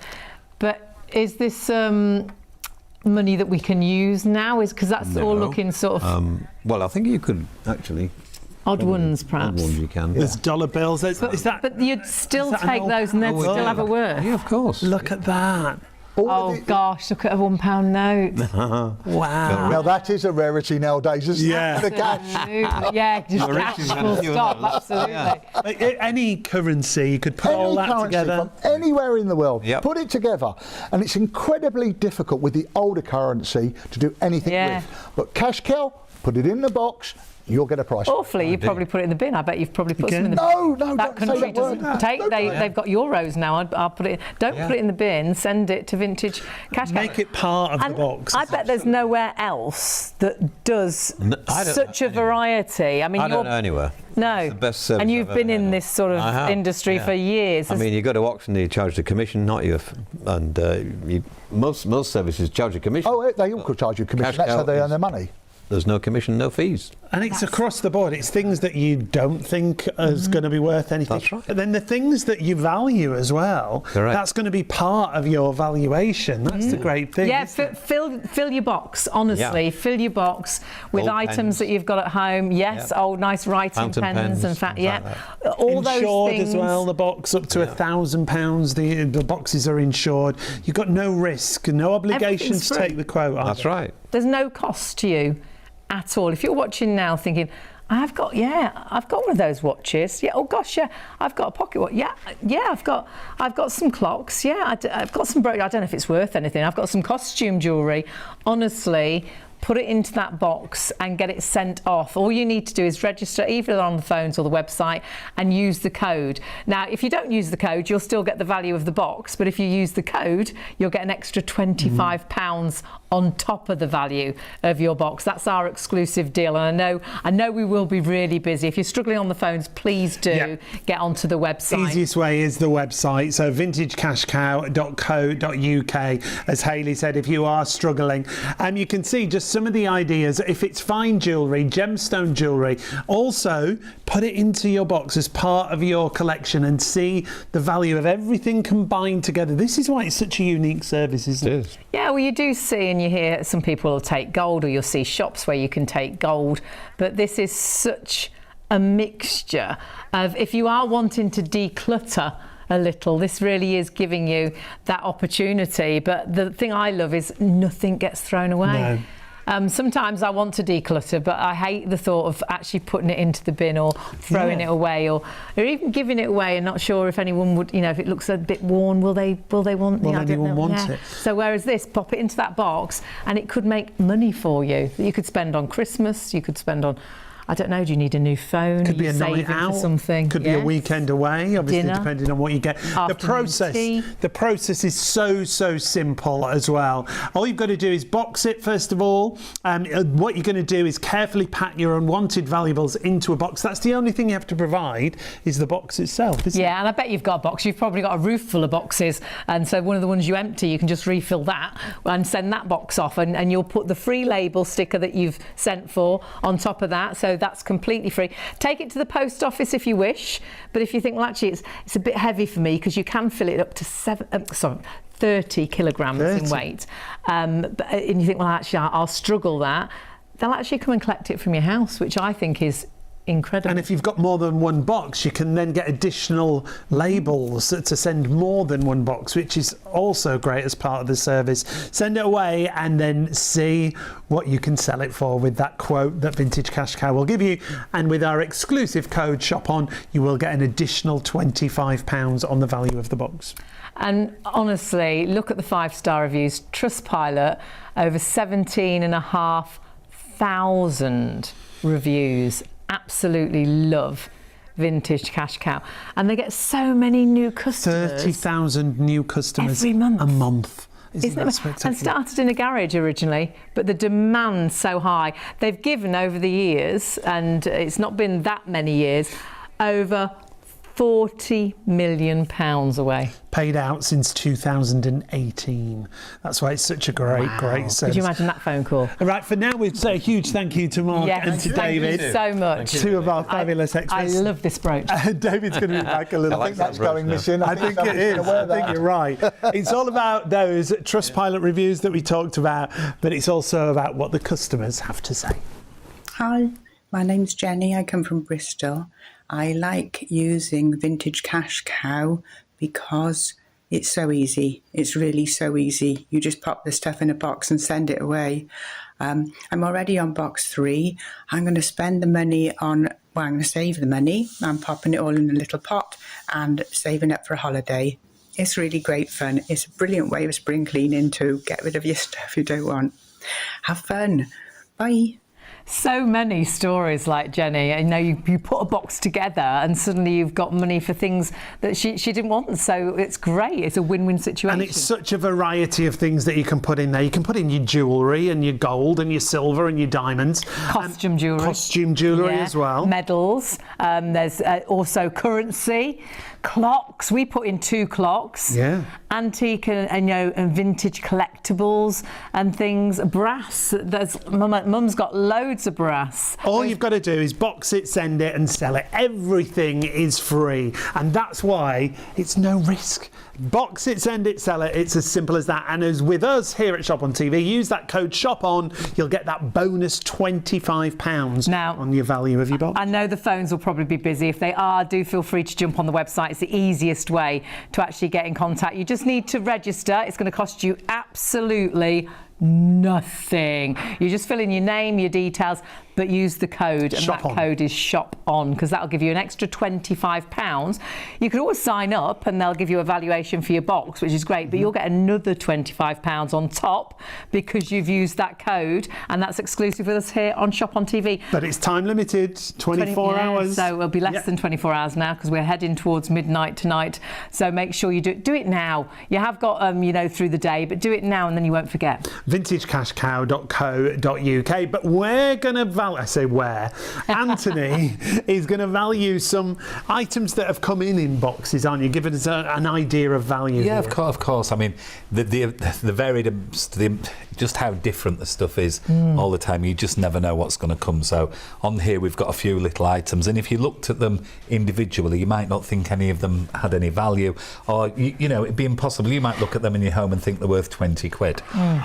Speaker 1: but is this money that we can use now? Because that's all looking sort of
Speaker 6: well, I think you could actually.
Speaker 1: odd ones, perhaps.
Speaker 6: Odd ones you can.
Speaker 2: there's dollar bills. Is that?
Speaker 1: But you'd still
Speaker 2: is that an
Speaker 1: take
Speaker 2: old-
Speaker 1: those and they'd
Speaker 2: Oh,
Speaker 1: still
Speaker 2: yeah.
Speaker 1: have a worth.
Speaker 6: Yeah, of course.
Speaker 2: Look at that.
Speaker 1: Oh gosh, look at a £1 note.
Speaker 2: Wow.
Speaker 7: Now that is a rarity nowadays, isn't
Speaker 2: Yeah.
Speaker 7: it? The cash.
Speaker 1: Absolutely. Yeah, just cash full stop, absolutely.
Speaker 2: Any currency, you could put all that
Speaker 7: currency
Speaker 2: together.
Speaker 7: from anywhere in the world,
Speaker 6: Yep.
Speaker 7: put it together, and it's incredibly difficult with the older currency to do anything
Speaker 1: Yeah.
Speaker 7: with. But cash cow, put it in the box, you'll get a price.
Speaker 1: Awfully, you probably put it in the bin. I bet you've probably put some in the bin.
Speaker 7: No,
Speaker 1: That
Speaker 7: don't say
Speaker 1: country
Speaker 7: that word.
Speaker 1: doesn't take. They've got euros now. I'll put it. Don't put it in the bin. Send it to Vintage CashCow.
Speaker 2: Make it part of the box.
Speaker 1: I bet there's nowhere else that does
Speaker 6: I don't
Speaker 1: such
Speaker 6: know
Speaker 1: a variety. I mean,
Speaker 6: I
Speaker 1: you're,
Speaker 6: don't know anywhere.
Speaker 1: No,
Speaker 6: It's the best service
Speaker 1: and you've
Speaker 6: I've
Speaker 1: been
Speaker 6: ever
Speaker 1: in
Speaker 6: had.
Speaker 1: this sort
Speaker 6: I
Speaker 1: of
Speaker 6: have,
Speaker 1: industry
Speaker 6: yeah.
Speaker 1: for years.
Speaker 6: I mean, you go to auction, they charge the commission, not you. And most services charge a commission.
Speaker 7: Oh, they all could charge you commission.
Speaker 6: Cash
Speaker 7: That's how
Speaker 6: cow
Speaker 7: they earn
Speaker 6: is-
Speaker 7: their money.
Speaker 6: There's no commission, no fees.
Speaker 2: And it's across the board. It's things that you don't think is going to be worth anything.
Speaker 6: That's right.
Speaker 2: But then the things that you value as well,
Speaker 6: Correct.
Speaker 2: that's going to be part of your valuation. That's the great thing.
Speaker 1: Yeah,
Speaker 2: isn't it?
Speaker 1: fill your box, honestly.
Speaker 6: Yeah.
Speaker 1: Fill your box with
Speaker 6: Old
Speaker 1: items
Speaker 6: pens.
Speaker 1: that you've got at home. Yes,
Speaker 6: Yep.
Speaker 1: old nice writing
Speaker 6: Fountain
Speaker 1: pens and
Speaker 6: things like
Speaker 1: all those
Speaker 2: Insured
Speaker 1: things.
Speaker 2: as well, the box up to £1,000. The boxes are insured. You've got no risk, no obligation
Speaker 1: Everything's
Speaker 2: to
Speaker 1: free.
Speaker 2: take the quote.
Speaker 6: That's right.
Speaker 1: There's no cost to you at all. If you're watching now thinking, I've got one of those watches. Yeah, oh gosh, yeah, I've got a pocket watch. Yeah, I've got some clocks. Yeah, I've got some I don't know if it's worth anything. I've got some costume jewellery. Honestly, put it into that box and get it sent off. All you need to do is register either on the phones or the website and use the code. Now, if you don't use the code, you'll still get the value of the box, but if you use the code, you'll get an extra £25 on top of the value of your box. That's our exclusive deal, and I know we will be really busy. If you're struggling on the phones, please do get onto the website.
Speaker 2: Easiest way is the website, so vintagecashcow.co.uk. As Hayley said, if you are struggling, you can see just some of the ideas. If it's fine jewellery, gemstone jewellery, also put it into your box as part of your collection and see the value of everything combined together. This is why it's such a unique service, isn't it?
Speaker 1: Yeah, well, you do see and you hear some people will take gold, or you'll see shops where you can take gold, but this is such a mixture of, if you are wanting to declutter a little, this really is giving you that opportunity. But the thing I love is nothing gets thrown away.
Speaker 2: No.
Speaker 1: Sometimes I want to declutter, but I hate the thought of actually putting it into the bin or throwing it away, or even giving it away and not sure if anyone would, you know, if it looks a bit worn, will they want
Speaker 2: Will anyone want it?
Speaker 1: So whereas this, pop it into that box and it could make money for you that you could spend on Christmas, you could spend on, I don't know, do you need a new phone?
Speaker 2: Could be a night out,
Speaker 1: something.
Speaker 2: Could be a weekend away, obviously,
Speaker 1: dinner,
Speaker 2: depending on what you get. The process is so simple as well. All you've got to do is box it first of all. What you're going to do is carefully pack your unwanted valuables into a box. That's the only thing you have to provide, is the box itself, isn't it?
Speaker 1: And I bet you've got a box. You've probably got a roof full of boxes, and so one of the ones you empty, you can just refill that and send that box off, and you'll put the free label sticker that you've sent for on top of that. So that's completely free. Take it to the post office if you wish, but if you think, well, actually it's a bit heavy for me, because you can fill it up to 30 kilograms in weight, and you think, well, actually I'll struggle that, they'll actually come and collect it from your house, which I think is incredible.
Speaker 2: And if you've got more than one box, you can then get additional labels to send more than one box, which is also great as part of the service. Send it away and then see what you can sell it for with that quote that Vintage Cash Cow will give you. And with our exclusive code SHOPON, you will get an additional £25 on the value of the box.
Speaker 1: And honestly, look at the 5-star reviews. Trustpilot, over 17,500 reviews. Absolutely love Vintage Cash Cow, and they get so many new customers.
Speaker 2: 30,000 new customers
Speaker 1: every month.
Speaker 2: A month. Isn't that spectacular?
Speaker 1: And started in a garage originally, but the demand's so high. They've given over the years, and it's not been that many years, over £40 million away.
Speaker 2: Paid out since 2018. That's why it's such a great service.
Speaker 1: Could you imagine that phone call?
Speaker 2: All right, for now, we'd say a huge thank you to Mark and to David.
Speaker 1: Thank you so much.
Speaker 2: Two of our fabulous experts.
Speaker 1: I love this brooch.
Speaker 2: David's going to be back a little.
Speaker 7: I think that's going missing.
Speaker 2: I think it is. I think you're right. It's all about those Trustpilot reviews that we talked about, but it's also about what the customers have to say.
Speaker 13: Hi, my name's Jenny. I come from Bristol. I like using Vintage Cash Cow because it's so easy. It's really so easy. You just pop the stuff in a box and send it away. I'm already on box 3. I'm going to spend the money on, well, I'm going to save the money. I'm popping it all in a little pot and saving up for a holiday. It's really great fun. It's a brilliant way of spring cleaning to get rid of your stuff you don't want. Have fun. Bye.
Speaker 1: So many stories like Jenny. You know, you put a box together and suddenly you've got money for things that she didn't want. So it's great. It's a win-win situation.
Speaker 2: And it's such a variety of things that you can put in there. You can put in your jewellery and your gold and your silver and your diamonds.
Speaker 1: Costume jewellery.
Speaker 2: Costume jewellery as well.
Speaker 1: Medals. There's also currency. Clocks. We put in 2 clocks.
Speaker 2: Yeah.
Speaker 1: Antique and vintage collectibles and things. Brass. Mum's got loads of brass.
Speaker 2: All you've got to do is box it, send it and sell it. Everything is free, and that's why it's no risk. Box it, send it, sell it. It's as simple as that. And as with us here at Shop On TV, use that code SHOPON, you'll get that bonus £25 on your value of your box.
Speaker 1: I know the phones will probably be busy. If they are, do feel free to jump on the website. It's the easiest way to actually get in contact. You just need to register. It's going to cost you absolutely nothing. You just fill in your name, your details, but use the code, and that code is SHOPON, because that'll give you an extra £25. You can always sign up and they'll give you a valuation for your box, which is great, but you'll get another £25 on top because you've used that code, and that's exclusive with us here on Shop On TV.
Speaker 2: But it's time limited, 24 hours.
Speaker 1: So it'll be less than 24 hours now, because we're heading towards midnight tonight. So make sure you do it now. You have got through the day, but do it now and then you won't forget.
Speaker 2: VintageCashCow.co.uk. But we're going to I say where, Anthony is going to value some items that have come in boxes, aren't you? Giving us an idea of value.
Speaker 3: Yeah,
Speaker 2: here.
Speaker 3: of course. I mean, the varied, just how different the stuff is all the time. You just never know what's going to come. So on here we've got a few little items, and if you looked at them individually, you might not think any of them had any value, or you know, it'd be impossible. You might look at them in your home and think they're worth 20 quid.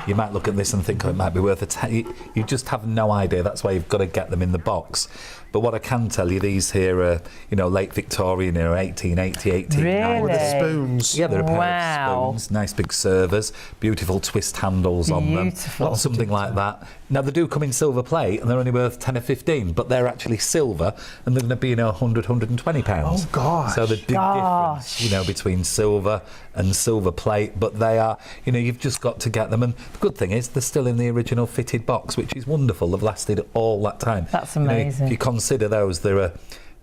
Speaker 3: You might look at this and think, oh, it might be worth a 10. You just have no idea. That's why you've got to get them in the box. But what I can tell you, these here are, you know, late Victorian era, 1880, 1890.
Speaker 1: Really?
Speaker 2: The spoons.
Speaker 3: Yeah, they're a pair of spoons, nice big servers, beautiful twist handles on them, something like that. Now, they do come in silver plate, and they're only worth 10 or 15, but they're actually silver, and they're going to be, you know, 100, 120 pounds.
Speaker 2: Oh, gosh.
Speaker 3: So the big difference, you know, between silver and silver plate, but they are, you know, you've just got to get them. And the good thing is they're still in the original fitted box, which is wonderful. They've lasted all that time.
Speaker 1: That's
Speaker 3: You know,
Speaker 1: amazing.
Speaker 3: if you consider those, they're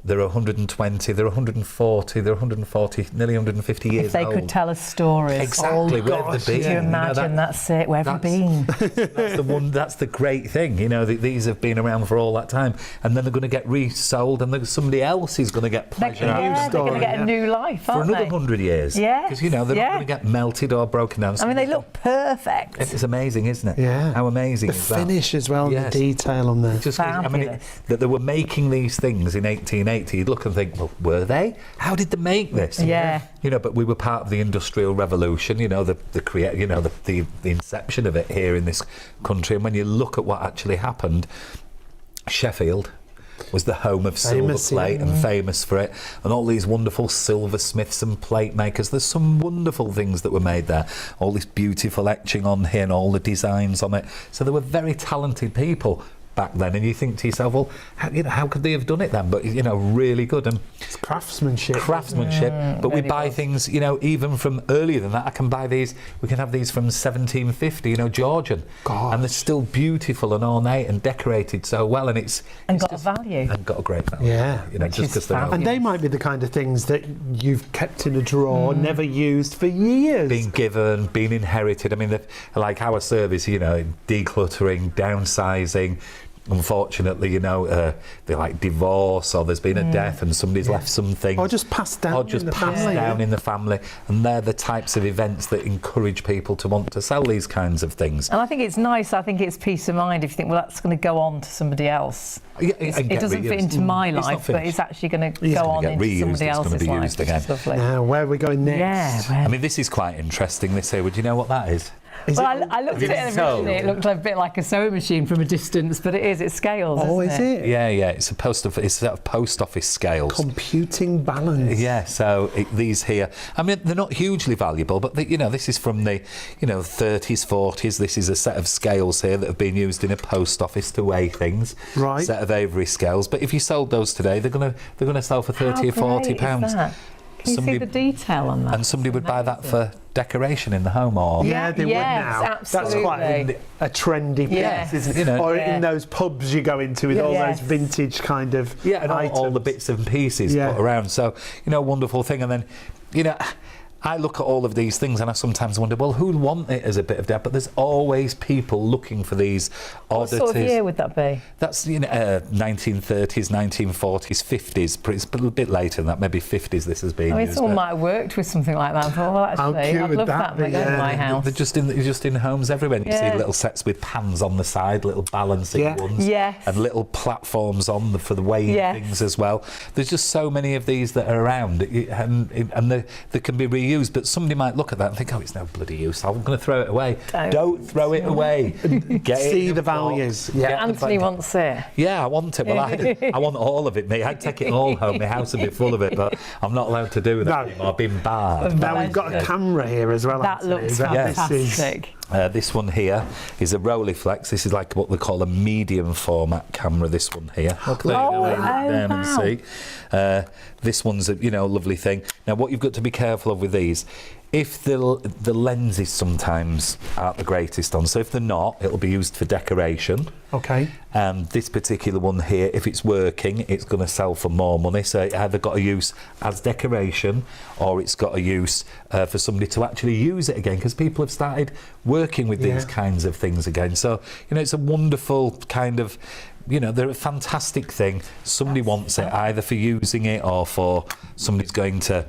Speaker 3: 120, they're 140, they're 140, nearly 150 years old.
Speaker 1: If they could tell us stories.
Speaker 3: Exactly, where have they been?
Speaker 1: Can you imagine? That's it. Where have you been?
Speaker 3: That's the great thing, you know, these have been around for all that time, and then they're going to get resold, and somebody else is going to get pleasure out of
Speaker 1: They're going to get a new life,
Speaker 3: for
Speaker 1: aren't
Speaker 3: another
Speaker 1: they?
Speaker 3: 100 years.
Speaker 1: Yes,
Speaker 3: because you know they're not going to get melted or broken down.
Speaker 1: I mean, they look perfect.
Speaker 3: It's amazing, isn't it?
Speaker 2: Yeah.
Speaker 3: How amazing
Speaker 2: The
Speaker 3: is that?
Speaker 2: finish as well,
Speaker 3: Yes.
Speaker 2: the detail on there.
Speaker 3: Just, I mean, that they were making these things in 1880. You'd look and think, well, were they? How did they make this?
Speaker 1: Yeah.
Speaker 3: You know, but we were part of the Industrial Revolution. You know, the inception of it here in this country. And when you look at what actually happened, Sheffield was the home of silver plate and famous for it, and all these wonderful silversmiths and plate makers. There's some wonderful things that were made there, all this beautiful etching on here and all the designs on it. So they were very talented people back then, and you think to yourself, well, how could they have done it then? But you know, really good. And
Speaker 2: it's craftsmanship.
Speaker 3: But we buy things, you know, even from earlier than that. I can buy these. We can have these from 1750, you know, Georgian, and they're still beautiful and ornate and decorated so well, and it's
Speaker 1: got a value,
Speaker 3: and got a great value.
Speaker 2: Yeah,
Speaker 3: you know, just because they're
Speaker 2: and they might be the kind of things that you've kept in a drawer, never used for years,
Speaker 3: been given, been inherited. I mean, like our service, you know, decluttering, downsizing. Unfortunately, you know, they like divorce, or there's been a death and somebody's left something,
Speaker 2: or just passed down,
Speaker 3: in the family, and they're the types of events that encourage people to want to sell these kinds of things.
Speaker 1: And I think it's nice. I think it's peace of mind if you think, well, that's going to go on to somebody else.
Speaker 3: Yeah,
Speaker 1: it doesn't fit into my life, but it's actually going to go on into somebody else's life. Lovely.
Speaker 2: Now, where are we going next?
Speaker 1: Yeah,
Speaker 3: I mean, this is quite interesting. This here, would you know what that is?
Speaker 1: Well, I looked at it originally. It looked a bit like a sewing machine from a distance, but it scales.
Speaker 2: Oh,
Speaker 1: isn't
Speaker 2: is it?
Speaker 3: Yeah. It's a post office scales.
Speaker 2: Computing balance.
Speaker 3: Yeah. So these here, I mean, they're not hugely valuable, but you know, this is from the 30s, 40s. This is a set of scales here that have been used in a post office to weigh things.
Speaker 2: Right.
Speaker 3: Set of Avery scales. But if you sold those today, they're gonna sell for 30 or 40 pounds.
Speaker 1: Can you see the detail on that?
Speaker 3: And somebody would buy that for decoration in the home, or
Speaker 2: they would now.
Speaker 1: Absolutely.
Speaker 2: That's quite a trendy piece, isn't it?
Speaker 3: You know,
Speaker 2: or in those pubs you go into with all those vintage kind of
Speaker 3: and
Speaker 2: items.
Speaker 3: all the bits and pieces put around. So, you know, wonderful thing. And then, you know, I look at all of these things and I sometimes wonder, well, who'd want it as a bit of debt? But there's always people looking for these oddities.
Speaker 1: What sort of year would that be?
Speaker 3: That's 1930s, 1940s, 50s. But it's a bit later than that, maybe 50s. This has been.
Speaker 1: I mean, someone might have worked with something like that. I thought, well, actually, I'd love that in my house.
Speaker 3: They're just in homes everywhere. You see little sets with pans on the side, little balancing ones, and little platforms for the weighing things as well. There's just so many of these that are around, and they can be reused. But somebody might look at that and think, oh, it's no bloody use. I'm going to throw it away. Don't throw it away.
Speaker 2: See the values.
Speaker 1: Yeah. Anthony wants it.
Speaker 3: Yeah, I want it. Well, I want all of it, mate. I'd take it all home. My house would be full of it, but I'm not allowed to do that anymore. I've been barred.
Speaker 2: Now we've got a camera here as well.
Speaker 1: That looks fantastic.
Speaker 3: This one here is a Rolleiflex. This is like what they call a medium format camera. This one here. And see. This one's a lovely thing. Now, what you've got to be careful of with these, if the lenses sometimes aren't the greatest on, so if they're not, it'll be used for decoration.
Speaker 2: Okay.
Speaker 3: And this particular one here, if it's working, it's going to sell for more money. So it either got a use as decoration, or it's got a use for somebody to actually use it again, because people have started working with these kinds of things again. So, it's a wonderful kind of you know, they're a fantastic thing. Somebody wants it either for using it or for somebody's going to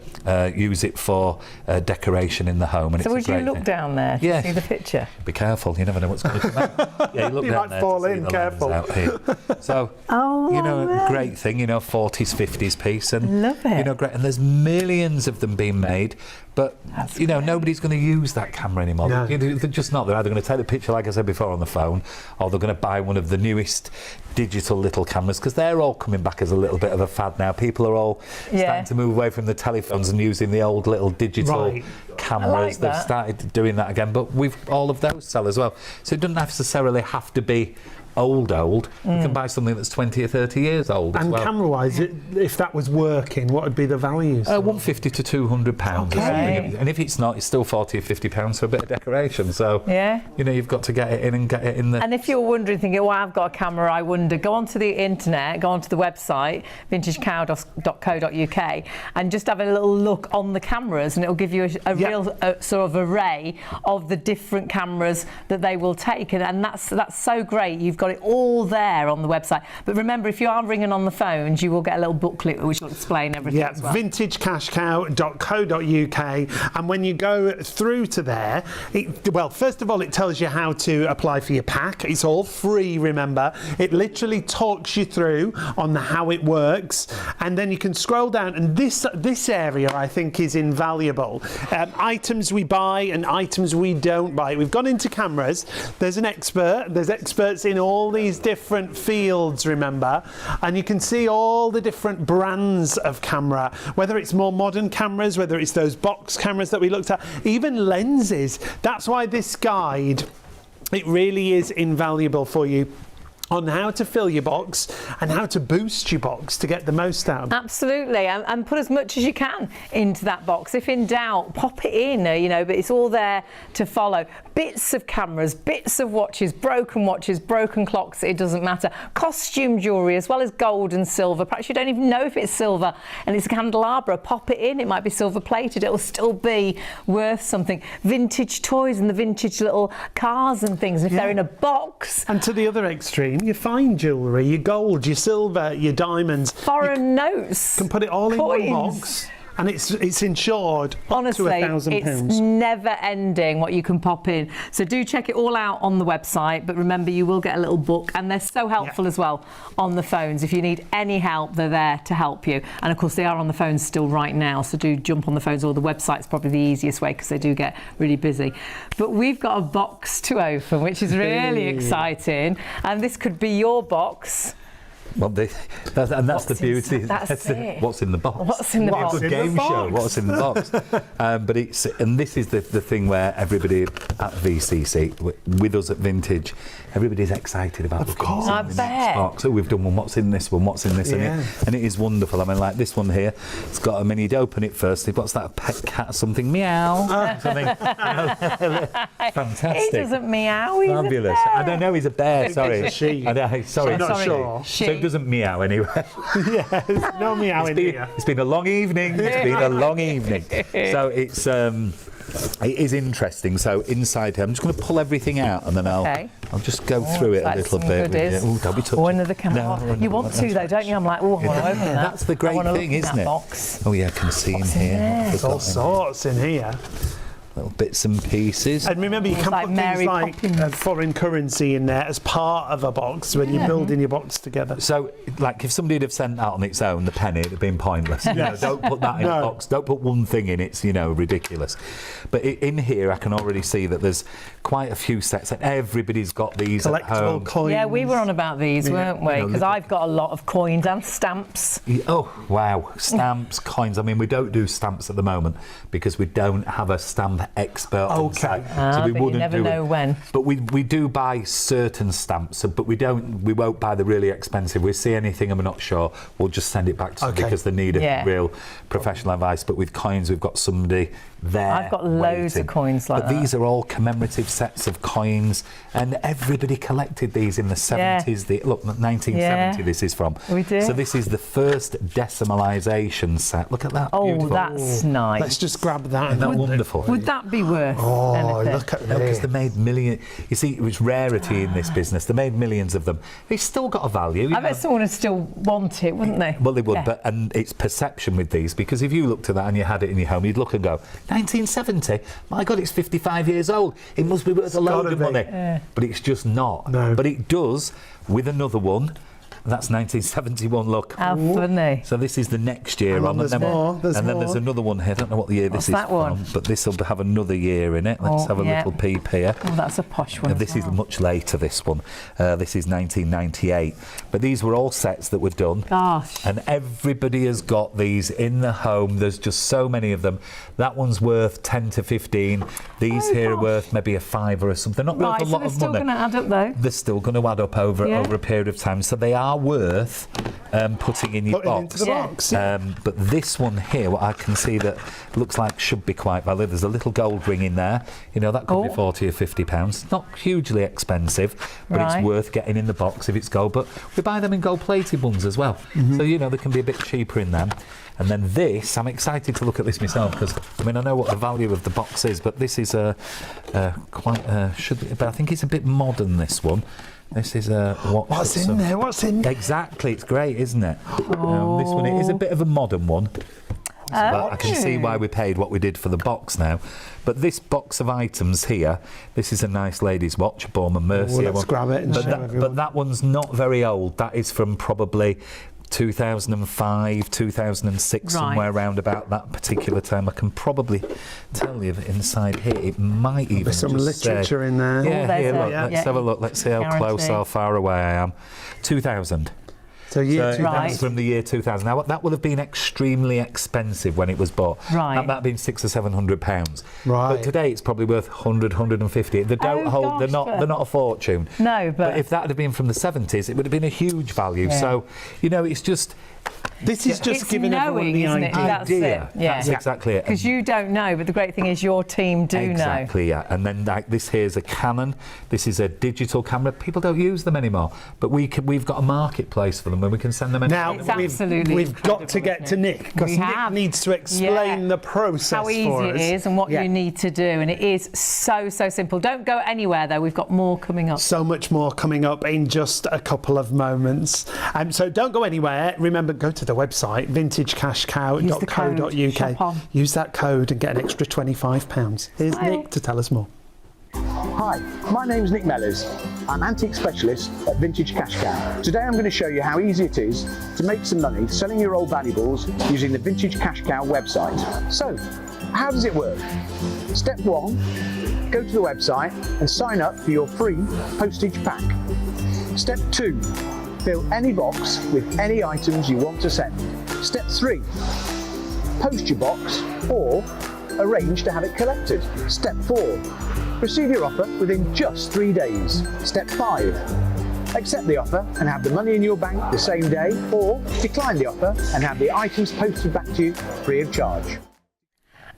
Speaker 3: use it for decoration in the home. And
Speaker 1: So
Speaker 3: it's
Speaker 1: would
Speaker 3: a
Speaker 1: you
Speaker 3: great
Speaker 1: look
Speaker 3: thing.
Speaker 1: down there to
Speaker 3: Yeah.
Speaker 1: see the picture?
Speaker 3: Be careful, you never know what's going to come out. Yeah, you look
Speaker 2: You
Speaker 3: down
Speaker 2: might
Speaker 3: there
Speaker 2: fall
Speaker 3: to see
Speaker 2: in,
Speaker 3: the
Speaker 2: careful.
Speaker 3: lens out here. So,
Speaker 1: Oh,
Speaker 3: you know,
Speaker 1: wow.
Speaker 3: great thing, you know, 40s, 50s piece. And,
Speaker 1: Love it.
Speaker 3: you know, great. And there's millions of them being made. But, you know, nobody's going to use that camera anymore.
Speaker 2: No.
Speaker 3: They're just not. They're either going to take the picture, like I said before, on the phone, or they're going to buy one of the newest digital little cameras, because they're all coming back as a little bit of a fad now. People are all starting to move away from the telephones and using the old little digital
Speaker 2: Right.
Speaker 3: cameras.
Speaker 1: I like
Speaker 3: They've
Speaker 1: that.
Speaker 3: started doing that again, but all of those sell as well. So it doesn't necessarily have to be old. You can buy something that's 20 or 30 years old as
Speaker 2: And
Speaker 3: well.
Speaker 2: camera-wise, if that was working, what would be the values?
Speaker 3: £150 to £200 or something. And if it's not, it's still £40 or £50 for a bit of decoration. So,
Speaker 1: Yeah.
Speaker 3: you know, you've got to get it in and get it in the...
Speaker 1: And if you're wondering, thinking, well, I've got a camera, I wonder, go onto the internet, go onto the website, vintagecow.co.uk, and just have a little look on the cameras, and it'll give you a real sort of array of the different cameras that they will take. And that's so great. You've got it all there on the website. But remember, if you are ringing on the phones, you will get a little booklet which will explain everything as well.
Speaker 2: VintageCashCow.co.uk, and when you go through to there, well, first of all, it tells you how to apply for your pack. It's all free, remember. It literally talks you through on how it works, and then you can scroll down, and this area I think is invaluable. Items we buy and items we don't buy. We've gone into cameras. There's experts in all these different fields, remember, and you can see all the different brands of camera, whether it's more modern cameras, whether it's those box cameras that we looked at, even lenses. That's why this guide, it really is invaluable for you on how to fill your box and how to boost your box to get the most out of it.
Speaker 1: Absolutely, and put as much as you can into that box. If in doubt, pop it in, you know, but it's all there to follow. Bits of cameras, bits of watches, broken clocks, it doesn't matter. Costume jewellery as well as gold and silver. Perhaps you don't even know if it's silver and it's a candelabra. Pop it in, it might be silver plated, it'll still be worth something. Vintage toys and the vintage little cars and things, if they're in a box.
Speaker 2: And to the other extreme, your fine jewellery, your gold, your silver, your diamonds.
Speaker 1: Foreign notes.
Speaker 2: You can put it all
Speaker 1: coins.
Speaker 2: in one box, and it's insured
Speaker 1: Honestly,
Speaker 2: up to £1,000.
Speaker 1: it's never ending what you can pop in. So do check it all out on the website, but remember you will get a little book, and they're so helpful as well on the phones. If you need any help, they're there to help you. And of course they are on the phones still right now, so do jump on the phones, or the website's probably the easiest way because they do get really busy. But we've got a box to open, which is really exciting, and this could be your box.
Speaker 3: Well, that's the beauty.
Speaker 1: That's it.
Speaker 3: What's in the box?
Speaker 1: What's in the box?
Speaker 3: It's a good game show. What's in the box? And this is the thing where everybody at VCC, with us at Vintage, everybody's excited about the next box. So we've done one. What's in this one? What's in this?
Speaker 2: Yeah.
Speaker 3: And it is wonderful. I mean, like this one here. It's got. I mean, you'd open it first. What's that? A pet cat or something? Meow. Something. Fantastic.
Speaker 1: He doesn't meow. He's
Speaker 3: Fabulous.
Speaker 1: A bear.
Speaker 3: I don't know. He's a bear. Sorry.
Speaker 2: It's a she.
Speaker 3: Sorry.
Speaker 2: I'm not sure.
Speaker 3: So it doesn't meow anyway.
Speaker 2: Yes, no meowing here.
Speaker 3: It's been a long evening. It's been a long evening. So it is interesting. So inside here, I'm just going to pull everything out, and then I'll just go through it a little bit. Don't be touching.
Speaker 1: Another camera. You want to though, don't you? I'm like, oh, I want to open that.
Speaker 3: That's the great thing, isn't it?
Speaker 1: Box.
Speaker 3: Oh yeah, I can see in here.
Speaker 2: There's all sorts in here.
Speaker 3: Little bits and pieces.
Speaker 2: And remember, you can
Speaker 1: like
Speaker 2: put
Speaker 1: Mary
Speaker 2: things like foreign currency in there as part of a box when you're building your box together.
Speaker 3: So, like, if somebody had have sent that on its own, the penny, it'd have been pointless. You know, don't put that in a box. Don't put one thing in. It's, you know, ridiculous. But in here, I can already see that there's quite a few sets, and everybody's got these at home.
Speaker 2: Collectible coins.
Speaker 1: Yeah, we were on about these, weren't we? Because I've got a lot of coins and stamps.
Speaker 3: Oh, wow. Stamps, coins. I mean, we don't do stamps at the moment because we don't have a stamp expert on site. So we
Speaker 1: but
Speaker 3: wouldn't
Speaker 1: you never know when.
Speaker 3: But we do buy certain stamps, but we won't buy the really expensive. We see anything and we're not sure, we'll just send it back to them because they need a real professional advice. But with coins, we've got somebody there.
Speaker 1: I've got loads
Speaker 3: waiting.
Speaker 1: of coins like
Speaker 3: but
Speaker 1: that.
Speaker 3: these are all commemorative sets of coins, and everybody collected these in the 70s. Look, 1970 this is from.
Speaker 1: We do.
Speaker 3: So this is the first decimalisation set. Look at that.
Speaker 1: Oh,
Speaker 3: Beautiful.
Speaker 1: that's nice.
Speaker 2: Let's just grab that.
Speaker 3: Isn't that wonderful?
Speaker 1: Would that be worth anything?
Speaker 2: Look at
Speaker 3: Because
Speaker 2: this.
Speaker 3: they made millions. You see, it was rarity in this business. They made millions of them. They've still got a value.
Speaker 1: I bet someone would still want it, wouldn't they?
Speaker 3: Well, they would, and it's perception with these, because if you looked at that and you had it in your home, you'd look and go, 1970? My God, it's 55 years old. It must be worth a load of money. But it's just not.
Speaker 2: No.
Speaker 3: But it does with another one. That's 1971, look.
Speaker 1: How funny.
Speaker 3: So this is the next year on.
Speaker 2: There's more.
Speaker 3: Then there's another one here. I don't know what the year this is
Speaker 1: that one?
Speaker 3: from, but this will have another year in it. Let's have a little peep here.
Speaker 1: Oh, that's a posh one.
Speaker 3: This is much later, this one. This is 1998. But these were all sets that were done.
Speaker 1: Gosh.
Speaker 3: And everybody has got these in the home. There's just so many of them. That one's worth 10 to 15. These here are worth maybe a £5 or something. Not worth a lot of money.
Speaker 1: They're still going to add up, though.
Speaker 3: They're still going to add up over a period of time. So they are worth putting in your box.
Speaker 2: Into the box.
Speaker 3: But this one here, what I can see that looks like should be quite valuable. There's a little gold ring in there. You know, that could be 40 or 50 pounds. Not hugely expensive, but it's worth getting in the box if it's gold. But we buy them in gold-plated ones as well. So, you know, they can be a bit cheaper in them. And then this, I'm excited to look at this myself, because, I mean, I know what the value of the box is, but this is should be, but I think it's a bit modern, this one. This is a watch.
Speaker 2: What's in there? What's in there?
Speaker 3: Exactly, it's great, isn't it? This one, it is a bit of a modern one. But I can see why we paid what we did for the box now. But this box of items here, this is a nice lady's watch, a Baume & Mercier
Speaker 2: Let's grab it and show everyone.
Speaker 3: But that one's not very old. That is from probably 2005, 2006, somewhere around about that particular time. I can probably tell you that inside here it might even
Speaker 2: There's some literature in there.
Speaker 3: Yeah, here, look, let's have a look. Let's see how close, how far away I am. 2000.
Speaker 2: So year 2000.
Speaker 3: That's from the year 2000. Now that would have been extremely expensive when it was bought.
Speaker 1: Right.
Speaker 3: That might have been £600 or £700.
Speaker 2: Right.
Speaker 3: But today it's probably worth 100, 150. They don't hold. They're not a fortune.
Speaker 1: No, but
Speaker 3: if that had been from the 70s, it would have been a huge value. So, you know, it's just.
Speaker 2: This is just
Speaker 1: it's
Speaker 2: giving everyone
Speaker 1: knowing,
Speaker 2: the
Speaker 1: isn't it?
Speaker 3: idea. That's exactly it.
Speaker 1: Because you don't know, but the great thing is your team do know.
Speaker 3: Exactly, yeah. And then like this here's a Canon. This is a digital camera. People don't use them anymore, but we've got a marketplace for them where we can send them anywhere.
Speaker 2: Now we've got to get to Nick, because Nick needs to explain the process
Speaker 1: how easy
Speaker 2: for us.
Speaker 1: it is and what you need to do, and it is so simple. Don't go anywhere though. We've got more coming up.
Speaker 2: So much more coming up in just a couple of moments. So don't go anywhere. Remember, go to the website vintagecashcow.co.uk. Use that code and get an extra £25. Here's Nick to tell us more.
Speaker 14: Hi, my name's Nick Mellors. I'm antique specialist at Vintage CashCow. Today I'm going to show you how easy it is to make some money selling your old valuables using the Vintage CashCow website. So, how does it work? Step 1, go to the website and sign up for your free postage pack. Step 2, fill any box with any items you want to send. Step 3, post your box or arrange to have it collected. Step 4, receive your offer within just 3 days. Step 5, accept the offer and have the money in your bank the same day, or decline the offer and have the items posted back to you free of charge.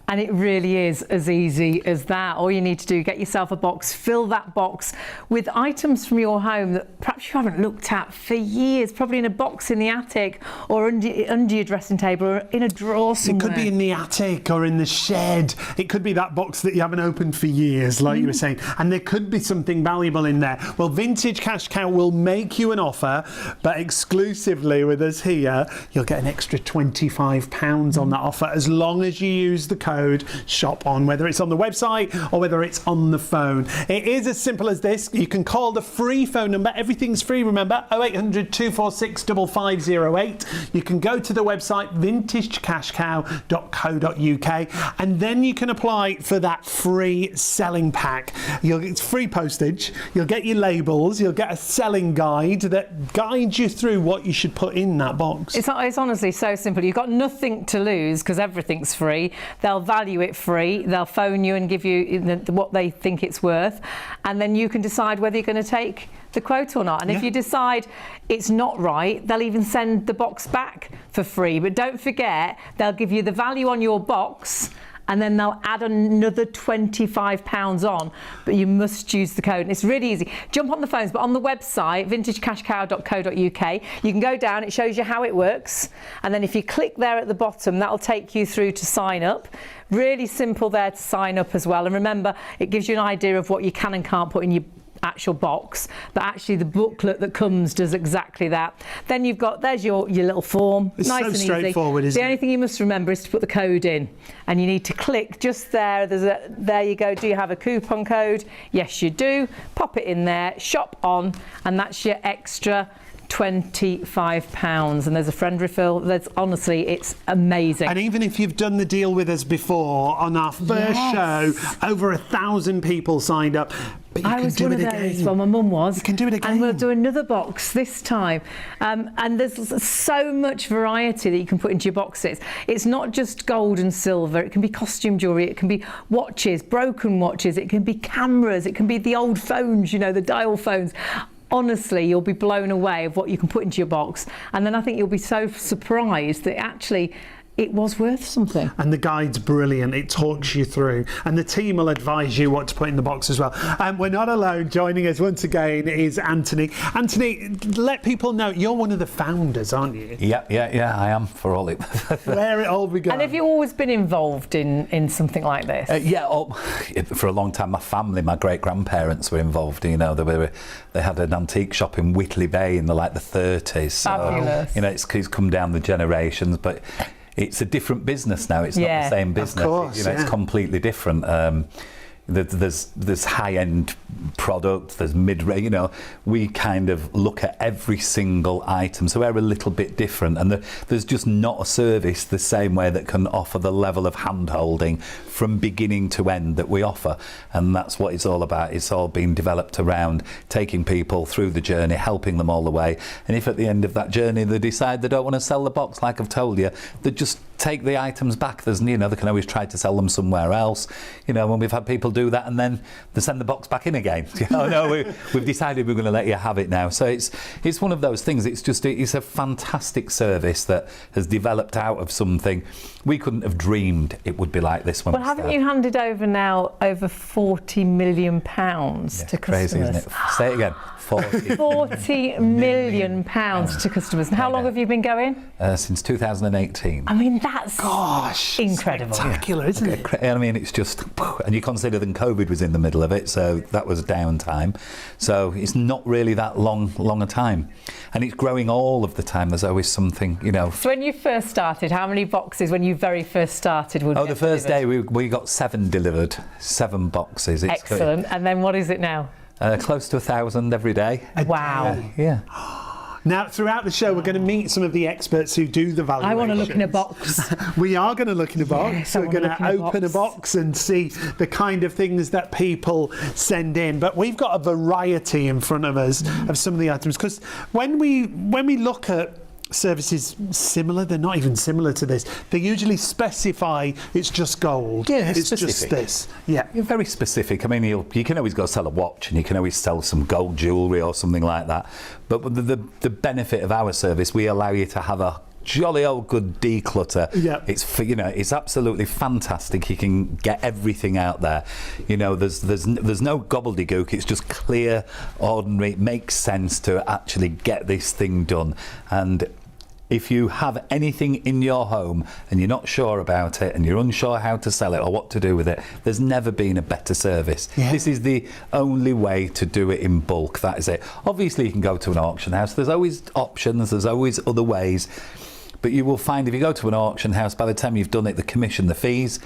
Speaker 1: And it really is as easy as that. All you need to do, get yourself a box, fill that box with items from your home that perhaps you haven't looked at for years, probably in a box in the attic or under your dressing table or in a drawer somewhere.
Speaker 2: It could be in the attic or in the shed. It could be that box that you haven't opened for years, like you were saying. And there could be something valuable in there. Well, Vintage CashCow will make you an offer, but exclusively with us here, you'll get an extra £25 on that offer as long as you use the code shop on, whether it's on the website or whether it's on the phone. It is as simple as this. You can call the free phone number. Everything's free, remember, 0800 246 5508. You can go to the website vintagecashcow.co.uk, and then you can apply for that free selling pack. It's free postage. You'll get your labels. You'll get a selling guide that guides you through what you should put in that box.
Speaker 1: It's honestly so simple. You've got nothing to lose because everything's free. They'll value it free. They'll phone you and give you what they think it's worth, and then you can decide whether you're going to take the quote or not. And if you decide it's not right, they'll even send the box back for free. But don't forget, they'll give you the value on your box and then they'll add another £25 on, but you must use the code. And it's really easy. Jump on the phones, but on the website, vintagecashcow.co.uk, you can go down, it shows you how it works, and then if you click there at the bottom, that'll take you through to sign up. Really simple there to sign up as well. And remember, it gives you an idea of what you can and can't put in your actual box, but actually the booklet that comes does exactly that. Then there's your little form.
Speaker 2: It's
Speaker 1: nice
Speaker 2: so
Speaker 1: and
Speaker 2: straightforward,
Speaker 1: easy.
Speaker 2: isn't
Speaker 1: The only
Speaker 2: it?
Speaker 1: thing you must remember is to put the code in, and you need to click just there. There you go. Do you have a coupon code? Yes, you do. Pop it in there, shop on, and that's your extra £25, and there's a friend refill. Honestly, it's amazing.
Speaker 2: And even if you've done the deal with us before, on our first show, over 1,000 people signed up. But you
Speaker 1: I
Speaker 2: can
Speaker 1: was
Speaker 2: do
Speaker 1: one
Speaker 2: it
Speaker 1: of those.
Speaker 2: again.
Speaker 1: Well, my mum was.
Speaker 2: You can do it again.
Speaker 1: And we'll do another box this time. And there's so much variety that you can put into your boxes. It's not just gold and silver. It can be costume jewellery. It can be watches, broken watches. It can be cameras. It can be the old phones, the dial phones. Honestly, you'll be blown away of what you can put into your box. And then I think you'll be so surprised that actually it was worth something.
Speaker 2: And the guide's brilliant. It talks you through. And the team will advise you what to put in the box as well. And we're not alone. Joining us once again is Anthony. Anthony, let people know you're one of the founders, aren't you?
Speaker 3: Yeah, I am, for all it.
Speaker 2: Where it all began.
Speaker 1: And have you always been involved in something like this?
Speaker 3: For a long time. My family, my great-grandparents were involved. They had an antique shop in Whitley Bay in the 30s. So,
Speaker 1: Fabulous.
Speaker 3: It's come down the generations, but it's a different business now. It's not the same business.
Speaker 2: Of course,
Speaker 3: It's completely different. There's high-end product, there's mid-range, we kind of look at every single item, so we're a little bit different, and there's just not a service the same way that can offer the level of hand-holding from beginning to end that we offer, and that's what it's all about. It's all been developed around taking people through the journey, helping them all the way, and if at the end of that journey they decide they don't want to sell the box, like I've told you, they just take the items back. They can always try to sell them somewhere else, when we've had people do that and then they send the box back in again. We've decided we're going to let you have it now. So it's one of those things. It's a fantastic service that has developed out of something we couldn't have dreamed it would be like this when we started.
Speaker 1: Haven't you handed over now over £40 million to customers?
Speaker 3: Crazy, isn't it? Say it again.
Speaker 1: 40 million pounds to customers. And how long have you been going?
Speaker 3: Since 2018.
Speaker 1: I mean, that's incredible.
Speaker 2: Spectacular, isn't it?
Speaker 3: I mean, it's just, and you consider that COVID was in the middle of it, so that was downtime. So it's not really that long a time, and it's growing all of the time. There's always something,
Speaker 1: So when you first started, how many boxes when you very first started would
Speaker 3: the first day we got 7 delivered, 7 boxes.
Speaker 1: Excellent. And then what is it now?
Speaker 3: Close to 1,000 every day.
Speaker 1: Wow.
Speaker 3: Yeah.
Speaker 2: Now, throughout the show, we're going to meet some of the experts who do the valuations.
Speaker 1: I want to look in a box.
Speaker 2: We are going to look in a box.
Speaker 1: Yes,
Speaker 2: so we're going to open a box and see the kind of things that people send in. But we've got a variety in front of us of some of the items, because when we look at services similar, they're not even similar to this. They usually specify it's just gold.
Speaker 3: Yeah,
Speaker 2: it's
Speaker 3: specific.
Speaker 2: just this. Yeah,
Speaker 3: you're very specific. I mean, you can always go sell a watch, and you can always sell some gold jewellery or something like that. But the benefit of our service, we allow you to have a jolly old good de-clutter.
Speaker 2: Yeah.
Speaker 3: It's absolutely fantastic. You can get everything out there. There's no gobbledygook. It's just clear, ordinary. It makes sense to actually get this thing done. And if you have anything in your home and you're not sure about it and you're unsure how to sell it or what to do with it, there's never been a better service. Yeah. This is the only way to do it in bulk. That is it. Obviously, you can go to an auction house. There's always options. There's always other ways. But you will find if you go to an auction house, by the time you've done it, the commission, the fees,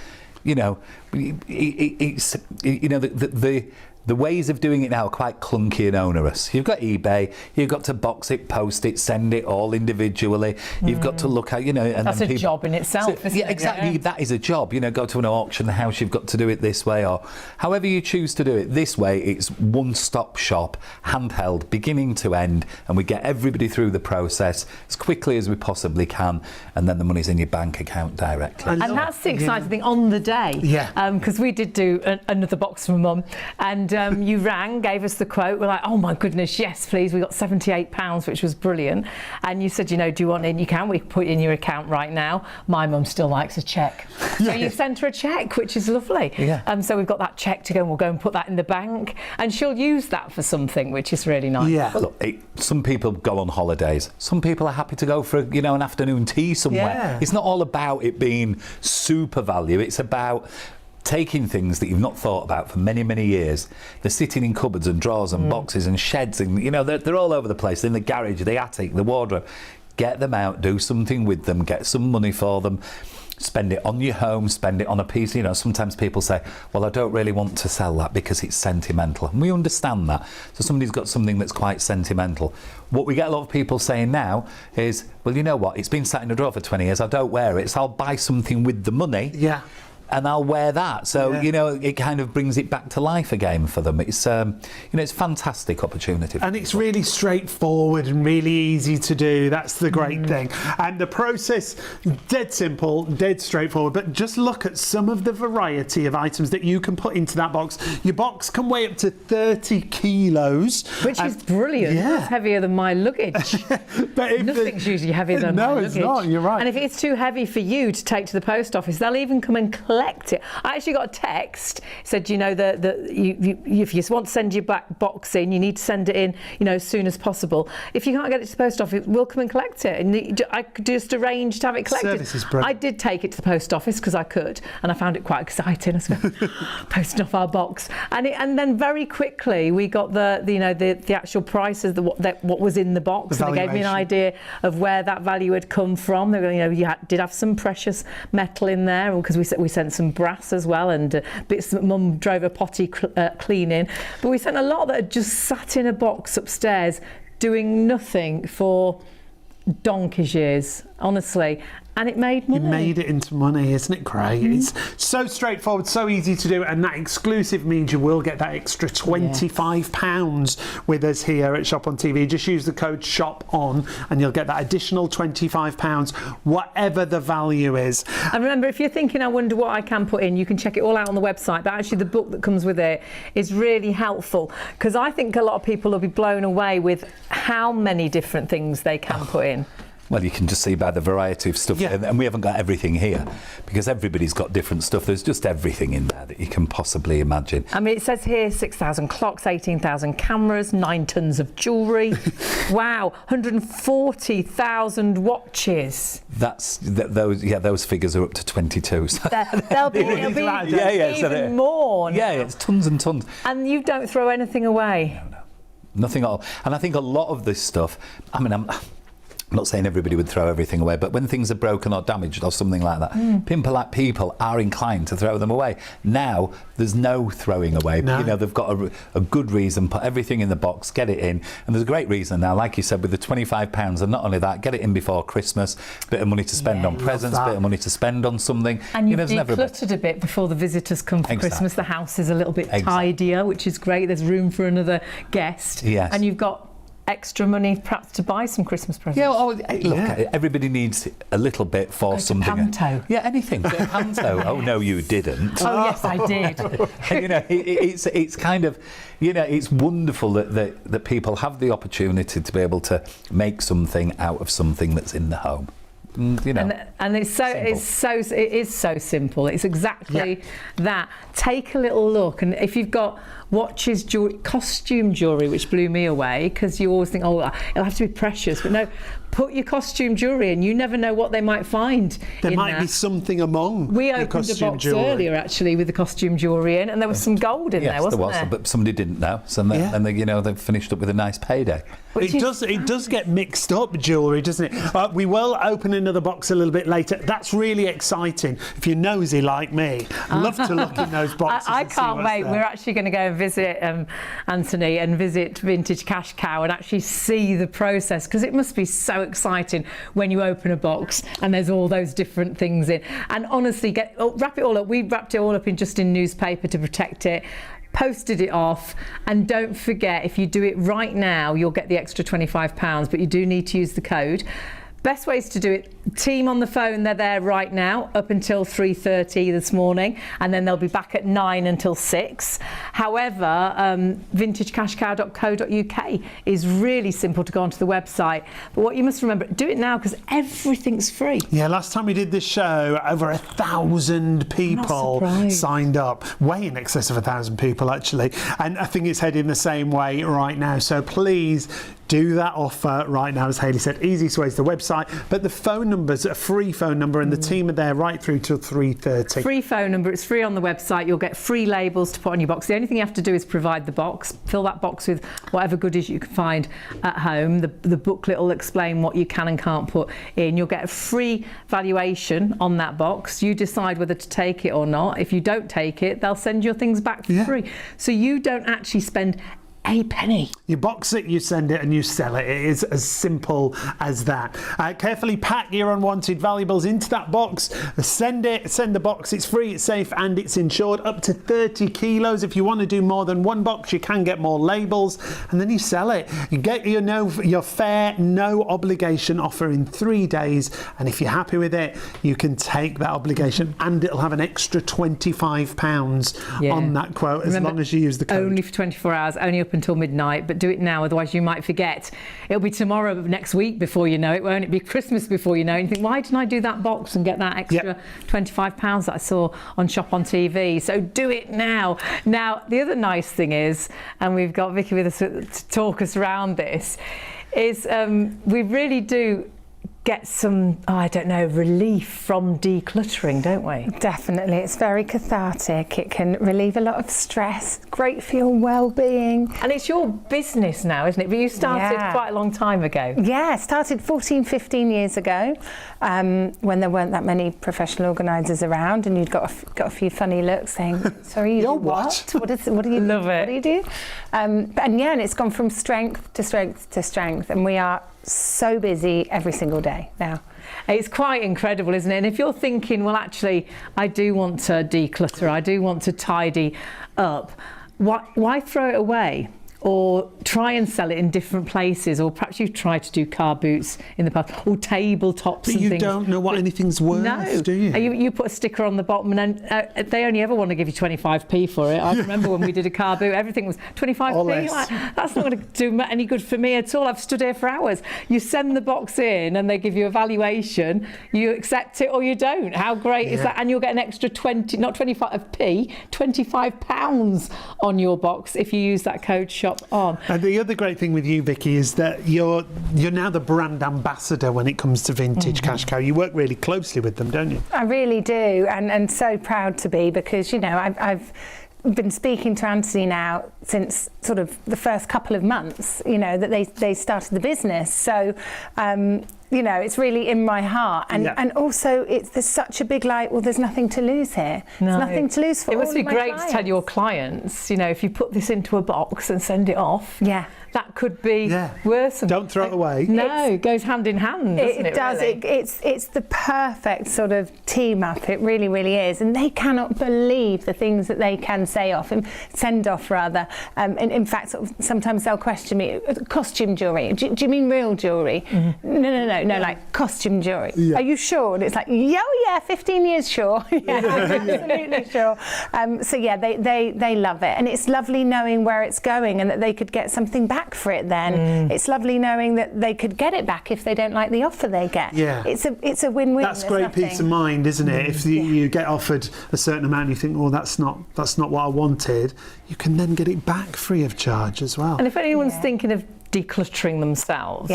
Speaker 3: the ways of doing it now are quite clunky and onerous. You've got eBay, you've got to box it, post it, send it all individually. You've got to look at, and
Speaker 1: that's a job in itself, isn't it?
Speaker 3: Yeah, exactly. Yeah. That is a job. Go to an auction house, you've got to do it this way, or however you choose to do it. This way, it's one-stop shop, handheld, beginning to end, and we get everybody through the process as quickly as we possibly can, and then the money's in your bank account directly.
Speaker 1: And that's the exciting thing on the day.
Speaker 2: Yeah.
Speaker 1: Because we did do another box from Mum, and you rang, gave us the quote. We're like, oh my goodness, yes, please. We got £78, which was brilliant. And you said, you know, do you want it? You can. We can put it in your account right now. My mum still likes a cheque. So you sent her a cheque, which is lovely.
Speaker 3: Yeah.
Speaker 1: So we've got that cheque to go, and we'll go and put that in the bank. And she'll use that for something, which is really nice.
Speaker 2: Yeah.
Speaker 3: Well, look, some people go on holidays. Some people are happy to go for, you know, an afternoon tea somewhere.
Speaker 2: Yeah.
Speaker 3: It's not all about it being super value. It's about taking things that you've not thought about for many, many years. They're sitting in cupboards and drawers and boxes and sheds, and you know, they're all over the place. They're in the garage, the attic, the wardrobe. Get them out, do something with them, get some money for them. Spend it on your home, spend it on a piece. You know, sometimes people say, well, I don't really want to sell that because it's sentimental. And we understand that. So somebody's got something that's quite sentimental. What we get a lot of people saying now is, well, you know what, it's been sat in a drawer for 20 years, I don't wear it, so I'll buy something with the money.
Speaker 2: Yeah.
Speaker 3: And I'll wear that. So, you know, it kind of brings it back to life again for them. It's, you know, it's a fantastic opportunity.
Speaker 2: And it's really straightforward and really easy to do. That's the great thing. And the process, dead simple, dead straightforward. But just look at some of the variety of items that you can put into that box. Your box can weigh up to 30 kilos.
Speaker 1: Which is brilliant.
Speaker 2: Yeah.
Speaker 1: It's heavier than my luggage.
Speaker 2: But
Speaker 1: Nothing's usually heavier than my luggage.
Speaker 2: No, it's not. You're right.
Speaker 1: And if it's too heavy for you to take to the post office, they'll even come and collect it. I actually got a text, said, you know, if you want to send your box in, you need to send it in, you know, as soon as possible. If you can't get it to the post office, we'll come and collect it. And I could just arrange to have it collected.
Speaker 2: Service is brilliant.
Speaker 1: I did take it to the post office because I could, and I found it quite exciting. I was posting off our box, and then very quickly we got the actual prices, what was in the box, and they gave me an idea of where that value had come from. They were, you know, did have some precious metal in there because we sent some brass as well, and bits that Mum drove a potty cleaning. But we sent a lot that had just sat in a box upstairs doing nothing for donkey's years, honestly. And it made money.
Speaker 2: You made it into money, isn't it great? It's so straightforward, so easy to do, and that exclusive means you will get that extra £25 with us here at Shop on TV. Just use the code SHOPON and you'll get that additional £25, whatever the value is.
Speaker 1: And remember, if you're thinking, I wonder what I can put in, you can check it all out on the website, but actually the book that comes with it is really helpful, because I think a lot of people will be blown away with how many different things they can put in.
Speaker 3: Well, you can just see by the variety of stuff, and we haven't got everything here because everybody's got different stuff. There's just everything in there that you can possibly imagine.
Speaker 1: I mean, it says here 6,000 clocks, 18,000 cameras, 9 tons of jewellery. Wow, 140,000 watches.
Speaker 3: Those figures are up to 22. So
Speaker 1: There'll be even more now.
Speaker 3: Yeah, it's tons and tons.
Speaker 1: And you don't throw anything away.
Speaker 3: No, nothing at all. And I think a lot of this stuff, I mean, I'm not saying everybody would throw everything away, but when things are broken or damaged or something like that, people are inclined to throw them away. Now, there's no throwing away.
Speaker 2: No.
Speaker 3: You know, they've got a good reason, put everything in the box, get it in. And there's a great reason now, like you said, with the £25, and not only that, get it in before Christmas, bit of money to spend on presents, bit of money to spend on something.
Speaker 1: And you've decluttered a bit before the visitors come for Christmas. The house is a little bit tidier, which is great. There's room for another guest.
Speaker 3: Yes.
Speaker 1: And you've got extra money perhaps to buy some Christmas presents.
Speaker 3: Yeah, look, everybody needs a little bit for something.
Speaker 1: Panto.
Speaker 3: Yeah, anything. Panto. Oh no, you didn't.
Speaker 1: Oh yes, I did.
Speaker 3: You know, it's kind of, you know, it's wonderful that people have the opportunity to be able to make something out of something that's in the home. You know,
Speaker 1: and it is so simple. It's exactly that. Take a little look, and if you've got watches, jewelry, costume jewelry, which blew me away, because you always think, oh, it'll have to be precious, but no. Put your costume jewellery in. You never know what they might find.
Speaker 2: There might be something among.
Speaker 1: We opened a box earlier actually with the costume jewellery in, and there was some gold in there, wasn't there?
Speaker 3: But somebody didn't know, so and they finished up with a nice payday.
Speaker 2: It does get mixed up, jewellery, doesn't it? We will open another box a little bit later. That's really exciting. If you're nosy like me, love to look in those boxes.
Speaker 1: I can't wait. We're actually going to go and visit Anthony and visit Vintage CashCow and actually see the process, because it must be so exciting when you open a box and there's all those different things in. And honestly, wrap it all up. We wrapped it all up in newspaper to protect it. Posted it off, and don't forget, if you do it right now, you'll get the extra £25, but you do need to use the code. Best ways to do it, team on the phone, they're there right now up until 3:30 this morning, and then they'll be back at 9 until 6. However, vintagecashcow.co.uk is really simple to go onto the website. But what you must remember, do it now because everything's free.
Speaker 2: Yeah, last time we did this show, over 1,000 people signed up. Way in excess of 1,000 people, actually. And I think it's heading the same way right now. So please do that offer right now. As Hayley said, easiest way is the website, but the phone number's a free phone number, and the team are there right through till 3:30.
Speaker 1: Free phone number, it's free on the website. You'll get free labels to put on your box. The only thing you have to do is provide the box, fill that box with whatever goodies you can find at home. The booklet will explain what you can and can't put in. You'll get a free valuation on that box. You decide whether to take it or not. If you don't take it, they'll send your things back for free. So you don't actually spend a penny.
Speaker 2: You box it, you send it, and you sell it. It is as simple as that. Carefully pack your unwanted valuables into that box. Send the box. It's free, it's safe, and it's insured. Up to 30 kilos. If you want to do more than one box, you can get more labels, and then you sell it. You get your fair, no obligation offer in 3 days, and if you're happy with it, you can take that obligation, and it'll have an extra £25 on that quote. Remember, as long as you use the code.
Speaker 1: Only for 24 hours, only up until midnight, but do it now, otherwise you might forget. It'll be tomorrow next week before you know it, won't it? Be Christmas before you know it. And you think, why didn't I do that box and get that extra £25 that I saw on Shop on TV? So do it now. Now, the other nice thing is, and we've got Vicky with us to talk us around this, is we really do get some, relief from decluttering, don't we?
Speaker 4: Definitely. It's very cathartic. It can relieve a lot of stress. Great for your well-being.
Speaker 1: And it's your business now, isn't it? But you started quite a long time ago.
Speaker 4: Yeah, started 14, 15 years ago, when there weren't that many professional organisers around, and you'd got a few funny looks saying, sorry, you do what? What do you
Speaker 1: Love it.
Speaker 4: What do you do? And it's gone from strength to strength to strength, and we are so busy every single day now.
Speaker 1: It's quite incredible, isn't it? And if you're thinking, well, actually, I do want to declutter, I do want to tidy up, why throw it away? Or try and sell it in different places, or perhaps you've tried to do car boots in the past, or tabletops and things.
Speaker 2: But you don't know what anything's worth, do you?
Speaker 1: You put a sticker on the bottom, and then they only ever want to give you 25p for it. I remember when we did a car boot, everything was 25p. Like, that's not going to do any good for me at all. I've stood here for hours. You send the box in, and they give you a valuation. You accept it or you don't. How great is that? And you'll get an extra 25 pounds on your box if you use that code SHOP on.
Speaker 2: And the other great thing with you, Vicky, is that you're now the brand ambassador when it comes to Vintage CashCow. You work really closely with them, don't you?
Speaker 4: I really do, and so proud to be, because I've been speaking to Anthony now since sort of the first couple of months, that they started the business. So it's really in my heart, and also there's such a big there's nothing to lose here.
Speaker 1: No.
Speaker 4: There's nothing to lose for all of my clients.
Speaker 1: It must be great to tell your clients, if you put this into a box and send it off, that could be worth something.
Speaker 2: Don't throw it away.
Speaker 1: No, it goes hand in hand, doesn't it?
Speaker 4: It does.
Speaker 1: Really?
Speaker 4: It's the perfect sort of team up. It really, really is. And they cannot believe the things that they can send off rather. And in fact, sometimes they'll question me, costume jewellery. Do you mean real jewellery? No, like costume jewellery. Are you sure? And it's like, 15 years sure. Absolutely sure. They love it. And it's lovely knowing where it's going and that they could get something back for it then. It's lovely knowing that they could get it back if they don't like the offer they get. It's a win-win.
Speaker 2: That's great peace of mind, isn't it? If you get offered a certain amount and you think, that's not what I wanted, you can then get it back free of charge as well.
Speaker 1: And if anyone's thinking of decluttering themselves,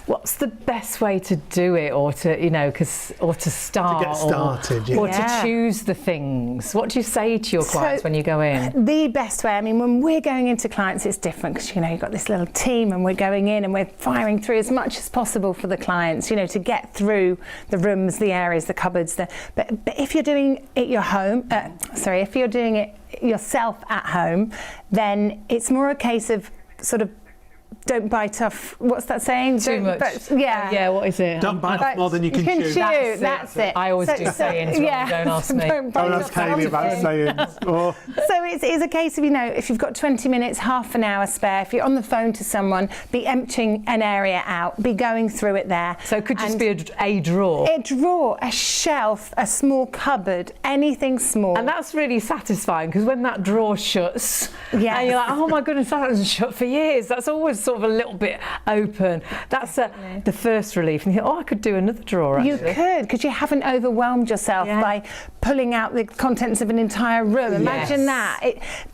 Speaker 1: what's the best way to do it, or to start,
Speaker 2: to get started,
Speaker 1: or to choose the things? What do you say to your clients when you go in?
Speaker 4: The best way, when we're going into clients, it's different because you've got this little team, and we're going in and we're firing through as much as possible for the clients, to get through the rooms, the areas, the cupboards. But if you're doing it if you're doing it yourself at home, then it's more a case of sort of don't bite off. What's that saying?
Speaker 1: Too much.
Speaker 4: Yeah.
Speaker 1: What is it?
Speaker 2: Don't bite off more than you can chew.
Speaker 4: That's it.
Speaker 1: I always do sayings.
Speaker 4: Yeah.
Speaker 1: Don't ask me.
Speaker 2: Don't ask Hayley about sayings. Oh.
Speaker 4: So it's a case of, if you've got 20 minutes, half an hour spare, if you're on the phone to someone, be emptying an area out, be going through it there.
Speaker 1: So it could just be a drawer.
Speaker 4: A drawer, a shelf, a small cupboard, anything small.
Speaker 1: And that's really satisfying, because when that drawer shuts, and you're like, oh my goodness, that hasn't shut for years. That's always sort of a little bit open. That's the first relief. And you think, I could do another drawer, actually.
Speaker 4: You could, because you haven't overwhelmed yourself by pulling out the contents of an entire room. Imagine that.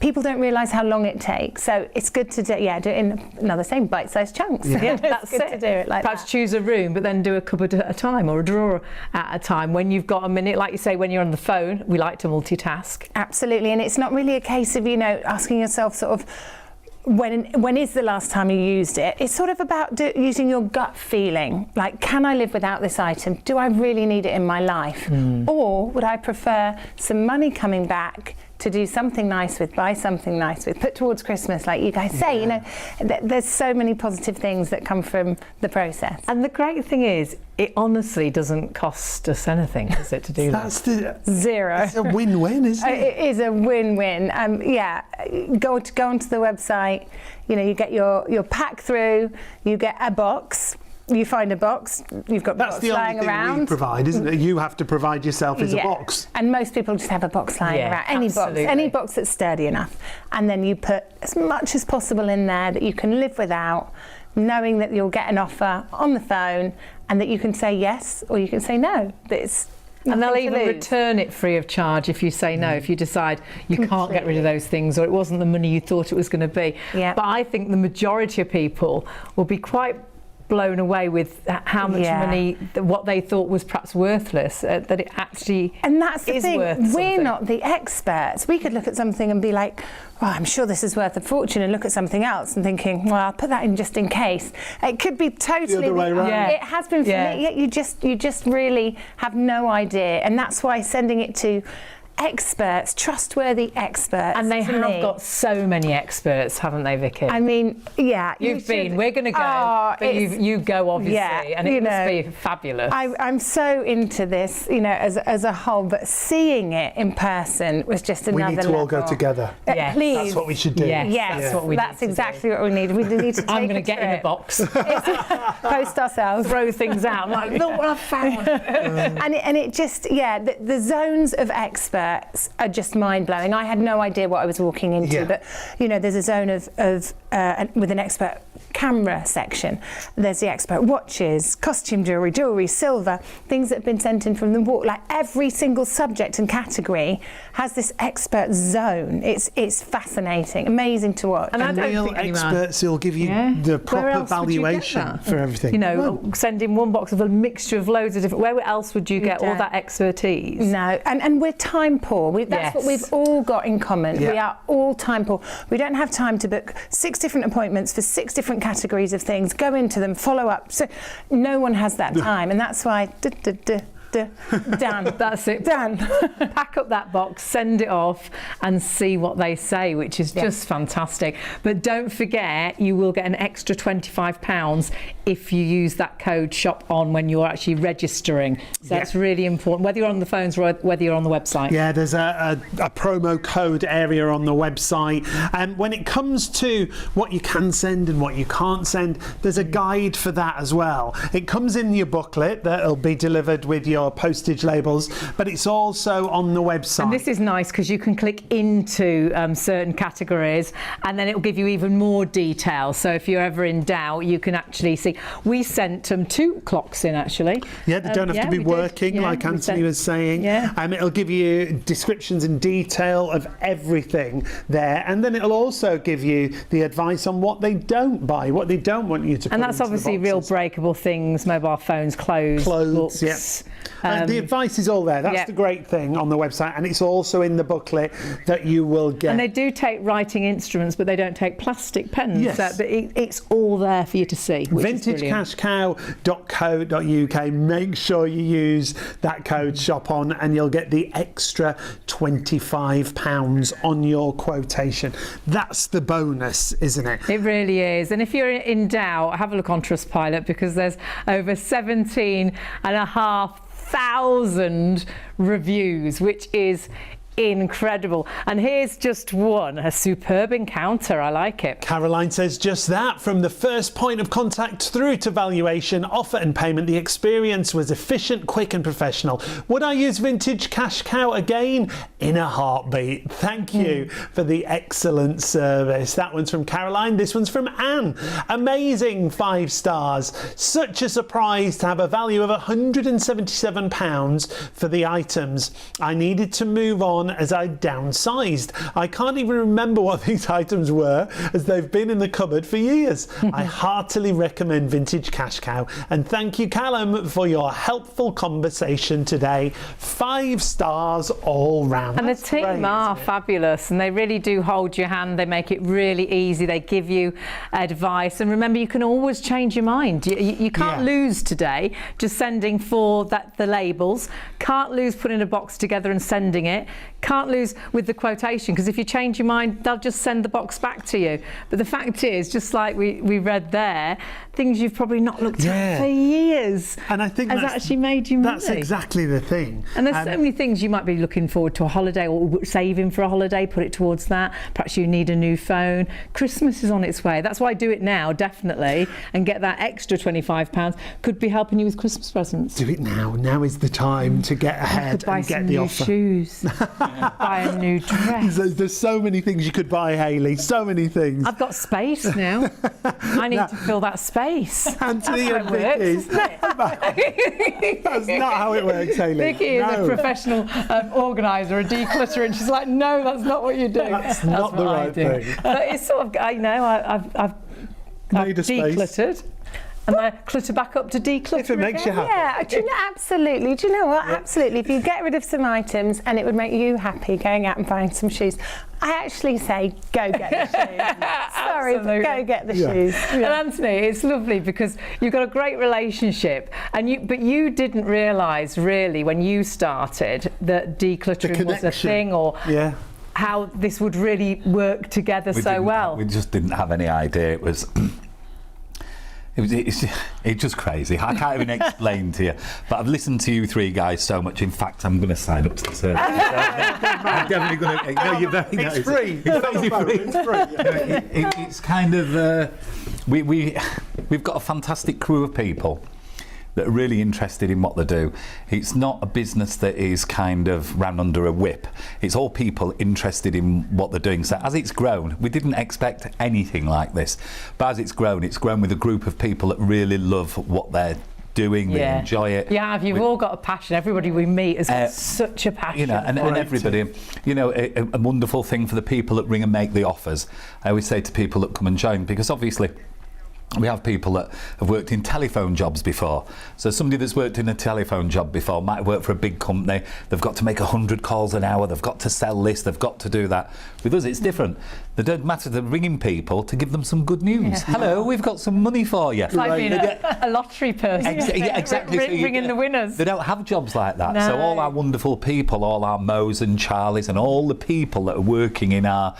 Speaker 4: People don't realise how long it takes. So it's good to do it in same bite-sized chunks.
Speaker 1: Yeah, that's
Speaker 4: good
Speaker 1: it.
Speaker 4: to do it like
Speaker 1: Perhaps
Speaker 4: that.
Speaker 1: choose a room, but then do a cupboard at a time or a drawer at a time. When you've got a minute, like you say, when you're on the phone, we like to multitask.
Speaker 4: Absolutely, and it's not really a case of asking yourself sort of when is the last time you used it. It's sort of about using your gut feeling, like, can I live without this item? Do I really need it in my life? Or would I prefer some money coming back to do something nice with, buy something nice with, put towards Christmas, like you guys say. There's so many positive things that come from the process.
Speaker 1: And the great thing is, it honestly doesn't cost us anything, does it, to do that?
Speaker 4: Zero.
Speaker 2: It's a win-win, isn't it?
Speaker 4: It is a win-win. Go onto the website. You get your pack through. You get a box. You find a box, you've got the box lying around.
Speaker 2: That's the only thing we provide, isn't it? You have to provide yourself as a box.
Speaker 4: And most people just have a box lying around. Any box that's sturdy enough. And then you put as much as possible in there that you can live without, knowing that you'll get an offer on the phone and that you can say yes or you can say no.
Speaker 1: And they'll even return it free of charge if you say no, if you decide you can't get rid of those things or it wasn't the money you thought it was going to be. But I think the majority of people will be quite blown away with how much money, what they thought was perhaps worthless, that it actually
Speaker 4: and that's the
Speaker 1: is
Speaker 4: thing.
Speaker 1: worth
Speaker 4: We're
Speaker 1: something.
Speaker 4: not the experts. We could look at something and be like, well, I'm sure this is worth a fortune, and look at something else and thinking, well, I'll put that in just in case. It could be totally
Speaker 2: the other way around.
Speaker 4: It has been for me. Yet you just really have no idea, and that's why sending it to experts, trustworthy experts.
Speaker 1: And they have got so many experts, haven't they, Vicky?
Speaker 4: I mean,
Speaker 1: you've been. We're going to go, but you go obviously, and it must be fabulous.
Speaker 4: I'm so into this, as a whole, but seeing it in person was just another level.
Speaker 2: We need to all go together.
Speaker 4: Please,
Speaker 2: that's what we should do.
Speaker 4: Yes,
Speaker 1: that's what we.
Speaker 4: That's exactly what we need. We need to.
Speaker 1: I'm going to get in a box,
Speaker 4: post ourselves,
Speaker 1: throw things out. I'm like, look what I've found.
Speaker 4: and it just the zones of experts are just mind-blowing. I had no idea what I was walking into, but there's a zone of with an expert camera section. There's the expert watches, costume jewellery, silver, things that have been sent in from the walk. Like every single subject and category has this expert zone. It's fascinating, amazing to watch.
Speaker 2: And I don't real think experts will give you the proper valuation for everything.
Speaker 1: Send in one box of a mixture of loads of different. Where else would you get all that expertise?
Speaker 4: No, and we're time poor. That's what we've all got in common. We are all time poor. We don't have time to book 6 different appointments for 6 different categories of things, go into them, follow up. So no one has that time, and that's why done.
Speaker 1: That's it.
Speaker 4: Done.
Speaker 1: Pack up that box, send it off, and see what they say, which is just fantastic. But don't forget, you will get an extra £25 if you use that code shop on when you're actually registering. So that's really important, whether you're on the phones or whether you're on the website.
Speaker 2: Yeah, there's a promo code area on the website. And when it comes to what you can send and what you can't send, there's a guide for that as well. It comes in your booklet that'll be delivered with your postage labels, but it's also on the website.
Speaker 1: And this is nice because you can click into certain categories and then it will give you even more detail. So if you're ever in doubt, you can actually see. We sent 2 clocks in actually.
Speaker 2: Yeah, they don't have to be working like Anthony was saying. It'll give you descriptions in detail of everything there, and then it'll also give you the advice on what they don't buy, what they don't want you to put
Speaker 1: and that's
Speaker 2: into
Speaker 1: obviously
Speaker 2: the
Speaker 1: real
Speaker 2: boxes.
Speaker 1: breakable things, mobile phones, clothes, books.
Speaker 2: The advice is all there. That's the great thing on the website, and it's also in the booklet that you will get.
Speaker 1: And they do take writing instruments, but they don't take plastic pens.
Speaker 2: Yes.
Speaker 1: But it's all there for you to see.
Speaker 2: VintageCashCow.co.uk. Make sure you use that code shop on, and you'll get the extra £25 on your quotation. That's the bonus, isn't it?
Speaker 1: It really is. And if you're in doubt, have a look on Trustpilot, because there's over 17,500 reviews, which is incredible. And here's just one, a superb encounter. I like it.
Speaker 2: Caroline says just that. From the first point of contact through to valuation, offer and payment, the experience was efficient, quick and professional. Would I use Vintage CashCow again? In a heartbeat. Thank you for the excellent service. That one's from Caroline. This one's from Anne. Amazing, 5 stars. Such a surprise to have a value of £177 for the items. I needed to move on as I downsized. I can't even remember what these items were, as they've been in the cupboard for years. I heartily recommend Vintage CashCow, and thank you, Callum, for your helpful conversation today. 5 stars all round.
Speaker 1: And the team are fabulous, and they really do hold your hand. They make it really easy. They give you advice, and remember, you can always change your mind. You can't lose today just sending for the labels. Can't lose putting a box together and sending it. Can't lose with the quotation, because if you change your mind, they'll just send the box back to you. But the fact is, just like we read there, things you've probably not looked at for years,
Speaker 2: and I think
Speaker 1: has actually made you money.
Speaker 2: That's exactly the thing.
Speaker 1: And there's so many things. You might be looking forward to a holiday or saving for a holiday, put it towards that. Perhaps you need a new phone. Christmas is on its way. That's why I do it now, definitely, and get that extra £25. Could be helping you with Christmas presents.
Speaker 2: Do it now. Now is the time to get ahead and get the offer.
Speaker 1: Buy some new shoes. Buy a new dress.
Speaker 2: There's so many things you could buy, Hayley. So many things.
Speaker 1: I've got space now. I need to fill that space.
Speaker 2: Anthony and
Speaker 1: Vicky.
Speaker 2: That's not how it works, Hayley.
Speaker 1: Vicky is a professional organiser, a declutterer, and she's like, no, that's not what you do.
Speaker 2: That's not the right thing.
Speaker 1: But it's sort of, I've decluttered. And I clutter back up to declutter.
Speaker 2: If it makes you happy.
Speaker 4: Yeah, do you know, absolutely. Do you know what? Absolutely. If you get rid of some items and it would make you happy going out and buying some shoes, I actually say go get the shoes. Sorry, but go get the shoes.
Speaker 1: And Anthony, it's lovely because you've got a great relationship, but you didn't realise really when you started that decluttering was a thing, or how this would really work together so well.
Speaker 3: We just didn't have any idea. It was. It's just crazy. I can't even explain to you. But I've listened to you 3 guys so much. In fact, I'm going to sign up to the service. I'm definitely going to. No, you're very nice.
Speaker 2: It's free. It's free.
Speaker 3: It's kind of. We've got a fantastic crew of people that are really interested in what they do. It's not a business that is kind of ran under a whip. It's all people interested in what they're doing. So as it's grown, we didn't expect anything like this. But as it's grown with a group of people that really love what they're doing, they enjoy it.
Speaker 1: You've all got a passion. Everybody we meet has got such a passion.
Speaker 3: You know, and everybody, you know, a wonderful thing for the people that ring and make the offers. I always say to people that come and join, because obviously we have people that have worked in telephone jobs before. So somebody that's worked in a telephone job before might work for a big company. They've got to make 100 calls an hour. They've got to sell this. They've got to do that. With us, it's different. They don't matter. They're ringing people to give them some good news. Hello, we've got some money for you.
Speaker 1: It's like being a lottery person.
Speaker 3: Exactly.
Speaker 1: Ringing the winners.
Speaker 3: They don't have jobs like that.
Speaker 1: No.
Speaker 3: So all our wonderful people, all our Mo's and Charlies, and all the people that are working in our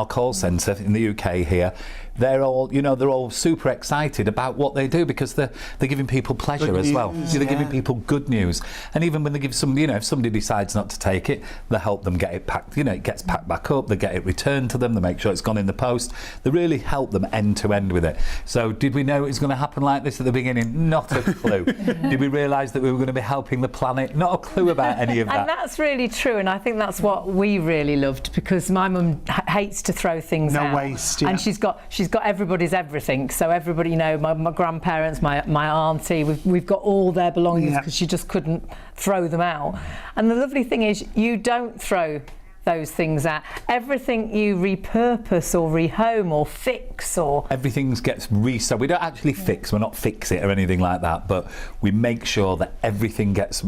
Speaker 3: call centre in the UK here, they're all super excited about what they do, because they're giving people pleasure as well. So they're giving people good news. And even when they give some, if somebody decides not to take it, they help them get it packed. It gets packed back up. They get it returned to them. They make sure it's gone in the post. They really help them end to end with it. So did we know it was going to happen like this at the beginning? Not a clue. Did we realise that we were going to be helping the planet? Not a clue about any of that.
Speaker 1: And that's really true. And I think that's what we really loved, because my mum hates to throw things out.
Speaker 2: No waste.
Speaker 1: And she's got everybody's everything. So everybody, my grandparents, my auntie, we've got all their belongings, because she just couldn't throw them out. And the lovely thing is, you don't throw those things out. Everything you repurpose or rehome or fix or...
Speaker 3: Everything gets resold. We don't actually fix, we're not fix it or anything like that, but we make sure that everything gets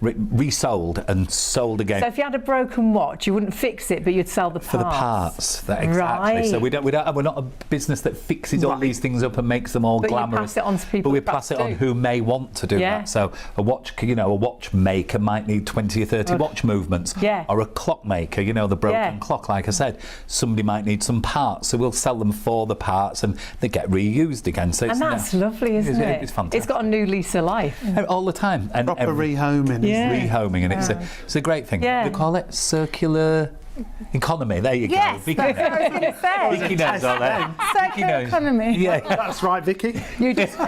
Speaker 3: resold and sold again.
Speaker 1: So if you had a broken watch, you wouldn't fix it, but you'd sell the parts?
Speaker 3: For the parts, exactly.
Speaker 1: Right.
Speaker 3: So we're not a business that fixes all these things up and makes them all glamorous.
Speaker 1: But you pass it on to people.
Speaker 3: But we pass it on who may want to do that. So a watchmaker might need 20 or 30 watch movements.
Speaker 1: Yeah.
Speaker 3: Or a clockmaker, the broken clock, like I said. Somebody might need some parts, so we'll sell them for the parts and they get reused again. So
Speaker 1: and that's lovely, isn't it?
Speaker 3: It's fantastic.
Speaker 1: It's got a new lease of life.
Speaker 3: All the time. And
Speaker 2: proper rehoming.
Speaker 3: Rehoming, and it's a great thing.
Speaker 1: Yeah.
Speaker 3: What do you call it? Circular economy. There you go.
Speaker 4: Yes,
Speaker 3: Vicky
Speaker 4: that's what I was going to say.
Speaker 3: Vicky knows all that.
Speaker 4: Circular economy.
Speaker 3: Yeah.
Speaker 2: That's right, Vicky.
Speaker 1: You just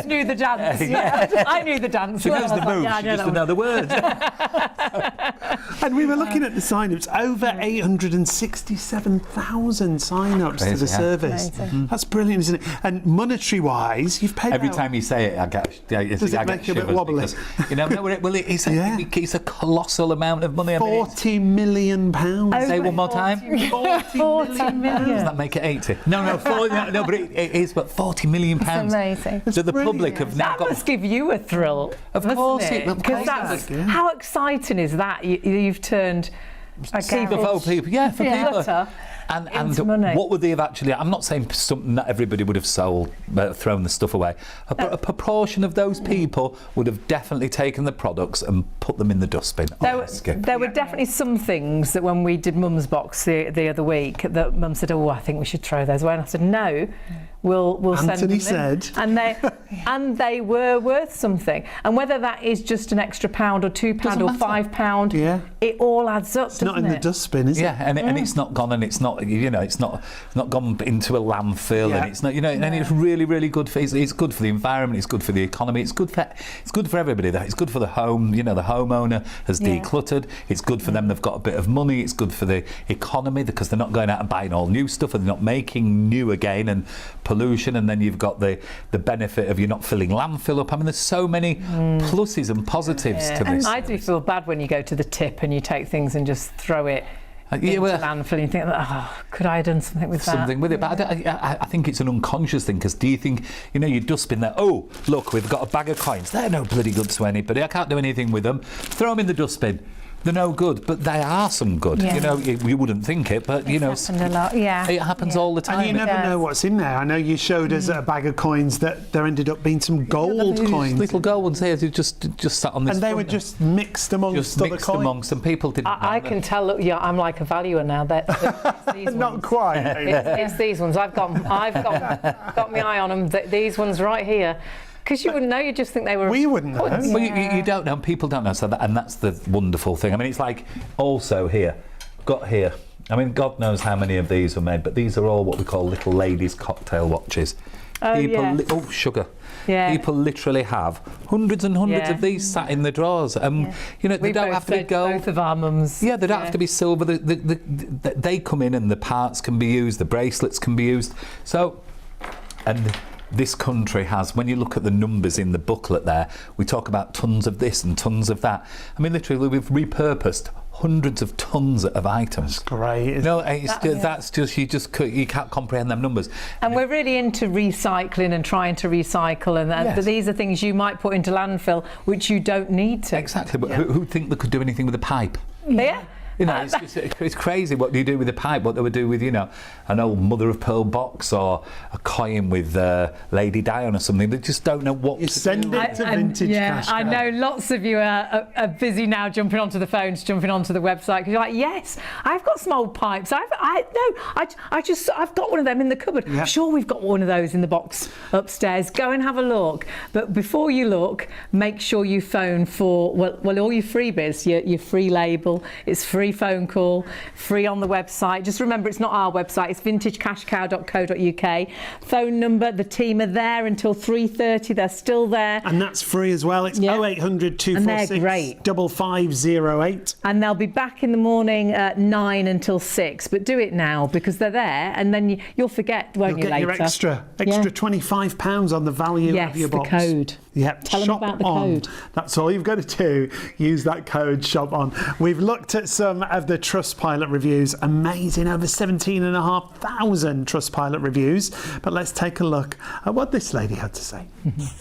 Speaker 1: knew the dance. I knew the dance.
Speaker 3: She knows the moves, she just didn't know the words.
Speaker 2: And we were looking at the sign-ups, over 867,000 sign-ups to the service. That's brilliant, isn't it? And monetary-wise, you've paid
Speaker 3: Every
Speaker 2: out.
Speaker 3: time you say it, I get
Speaker 2: Does it make you a bit wobbly?
Speaker 3: It's a colossal amount of money.
Speaker 2: £40 million.
Speaker 3: Say one more time.
Speaker 1: 40 million.
Speaker 3: Does that make it 80? No, 40, no, but it is. But 40 million pounds.
Speaker 4: Amazing.
Speaker 3: So the public have now
Speaker 1: That
Speaker 3: got.
Speaker 1: must give you a thrill.
Speaker 3: Of course it will.
Speaker 1: Because that's how exciting is that? You've turned a
Speaker 3: for people, for people. And
Speaker 1: money.
Speaker 3: what would they have actually? I'm not saying something that everybody would have sold, thrown the stuff away. A proportion of those people would have definitely taken the products and put them in the dustbin.
Speaker 1: There were definitely some things that when we did Mum's box the other week, that Mum said, "Oh, I think we should throw those away." And I said, "No, we'll send them."
Speaker 2: Anthony said,
Speaker 1: and they were worth something. And whether that is just an extra £1 or £2 or £5, it all adds up.
Speaker 2: It's not in the dustbin, is it?
Speaker 3: And it's not gone, and it's not it's not gone into a landfill, and it's not and it's really, really good for it's good for the environment, it's good for the economy, it's good for everybody. It's good for the home. The homeowner has decluttered. It's good for them. They've got a bit of money. It's good for the economy because they're not going out and buying all new stuff, and they're not making new again and pollution. And then you've got the benefit of you're not filling landfill up. I mean, there's so many pluses and positives to this.
Speaker 1: I do feel bad when you go to the tip and you take things and just throw it into landfill and you think, could I have done something with that?
Speaker 3: But I think it's an unconscious thing, because do you think, your dustbin there, oh, look, we've got a bag of coins, they're no bloody good to anybody, I can't do anything with them, throw them in the dustbin. They're no good, but they are some good. You wouldn't think it, but
Speaker 4: it's happened a lot.
Speaker 3: It happens all the time.
Speaker 2: And you never know what's in there. I know you showed us a bag of coins that there ended up being some gold coins.
Speaker 3: Little gold ones here, just sat on this.
Speaker 2: And they were just mixed amongst other coins.
Speaker 3: Amongst, and people didn't.
Speaker 1: I can tell. Look, I'm like a valuer now. These
Speaker 2: not
Speaker 1: ones.
Speaker 2: quite.
Speaker 1: It's these ones. I've got my eye on them. These ones right here. Because you wouldn't know, you just think they were...
Speaker 2: We wouldn't know.
Speaker 3: Well, you don't know, people don't know, and that's the wonderful thing. I mean, it's like, also here, I mean, God knows how many of these were made, but these are all what we call little ladies' cocktail watches. Sugar.
Speaker 1: Yeah.
Speaker 3: People literally have hundreds and hundreds of these sat in the drawers. They don't have to be gold.
Speaker 1: Both of our mums.
Speaker 3: Yeah, they don't have to be silver. They come in and the parts can be used, the bracelets can be used. So, and this country has, when you look at the numbers in the booklet there, we talk about tons of this and tons of that. I mean, literally, we've repurposed hundreds of tons of items.
Speaker 2: That's great.
Speaker 3: That's just you can't comprehend them numbers.
Speaker 1: And we're really into recycling and trying to recycle, and but these are things you might put into landfill which you don't need to.
Speaker 3: Exactly. But who think they could do anything with a pipe?
Speaker 1: Yeah.
Speaker 3: It's crazy what do you do with a pipe, what they would do with, an old mother of pearl box or a coin with Lady Di or something. They just don't know what to
Speaker 2: send
Speaker 3: do.
Speaker 2: it to Vintage CashCow.
Speaker 1: I know lots of you are busy now jumping onto the phones, jumping onto the website, because you're like, yes, I've got some old pipes. I've got one of them in the cupboard. Yeah. Sure, we've got one of those in the box upstairs. Go and have a look. But before you look, make sure you phone for all your freebies, your free label. It's free phone call, free on the website. Just remember, it's not our website, it's vintagecashcow.co.uk. Phone number, the team are there until 3:30. They're still there.
Speaker 2: And that's free as well. It's 0800 246 5508.
Speaker 1: And they'll be back in the morning at 9 until 6. But do it now, because they're there, and then you'll forget, won't you, later?
Speaker 2: You'll get your extra £25 on the value of your box.
Speaker 1: Yes, the code.
Speaker 2: Yep.
Speaker 1: Tell them about the code.
Speaker 2: That's all you've got to do. Use that code, shop on. We've looked at some some of the Trustpilot reviews. Amazing, over 17,500 Trustpilot reviews. But let's take a look at what this lady had to say.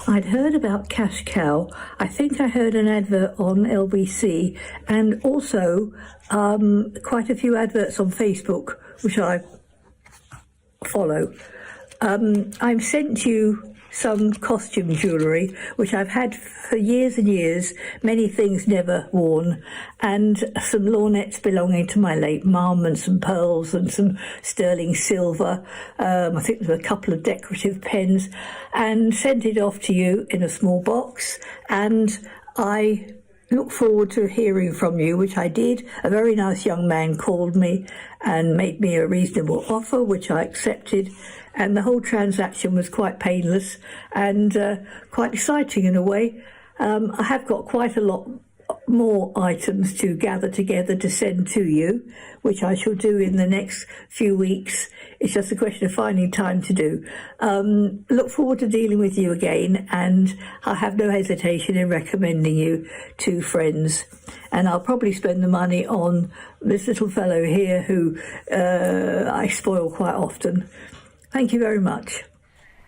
Speaker 15: I'd heard about CashCow. I think I heard an advert on LBC, and also quite a few adverts on Facebook, which I follow. I've sent you some costume jewellery, which I've had for years and years, many things never worn, and some lorgnettes belonging to my late mum, and some pearls and some sterling silver. I think there were a couple of decorative pens, and sent it off to you in a small box, and I look forward to hearing from you, which I did. A very nice young man called me and made me a reasonable offer, which I accepted. And the whole transaction was quite painless and quite exciting in a way. I have got quite a lot more items to gather together to send to you, which I shall do in the next few weeks. It's just a question of finding time to do. Look forward to dealing with you again, and I have no hesitation in recommending you to friends. And I'll probably spend the money on this little fellow here who I spoil quite often. Thank you very much.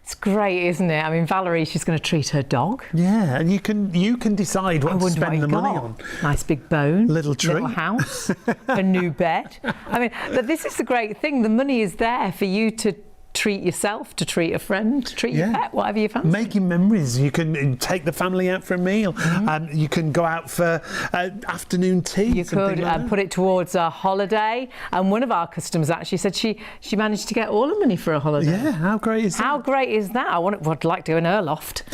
Speaker 1: It's great, isn't it? I mean, Valerie, she's going to treat her dog.
Speaker 2: Yeah, and you can decide what to spend the money on.
Speaker 1: Nice big bone,
Speaker 2: little tree,
Speaker 1: little house, a new bed. I mean, but this is the great thing. The money is there for you to treat yourself, to treat a friend, to treat your pet, whatever you fancy.
Speaker 2: Making memories. You can take the family out for a meal. You can go out for afternoon tea.
Speaker 1: You could put it towards a holiday. And one of our customers actually said she managed to get all the money for a holiday.
Speaker 2: Yeah, how great is that?
Speaker 1: How great is that? I'd like to go in her loft.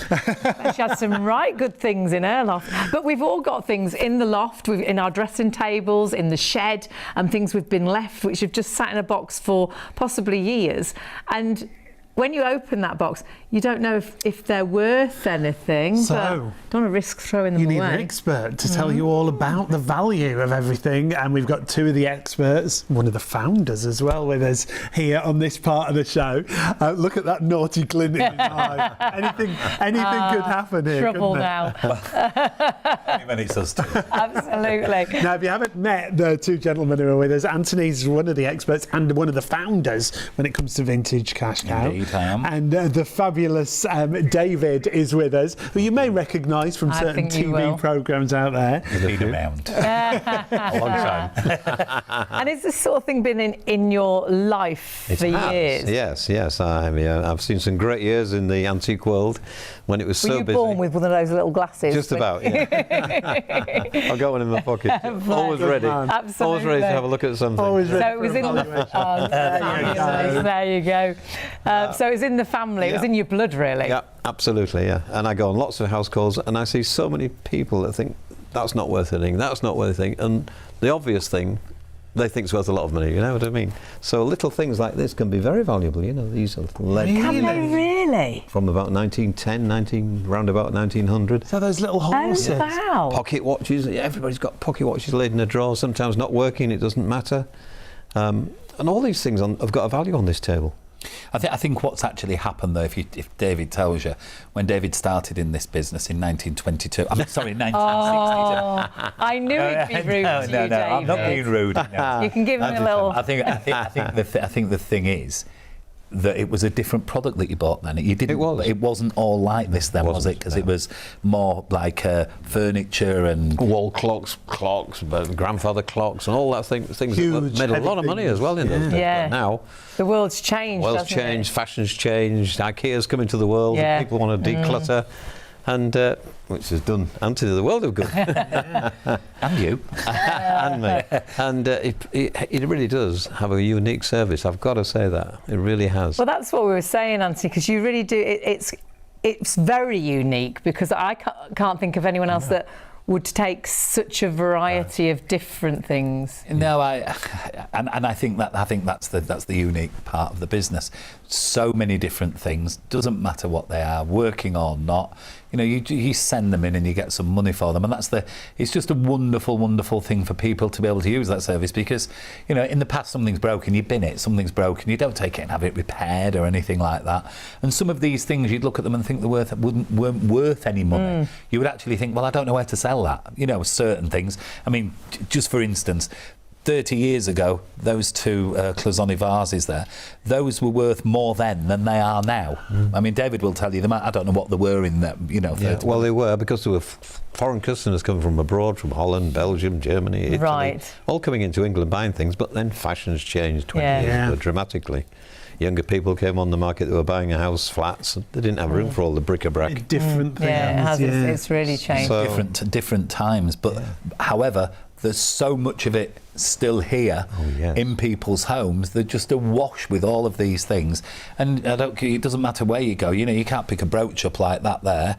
Speaker 1: She had some right good things in her loft. But we've all got things in the loft, in our dressing tables, in the shed, and things we've been left which have just sat in a box for possibly years. And when you open that box, you don't know if they're worth anything.
Speaker 2: So,
Speaker 1: but don't want to risk throwing them away.
Speaker 2: You need an expert to tell you all about the value of everything. And we've got two of the experts, one of the founders as well, with us here on this part of the show. Look at that naughty glint in his eye. Anything could happen here.
Speaker 1: Trouble now.
Speaker 3: Many does too.
Speaker 1: Absolutely.
Speaker 2: Now, if you haven't met the two gentlemen who are with us, Anthony's one of the experts and one of the founders when it comes to Vintage CashCow.
Speaker 3: Indeed, I am.
Speaker 2: And the fabulous David is with us, who you may recognise from certain TV programmes out there.
Speaker 3: Indeed amount. A long time.
Speaker 1: And has this sort of thing been in your life for years?
Speaker 6: Yes. I've seen some great years in the antique world when it was so busy.
Speaker 1: Were you born with one of those little glasses?
Speaker 6: Just about, yeah. I've got one in my pocket. Always ready.
Speaker 1: Absolutely.
Speaker 6: Always ready to have a look at something.
Speaker 2: Always ready.
Speaker 1: So it was in the there you go. So it was in the family. It was in your blood, really.
Speaker 6: Yeah, absolutely. Yeah, and I go on lots of house calls, and I see so many people that think that's not worth anything. That's not worth anything, and the obvious thing they think it's worth a lot of money. You know what I mean? So little things like this can be very valuable. You know, these are lead.
Speaker 1: Can they really?
Speaker 6: From about 1910, round about 1900.
Speaker 2: So those little horses.
Speaker 1: Oh, wow.
Speaker 6: Pocket watches. Everybody's got pocket watches laid in a drawer. Sometimes not working. It doesn't matter. And all these things have got a value on this table.
Speaker 3: I think what's actually happened, though, if David tells you, when David started in this business in 1922, I'm sorry, 1962.
Speaker 1: Oh, I knew it'd be rude to you, David.
Speaker 3: I'm not being rude. No.
Speaker 1: You can give him a little.
Speaker 3: I think the thing is that it was a different product that you bought then. It wasn't all like this then, was it? Because it was more like furniture and
Speaker 6: wall clocks, grandfather clocks, and all that things that made a lot of money as well in those days.
Speaker 1: Yeah.
Speaker 6: But now
Speaker 1: the world's changed.
Speaker 6: Fashion's changed. IKEA's come into the world.
Speaker 1: Yeah.
Speaker 6: And people want to declutter. And which has done Anthony the world of good.
Speaker 3: And you.
Speaker 6: And me. And it really does have a unique service. I've got to say that. It really has.
Speaker 1: Well, that's what we were saying, Anthony, because you really do. It's very unique, because I can't think of anyone else that would take such a variety of different things.
Speaker 3: No, and I think that's the unique part of the business. So many different things. Doesn't matter what they are, working or not. You know, you send them in and you get some money for them, and it's just a wonderful, wonderful thing for people to be able to use that service, because, you know, in the past something's broken, you bin it, something's broken, you don't take it and have it repaired or anything like that. And some of these things, you'd look at them and think weren't worth any money. You would actually think, well, I don't know where to sell that. You know, certain things. I mean, just for instance, 30 years ago, those two Cloisonne vases there, those were worth more then than they are now. I mean, David will tell you them. I don't know what they were in that, you know.
Speaker 6: Yeah, well, they were, because there were foreign customers coming from abroad, from Holland, Belgium, Germany, Italy,
Speaker 1: Right.
Speaker 6: all coming into England buying things. But then fashions changed 20 years ago dramatically. Younger people came on the market that were buying a house, flats. They didn't have room for all the bric-a-brac.
Speaker 2: Different things.
Speaker 1: Yeah, it has. It's really changed.
Speaker 6: So-
Speaker 3: different times, but however, there's so much of it still here in people's homes. They're just awash with all of these things, and it doesn't matter where you go. You know, you can't pick a brooch up like that there,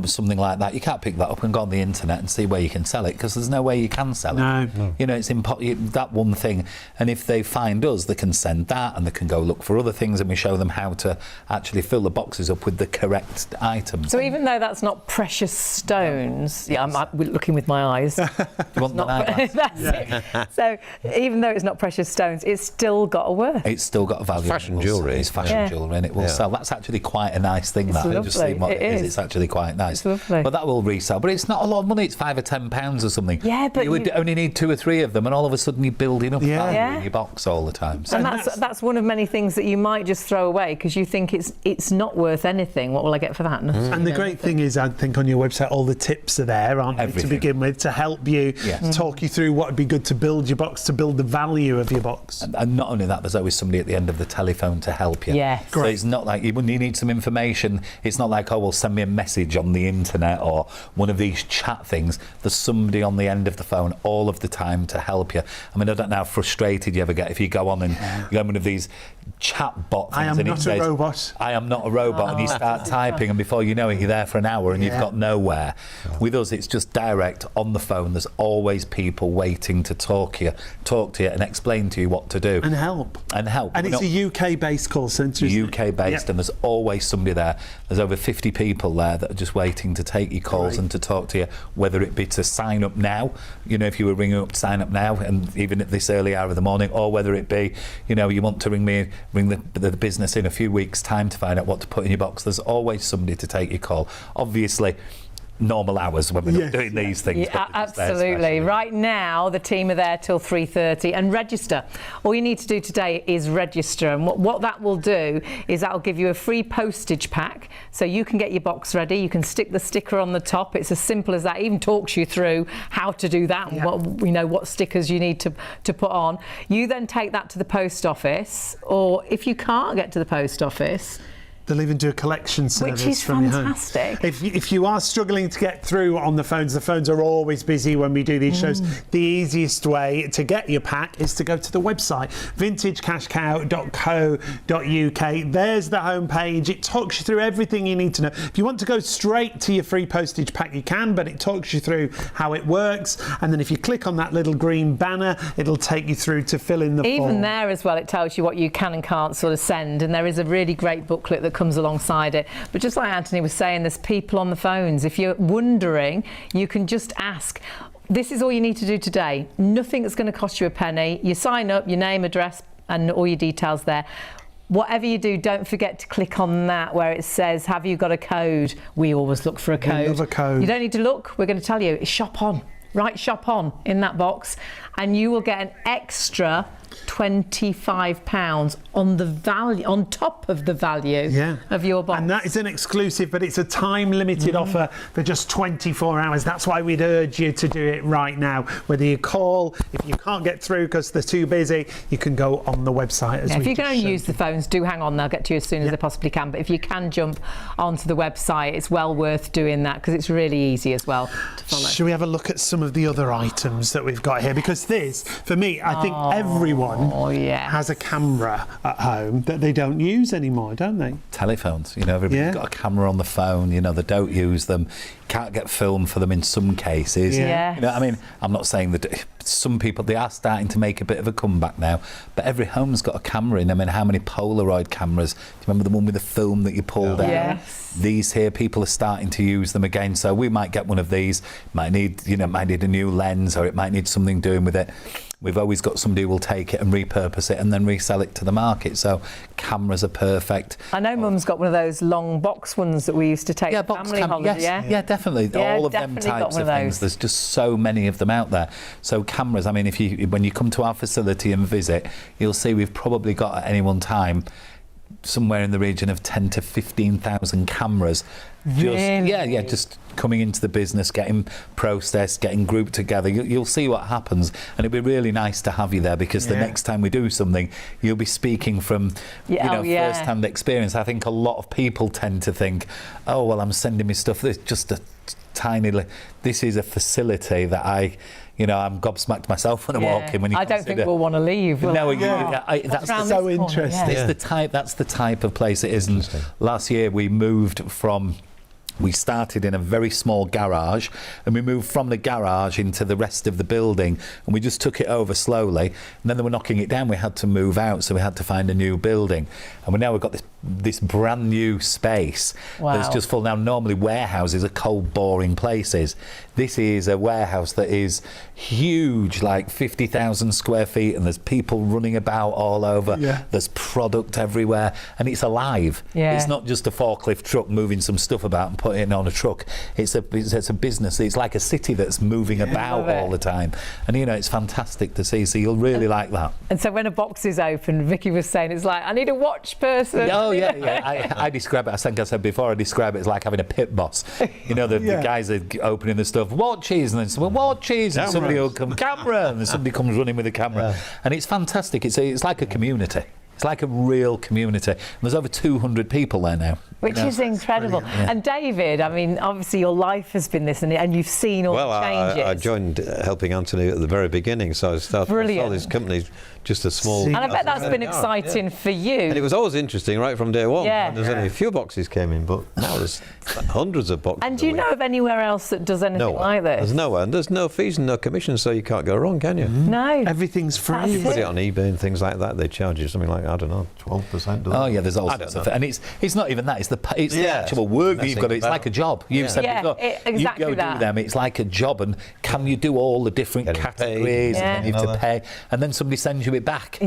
Speaker 3: something like that. You can't pick that up and go on the internet and see where you can sell it, because there's no way you can sell it.
Speaker 2: No.
Speaker 3: You know, it's that one thing. And if they find us, they can send that, and they can go look for other things, and we show them how to actually fill the boxes up with the correct items.
Speaker 1: So even though that's not precious stones, I'm looking with my eyes.
Speaker 3: You want the eyeglass?
Speaker 1: That's it. So even though it's not precious stones, it's still got a worth.
Speaker 3: It's still got a value.
Speaker 6: Fashion jewellery.
Speaker 3: It's fashion jewellery, and it will sell. That's actually quite a nice thing.
Speaker 1: It's
Speaker 3: that
Speaker 1: lovely.
Speaker 3: just seeing what
Speaker 1: It
Speaker 3: it is.
Speaker 1: is.
Speaker 3: It's actually quite nice.
Speaker 1: It's lovely.
Speaker 3: But that will resell. But it's not a lot of money. It's £5 or £10 or something.
Speaker 1: Yeah, but
Speaker 3: you would only need 2 or 3 of them, and all of a sudden you're building up value
Speaker 1: Yeah.
Speaker 3: in your box all the time. So
Speaker 1: And that's one of many things that you might just throw away because you think it's not worth anything. What will I get for that? Nothing.
Speaker 2: And the great thing is, I think on your website, all the tips are there, aren't they, to begin with, to help you, talk you through what would be good to build your box, to build the value of your box.
Speaker 3: And not only that, there's always somebody at the end of the telephone to help you.
Speaker 1: Yes.
Speaker 3: So it's not like when you need some information, it's not like, oh, well, send me a message on the internet or one of these chat things. There's somebody on the end of the phone all of the time to help you. I mean, I don't know how frustrated you ever get if you go on and you go on one of these chat bot things.
Speaker 2: I am
Speaker 3: and
Speaker 2: not
Speaker 3: it says,
Speaker 2: a robot.
Speaker 3: I am not a robot. And you start typing, and before you know it, you're there for an hour and you've got nowhere. With us, it's just direct on the phone. There's always people waiting to talk to you and explain to you what to do.
Speaker 2: And help.
Speaker 3: And
Speaker 2: it's a UK-based call centre, isn't it?
Speaker 3: UK-based, and there's always somebody there. There's over 50 people there that are just waiting to take your calls and to talk to you, whether it be to sign up now, you know, if you were ringing up to sign up now, and even at this early hour of the morning, or whether it be, you know, you want to ring the business in a few weeks' time to find out what to put in your box. There's always somebody to take your call. Obviously, normal hours when we're not doing these things.
Speaker 1: Yeah, absolutely. Right now, the team are there till 3:30 and register. All you need to do today is register, and what that will do is that will give you a free postage pack, so you can get your box ready. You can stick the sticker on the top. It's as simple as that. It even talks you through how to do that and what stickers you need to put on. You then take that to the post office, or if you can't get to the post office,
Speaker 2: they'll even do a collection service
Speaker 1: which is
Speaker 2: from your home.
Speaker 1: fantastic.
Speaker 2: If you are struggling to get through on the phones are always busy when we do these shows. The easiest way to get your pack is to go to the website, vintagecashcow.co.uk. There's the homepage. It talks you through everything you need to know. If you want to go straight to your free postage pack, you can, but it talks you through how it works. And then if you click on that little green banner, it'll take you through to fill in the form.
Speaker 1: Even there as well, it tells you what you can and can't sort of send, and there is a really great booklet that comes alongside it. But just like Anthony was saying, there's people on the phones. If you're wondering, you can just ask. This is all you need to do today. Nothing that's going to cost you a penny. You sign up, your name, address, and all your details there. Whatever you do, don't forget to click on that where it says, have you got a code? We always look for a code.
Speaker 2: We love a code.
Speaker 1: You don't need to look. We're going to tell you. It's shop on. Write shop on in that box, and you will get an extra £25 on the value, on top of the value of your box.
Speaker 2: And that is an exclusive, but it's a time limited offer for just 24 hours. That's why we'd urge you to do it right now. Whether you call, if you can't get through because they're too busy, you can go on the website as
Speaker 1: if you can only use the phones, do hang on, they'll get to you as soon as they possibly can. But if you can jump onto the website, it's well worth doing that because it's really easy as well to follow.
Speaker 2: Should we have a look at some of the other items that we've got here? Because this, for me, I think everyone has a camera at home that they don't use anymore, don't they?
Speaker 3: Telephones, you know, everybody's got a camera on the phone, you know, they don't use them. Can't get film for them in some cases. You know, I mean, I'm not saying that some people, they are starting to make a bit of a comeback now, but every home's got a camera in. I mean, how many Polaroid cameras? Do you remember the one with the film that you pulled out?
Speaker 1: Yes.
Speaker 3: These here, people are starting to use them again, so we might get one of these. Might need a new lens, or it might need something doing with it. We've always got somebody who will take it and repurpose it and then resell it to the market. So cameras are perfect.
Speaker 1: I know Mum's got one of those long box ones that we used to take to family holiday.
Speaker 3: Yeah, definitely.
Speaker 1: Yeah,
Speaker 3: All of
Speaker 1: definitely
Speaker 3: them
Speaker 1: got
Speaker 3: types
Speaker 1: one
Speaker 3: of
Speaker 1: of
Speaker 3: things.
Speaker 1: those.
Speaker 3: There's just so many of them out there. So cameras, I mean, when you come to our facility and visit, you'll see we've probably got at any one time somewhere in the region of 10 to 15,000 cameras.
Speaker 1: Really?
Speaker 3: Just coming into the business, getting processed, getting grouped together. You'll see what happens, and it'd be really nice to have you there, because the next time we do something, you'll be speaking from first-hand experience. I think a lot of people tend to think, oh, well, I'm sending me stuff. It's just a tiny... This is a facility that I'm gobsmacked myself when I walk in.
Speaker 1: I don't think we'll want to leave.
Speaker 3: That's
Speaker 2: so interesting.
Speaker 3: That's the type of place it is. And last year we started in a very small garage, and we moved from the garage into the rest of the building, and we just took it over slowly, and then they were knocking it down. We had to move out, so we had to find a new building, and we've got this brand new space that's just full. Now, normally warehouses are cold, boring places. This is a warehouse that is huge, like 50,000 square feet, and there's people running about all over. There's product everywhere, and it's alive. It's not just a forklift truck moving some stuff about and putting it on a truck. It's a business. It's like a city that's moving about all the time, and it's fantastic to see. So you'll really like that.
Speaker 1: And so when a box is open, Vicky was saying, it's like, I need a watch person.
Speaker 3: Oh yeah. I describe it. I think I said before. I describe it as like having a pit boss. The guys are opening the stuff, watches, and then someone watches, and somebody will come camera, and then somebody comes running with a camera, and it's fantastic. It's like a community. It's like a real community. And there's over 200 people there now.
Speaker 1: Which is incredible. And David, I mean, obviously your life has been this, and you've seen all the changes.
Speaker 6: I joined helping Anthony at the very beginning, so I started all this company, just a small...
Speaker 1: And I bet that's been exciting for you.
Speaker 6: And it was always interesting right from day one.
Speaker 1: Yeah.
Speaker 6: And there's only a few boxes came in, but now there's hundreds of boxes.
Speaker 1: And do you know of anywhere else that does anything like this?
Speaker 6: There's nowhere. And there's no fees and no commissions, so you can't go wrong, can you?
Speaker 1: No.
Speaker 2: Everything's free.
Speaker 6: You put it on eBay and things like that, they charge you something like, I don't know, 12%.
Speaker 3: Oh yeah, there's all sorts of it. And it's not even that. It's the actual work that you've got. It's like a job. You've said before.
Speaker 1: Exactly
Speaker 3: you go do them. It's like a job. And can you do all the different categories? And you have to pay. And then somebody sends you it back.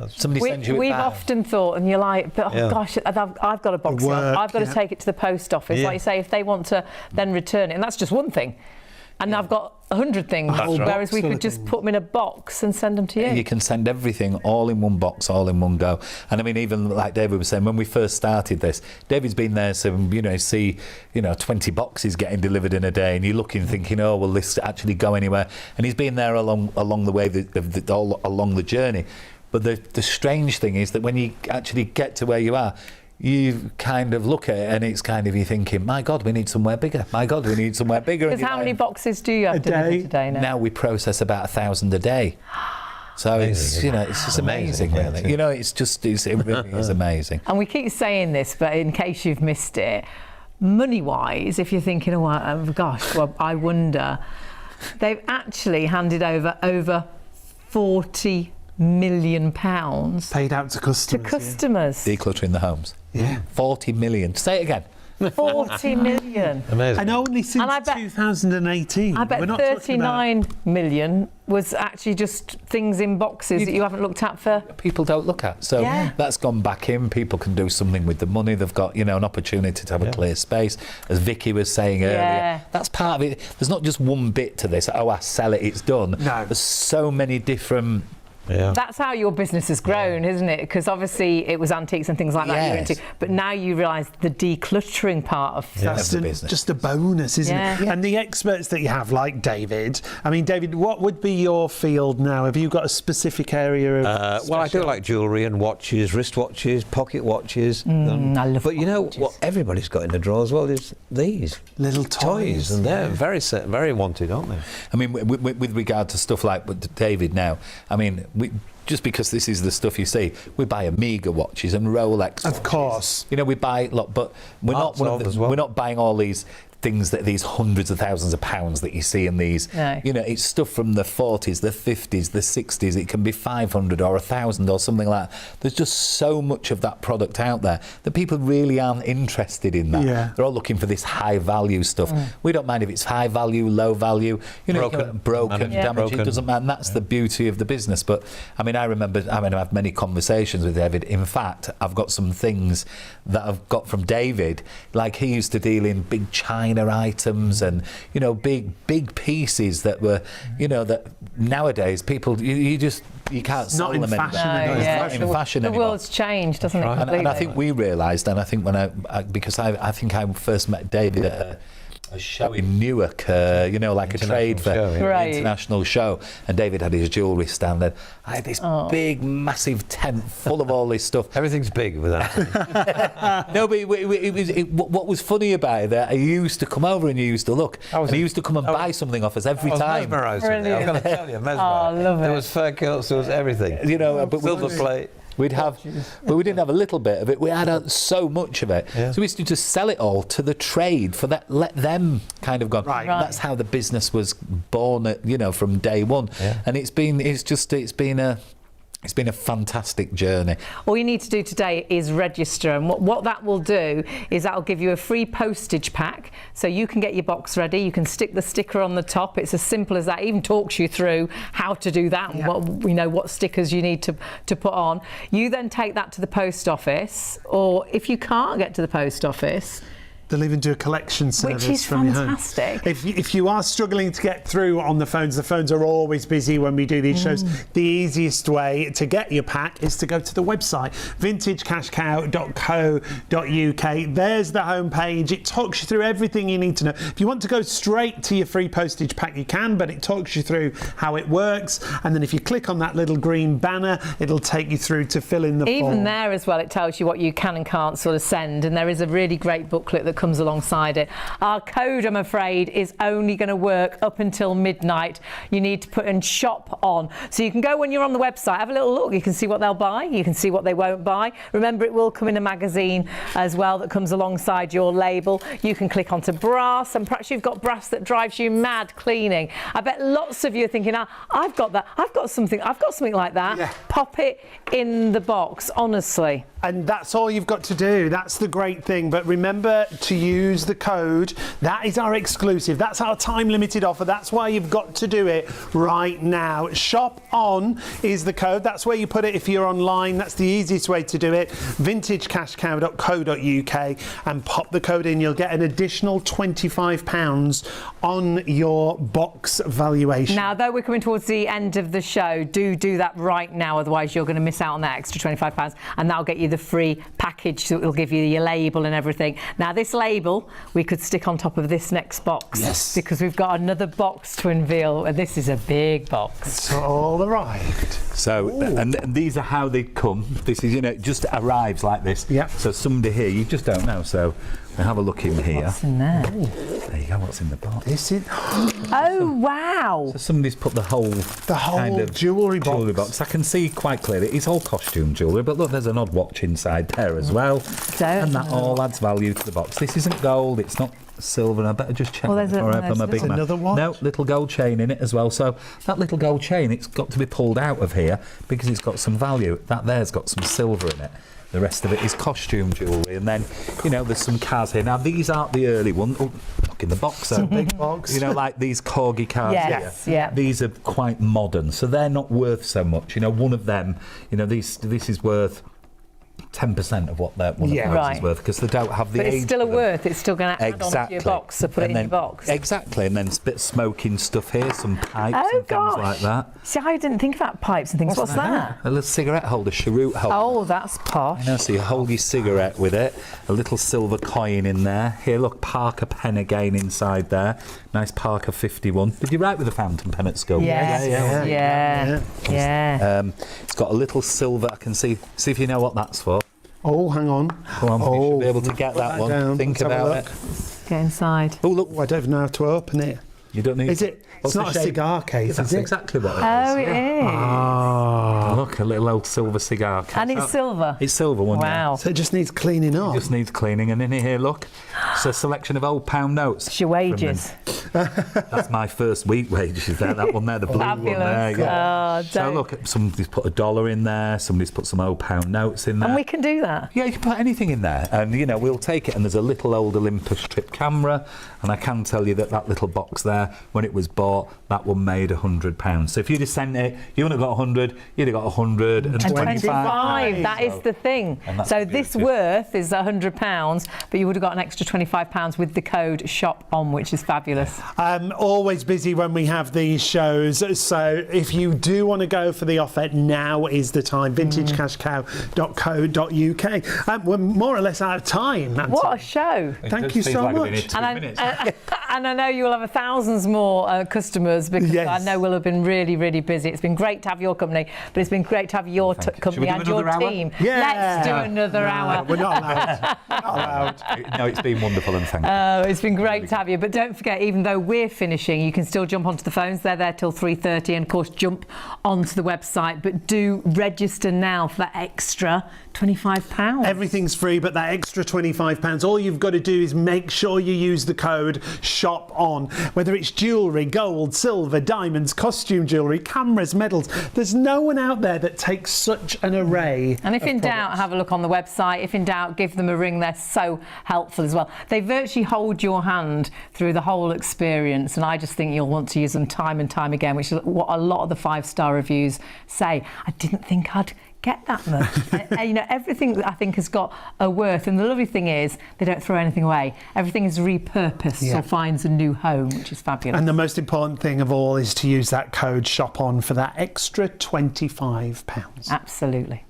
Speaker 3: Somebody sends you it back.
Speaker 1: We've often thought, and you're like, but gosh, I've got a box. I've got to take it to the post office. Like you say, if they want to then return it, and that's just one thing. And I've got 100 things, whereas we could just put them in a box and send them to you.
Speaker 3: You can send everything all in one box, all in one go. And I mean, even like David was saying, when we first started this, David's been there, so see 20 boxes getting delivered in a day, and you're looking, thinking, oh, will this actually go anywhere? And he's been there along the way, all along the journey. But the strange thing is that when you actually get to where you are, you kind of look at it, and it's kind of, you're thinking, my God, we need somewhere bigger. My God, we need somewhere bigger.
Speaker 1: Because how many boxes do you have to deliver today now?
Speaker 3: Now we process about 1,000 a day. So it's just amazing, really. It really is amazing.
Speaker 1: And we keep saying this, but in case you've missed it, money-wise, if you're thinking, oh gosh, well, I wonder, they've actually handed over 40 million pounds
Speaker 2: paid out to customers.
Speaker 3: Decluttering the homes. 40 million. Say it again.
Speaker 1: 40 million.
Speaker 6: Amazing.
Speaker 2: And only since 2018.
Speaker 1: I bet 39 million was actually just things in boxes that you haven't looked at for...
Speaker 3: People don't look at. So that's gone back in. People can do something with the money. They've got, an opportunity to have a clear space. As Vicky was saying earlier, that's part of it. There's not just one bit to this. Oh, I sell it, it's done. No. There's so many different...
Speaker 1: That's how your business has grown, isn't it? Because obviously it was antiques and things like that you're into, but now you realise the decluttering part of the business.
Speaker 2: Just a bonus, isn't it? And the experts that you have, like David. I mean, David, what would be your field now? Have you got a specific area of?
Speaker 6: Well, I do like jewellery and watches, wristwatches, pocket watches.
Speaker 1: I love.
Speaker 6: But what everybody's got in the drawer as well is these
Speaker 2: little toys,
Speaker 6: and they're very wanted, aren't they?
Speaker 3: I mean, with regard to stuff like David now, I mean. Just because this is the stuff you see, we buy Omega watches and Rolex watches.
Speaker 2: Of course.
Speaker 3: We buy a lot, but we're not buying all these things, these hundreds of thousands of pounds that you see in these.
Speaker 1: No.
Speaker 3: It's stuff from the 40s, the 50s, the 60s. It can be 500 or 1,000 or something like that. There's just so much of that product out there that people really aren't interested in that.
Speaker 2: Yeah.
Speaker 3: They're all looking for this high value stuff. We don't mind if it's high value, low value, broken, damaged. It doesn't matter. And that's the beauty of the business. But I mean, I've had many conversations with David. In fact, I've got some things that I've got from David. Like, he used to deal in big China designer items and, you know, big pieces that were, you know, that nowadays people, you can't sell them anymore.
Speaker 1: No,
Speaker 3: It's not in fashion
Speaker 1: the
Speaker 3: anymore.
Speaker 1: world's changed, doesn't it?
Speaker 3: And I think we realised, and I think because I think I first met David at a show in Newark, you know, like a trade fair, international show, and David had his jewellery stand there. I had this big, massive tent full of all this stuff.
Speaker 6: Everything's big with that.
Speaker 3: No, but what was funny about it, that he used to come over and he used to look, and he used to come and buy something off us every time.
Speaker 6: Mesmerised. I've got to tell you, mesmerised.
Speaker 1: Oh, love it.
Speaker 6: There was fur kilts, there was everything.
Speaker 3: You know, but
Speaker 6: silver plate.
Speaker 3: We'd have, but we didn't have a little bit of it. We had so much of it. Yeah. So we used to just sell it all to the trade for that. Let them kind of go. Right. That's how the business was born. You know, from day one. Yeah. And it's been a fantastic journey.
Speaker 1: All you need to do today is register, and what that will do is that'll give you a free postage pack, so you can get your box ready. You can stick the sticker on the top. It's as simple as that. It even talks you through how to do that and what stickers you need to put on. You then take that to the post office, or if you can't get to the post office,
Speaker 2: they'll even do a collection service
Speaker 1: which is
Speaker 2: from
Speaker 1: fantastic.
Speaker 2: Your home. If you are struggling to get through on the phones are always busy when we do these shows. The easiest way to get your pack is to go to the website, vintagecashcow.co.uk. There's the homepage. It talks you through everything you need to know. If you want to go straight to your free postage pack, you can, but it talks you through how it works. And then if you click on that little green banner, it'll take you through to fill in the form.
Speaker 1: Even there as well, it tells you what you can and can't sort of send, and there is a really great booklet that comes alongside it. Our code, I'm afraid, is only going to work up until midnight. You need to put in shop on, so you can go when you're on the website, have a little look. You can see what they'll buy, you can see what they won't buy. Remember, it will come in a magazine as well that comes alongside your label. You can click onto brass, and perhaps you've got brass that drives you mad cleaning. I bet lots of you are thinking, I've got that, I've got something like that. Yeah. Pop it in the box, honestly.
Speaker 2: And that's all you've got to do. That's the great thing. But remember to use the code. That is our exclusive. That's our time-limited offer. That's why you've got to do it right now. Shop on is the code. That's where you put it if you're online. That's the easiest way to do it. vintagecashcow.co.uk, and pop the code in. You'll get an additional £25 on your box valuation.
Speaker 1: Now, though we're coming towards the end of the show, do that right now. Otherwise, you're going to miss out on that extra £25, and that'll get you the free package that will give you your label and everything. Now, this label we could stick on top of this next box. Yes. Because we've got another box to unveil, and this is a big box.
Speaker 2: It's all arrived.
Speaker 3: So, and these are how they come. This is, it just arrives like this. Yeah. So somebody here, you just don't know. So we have a look in here.
Speaker 1: What's in there?
Speaker 3: There you go. What's in the box?
Speaker 2: This is.
Speaker 1: Oh wow!
Speaker 3: So somebody's put the whole kind of
Speaker 2: jewellery box.
Speaker 3: I can see quite clearly. It's all costume jewellery, but look, there's an odd watch inside there as well, and that all adds value to the box. This isn't gold. It's not silver. I better just check before I put my big
Speaker 2: another one.
Speaker 3: No, little gold chain in it as well. So that little gold chain, it's got to be pulled out of here because it's got some value. That there's got some silver in it. The rest of it is costume jewellery, and then there's some cars here. Now these aren't the early ones. Oh, look in the box.
Speaker 2: It's a big box.
Speaker 3: Like these corgi cars.
Speaker 1: Yes,
Speaker 3: here.
Speaker 1: yeah.
Speaker 3: These are quite modern, so they're not worth so much. One of them, this is worth 10% of what one of those is worth, because they don't have the age.
Speaker 1: But it's still worth. It's still going to add on to your box, so put it in your box.
Speaker 3: Exactly, and then a bit of smoking stuff here, some pipes and things like that.
Speaker 1: See, I didn't think about pipes and things. What's that?
Speaker 3: A little cigarette holder, cheroot holder.
Speaker 1: Oh, that's posh.
Speaker 3: So you hold your cigarette with it. A little silver coin in there. Here, look, Parker pen again inside there. Nice Parker 51. Did you write with a fountain pen at school?
Speaker 1: Yeah.
Speaker 3: It's got a little silver. I can see if you know what that's for.
Speaker 2: Oh, hang on.
Speaker 3: Come on, you should be able to get that one.
Speaker 2: Down.
Speaker 3: Think about it.
Speaker 1: Get inside.
Speaker 2: Oh, look, I don't know how to open it.
Speaker 3: You don't need.
Speaker 2: Is it? It's not a cigar case,
Speaker 3: That's
Speaker 2: is it?
Speaker 3: exactly what it is.
Speaker 1: Oh, it is.
Speaker 2: Ah.
Speaker 3: Look, a little old silver cigar case.
Speaker 1: And it's silver.
Speaker 3: It's silver one.
Speaker 1: Wow.
Speaker 2: So it just needs cleaning up.
Speaker 3: It just needs cleaning, and in here, look, it's a selection of old pound notes.
Speaker 1: It's your wages.
Speaker 3: That's my first week wages there. That one there, the blue one there. Yeah. So look, somebody's put $1 in there. Somebody's put some old pound notes in there.
Speaker 1: And we can do that.
Speaker 3: Yeah, you can put anything in there, and we'll take it. And there's a little old Olympus trip camera, and I can tell you that little box there, when it was bought, that one made £100. So if you'd have sent it, you wouldn't have got 100. You'd have got 125.
Speaker 1: That is the thing. So this worth is £100, but you would have got an extra £25 £25 with the code SHOP-ON, which is fabulous.
Speaker 2: Always busy when we have these shows, so if you do want to go for the offer, now is the time. VintageCashCow.co.uk. We're more or less out of time.
Speaker 1: What a show!
Speaker 2: Thank you so much.
Speaker 1: And I know you'll have thousands more customers, because I know we'll have been really, really busy. It's been great to have your company, but it's been great to have your company and your team.
Speaker 2: Yeah.
Speaker 1: Let's do another hour.
Speaker 2: We're not allowed. Not allowed.
Speaker 3: No, it's been wonderful, and thank you.
Speaker 1: It's been great to have you. But don't forget, even though we're finishing, you can still jump onto the phones. They're there till 3:30, and of course jump onto the website. But do register now for that extra £25.
Speaker 2: Everything's free, but that extra £25, all you've got to do is make sure you use the code SHOP-ON. Whether it's jewellery, gold, silver, diamonds, costume jewellery, cameras, medals, there's no one out there that takes such an array.
Speaker 1: And if in doubt, have a look on the website. If in doubt, give them a ring. They're so helpful as well. They virtually hold your hand through the whole experience, and I just think you'll want to use them time and time again, which is what a lot of the 5-star reviews say. I didn't think I'd get that much. You know, everything I think has got a worth, and the lovely thing is they don't throw anything away. Everything is repurposed or finds a new home, which is fabulous.
Speaker 2: And the most important thing of all is to use that code SHOP-ON for that extra £25.
Speaker 1: Absolutely.